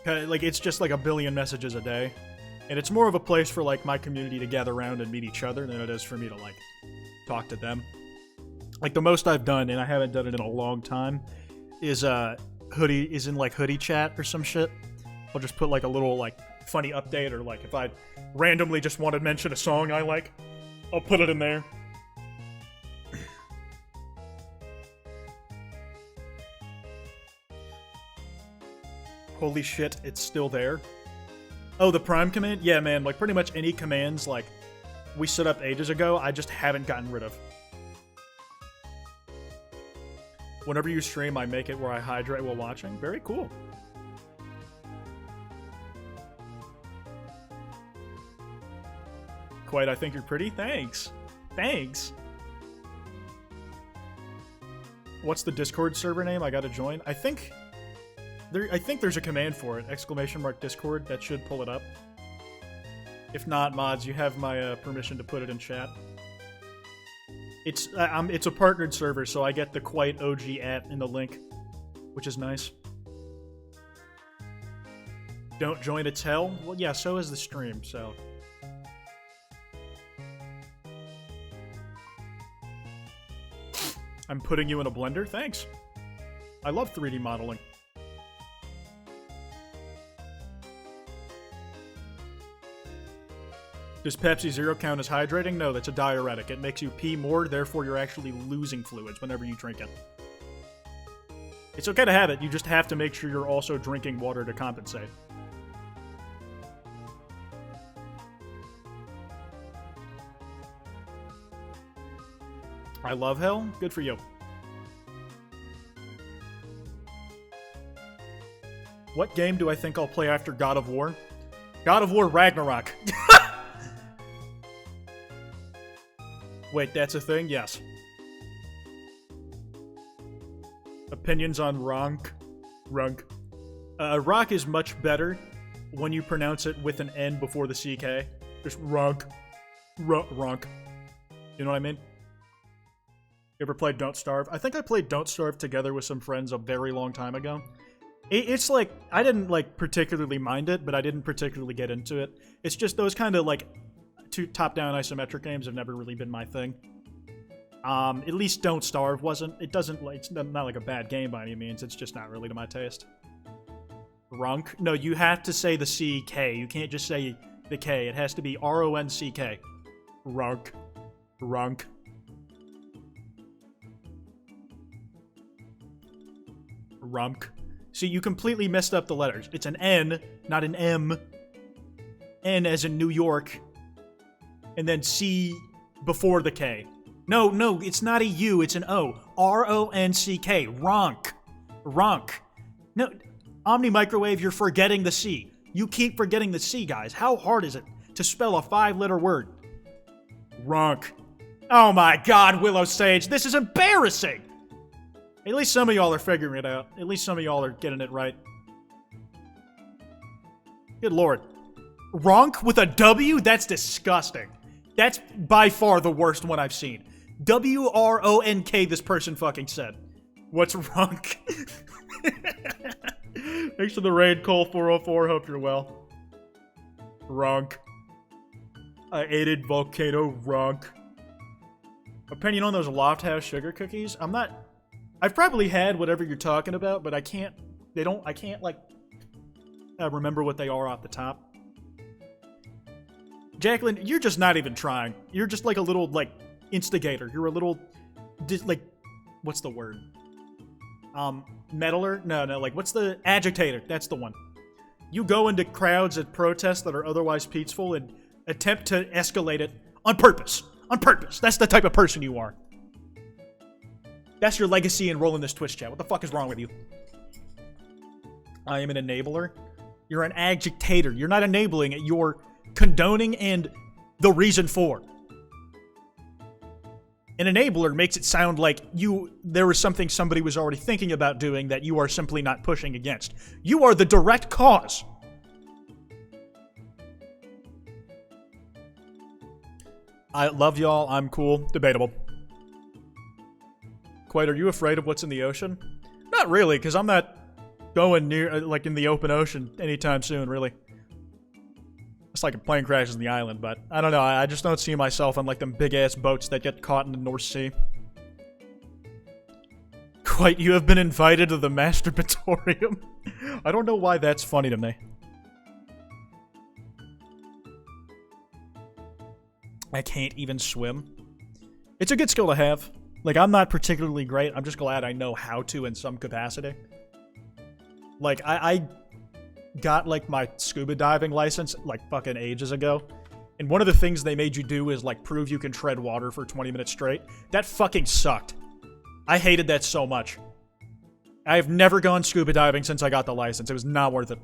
Like, it's just, like, a billion messages a day. And it's more of a place for, like, my community to gather around and meet each other than it is for me to, like, talk to them. Like, the most I've done, and I haven't done it in a long time, is in like hoodie chat or some shit. I'll just put like a little like funny update, or like if I randomly just want to mention a song I like, I'll put it in there. Holy shit, it's still there. Oh, the Prime command? Yeah, man, like pretty much any commands like we set up ages ago, I just haven't gotten rid of. Whenever you stream, I make it where I hydrate while watching. Very cool. Kwite, I think you're pretty. Thanks. Thanks. What's the Discord server name? I gotta join. I think there's a command for it. !Discord. That should pull it up. If not, mods, you have my permission to put it in chat. It's a partnered server, so I get the Kwite OG @ in the link, which is nice. Don't join, it's hell? Well, yeah, so is the stream, so... I'm putting you in a blender? Thanks. I love 3D modeling. Does Pepsi Zero count as hydrating? No, that's a diuretic. It makes you pee more, therefore you're actually losing fluids whenever you drink it. It's okay to have it, you just have to make sure you're also drinking water to compensate. I love hell? Good for you. What game do I think I'll play after God of War? God of War Ragnarok. Wait, that's a thing? Yes. Opinions on Ronk. Rock is much better when you pronounce it with an N before the CK. Just Ronk. Ronk. You know what I mean? You ever played Don't Starve? I think I played Don't Starve together with some friends a very long time ago. It's like, I didn't like particularly mind it, but I didn't particularly get into it. It's just those kind of like top-down isometric games have never really been my thing. At least Don't Starve wasn't. It's not like a bad game by any means. It's just not really to my taste. Runk? No, you have to say the CK. You can't just say the K. It has to be RONCK. Runk. Runk. Rumk. See, you completely messed up the letters. It's an N, not an M. N as in New York. And then C before the K. No, it's not a U, it's an O. R-O-N-C-K. Ronk. Ronk. No, Omni Microwave, you're forgetting the C. You keep forgetting the C, guys. How hard is it to spell a 5-letter word? Runk. Oh my god, Willow Sage, this is embarrassing! At least some of y'all are figuring it out. At least some of y'all are getting it right. Good lord. Ronk with a W? That's disgusting. That's by far the worst one I've seen. W-R-O-N-K, this person fucking said. What's Ronk? Thanks for the raid, Cole404. Hope you're well. Ronk. I aided Volcano Ronk. Opinion on those Loft House sugar cookies? I've probably had whatever you're talking about, but I can't, like, remember what they are off the top. Jacqueline, you're just not even trying. You're just like a little, like, instigator. You're a little, like, what's the word? Meddler? No, like, what's the agitator? That's the one. You go into crowds at protests that are otherwise peaceful and attempt to escalate it on purpose. On purpose. That's the type of person you are. That's your legacy in rolling this Twitch chat. What the fuck is wrong with you? I am an enabler. You're an agitator. You're not enabling it. You're condoning and the reason for. An enabler makes it sound like there was something somebody was already thinking about doing that you are simply not pushing against. You are the direct cause. I love y'all. I'm cool. Debatable. Kwite, are you afraid of what's in the ocean? Not really, because I'm not going near, like, in the open ocean anytime soon, really. It's like a plane crashes in the island, but I don't know. I just don't see myself on, like, them big-ass boats that get caught in the North Sea. Kwite, you have been invited to the masturbatorium. I don't know why that's funny to me. I can't even swim. It's a good skill to have. Like, I'm not particularly great. I'm just glad I know how to in some capacity. Like, I got, like, my scuba diving license, like, fucking ages ago. And one of the things they made you do is, like, prove you can tread water for 20 minutes straight. That fucking sucked. I hated that so much. I have never gone scuba diving since I got the license. It was not worth it.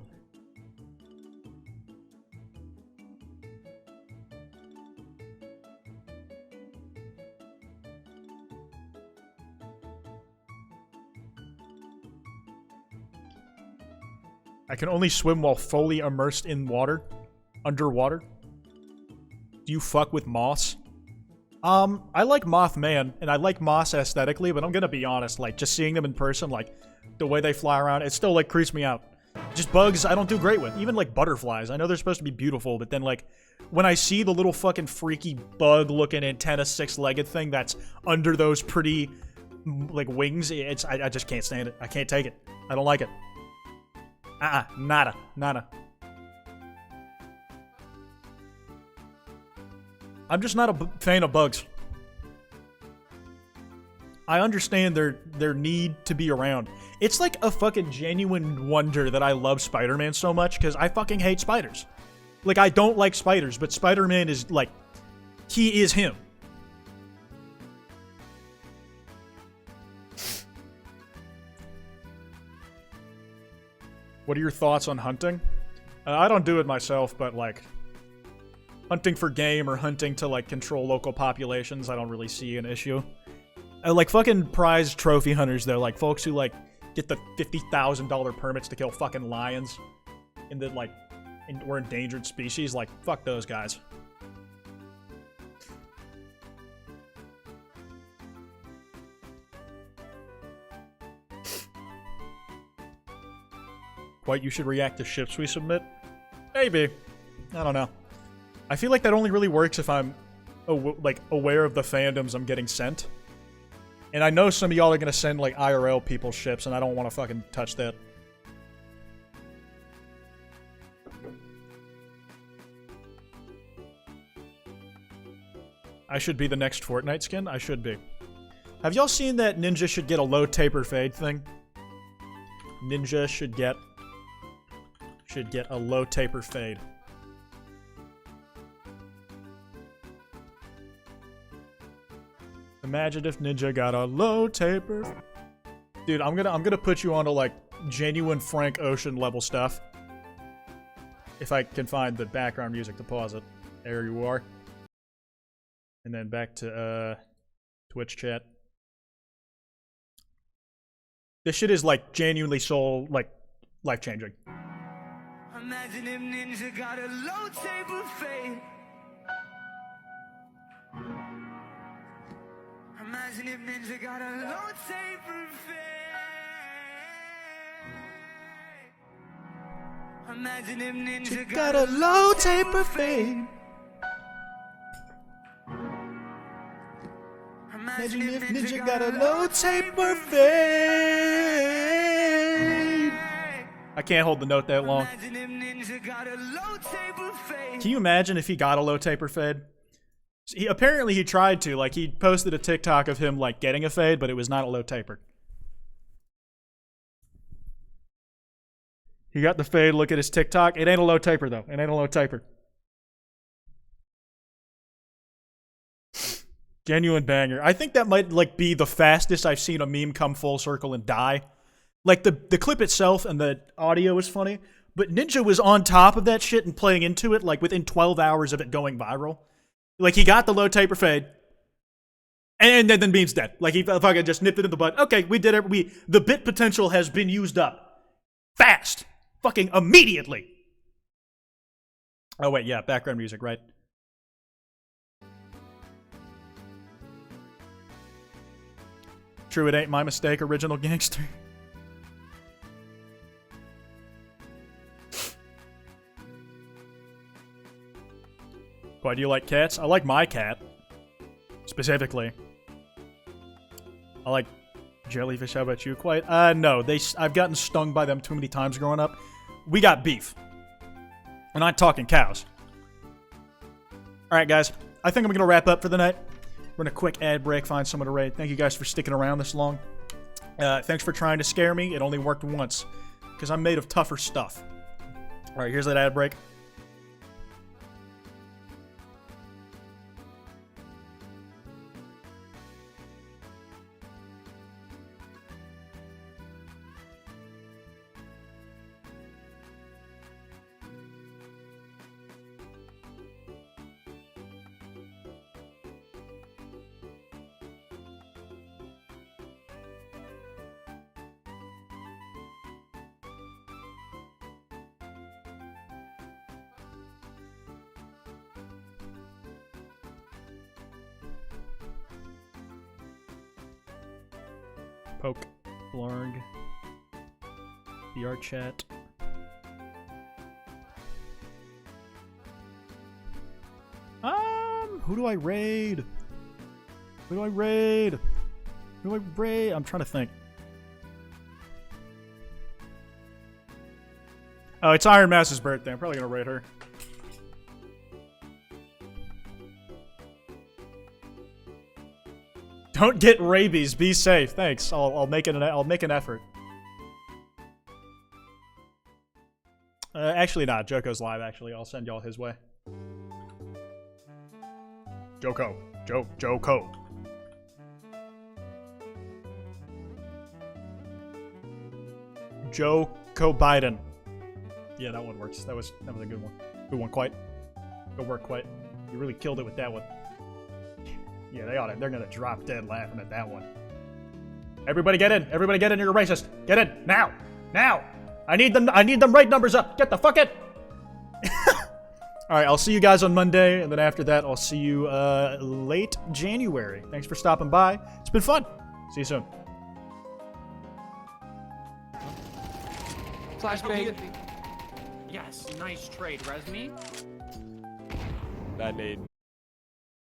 I can only swim while fully immersed in water. Underwater. Do you fuck with moss? I like Mothman, and I like moss aesthetically, but I'm gonna be honest, like, just seeing them in person, like, the way they fly around, it still, like, creeps me out. Just bugs, I don't do great with. Even, like, butterflies. I know they're supposed to be beautiful, but then, like, when I see the little fucking freaky bug-looking antenna six-legged thing that's under those pretty, like, wings, I just can't stand it. I can't take it. I don't like it. Nada. I'm just not a fan of bugs. I understand their need to be around. It's like a fucking genuine wonder that I love Spider-Man so much, because I fucking hate spiders. Like, I don't like spiders, but Spider-Man is, like, he is him. What are your thoughts on hunting? I don't do it myself, but, like, hunting for game or hunting to, like, control local populations, I don't really see an issue. Like, fucking prize trophy hunters, though, like, folks who, like, get the $50,000 permits to kill fucking lions in the, like, or endangered species, like, fuck those guys. Kwite, you should react to ships we submit? Maybe. I don't know. I feel like that only really works if I'm, like, aware of the fandoms I'm getting sent. And I know some of y'all are gonna send, like, IRL people's ships, and I don't want to fucking touch that. I should be the next Fortnite skin? I should be. Have y'all seen that Ninja should get a low taper fade thing? Ninja should get a low taper fade. Imagine if Ninja got a low taper. Dude, I'm gonna put you onto, like, genuine Frank Ocean level stuff. If I can find the background music to pause it. There you are. And then back to Twitch chat. This shit is like genuinely soul, like life-changing. Imagine if Ninja got a low table fade. Imagine if Ninja got a low table fade. Imagine if Ninja got a low taper fade. Imagine if Ninja got a low taper fade. I can't hold the note that long. Imagine if Ninja got a low taper fade. Can you imagine if he got a low taper fade? Apparently he tried to. Like, he posted a TikTok of him, like, getting a fade, but it was not a low taper. He got the fade, look at his TikTok. It ain't a low taper, though. It ain't a low taper. Genuine banger. I think that might, like, be the fastest I've seen a meme come full circle and die. Like, the clip itself and the audio is funny, but Ninja was on top of that shit and playing into it, like, within 12 hours of it going viral. Like, he got the low taper fade, and then meme's dead. Like, he fucking just nipped it in the butt. Okay, we did it. The bit potential has been used up. Fast. Fucking immediately. Oh, wait, yeah, background music, right? True, it ain't my mistake, original gangster. Why do you like cats? I like my cat. Specifically. I like jellyfish. How about you, Kwite? No. I've gotten stung by them too many times growing up. We got beef. I'm not talking cows. Alright, guys. I think I'm going to wrap up for the night. We're going to quick ad break, find someone to raid. Thank you guys for sticking around this long. Thanks for trying to scare me. It only worked once. Because I'm made of tougher stuff. Alright, here's that ad break. Poke, Blarg, VR chat. Who do I raid? Who do I raid? Who do I raid? I'm trying to think. Oh, it's Iron Mass's birthday. I'm probably gonna raid her. Don't get rabies. Be safe. Thanks. I'll make an effort. Actually, not. Joko's live. Actually, I'll send y'all his way. Joko. Joko. Joko Biden. Yeah, that one works. That was a good one. Good one, Kwite. Good work, Kwite. You really killed it with that one. Yeah, they're gonna drop dead laughing at that one. Everybody get in! Everybody get in, you're a racist! Get in! Now! Now! I need them right numbers up! Get the fuck in! Alright, I'll see you guys on Monday, and then after that, I'll see you late January. Thanks for stopping by. It's been fun. See you soon. Flashbang. Yes, nice trade, Resmi. Bad nade.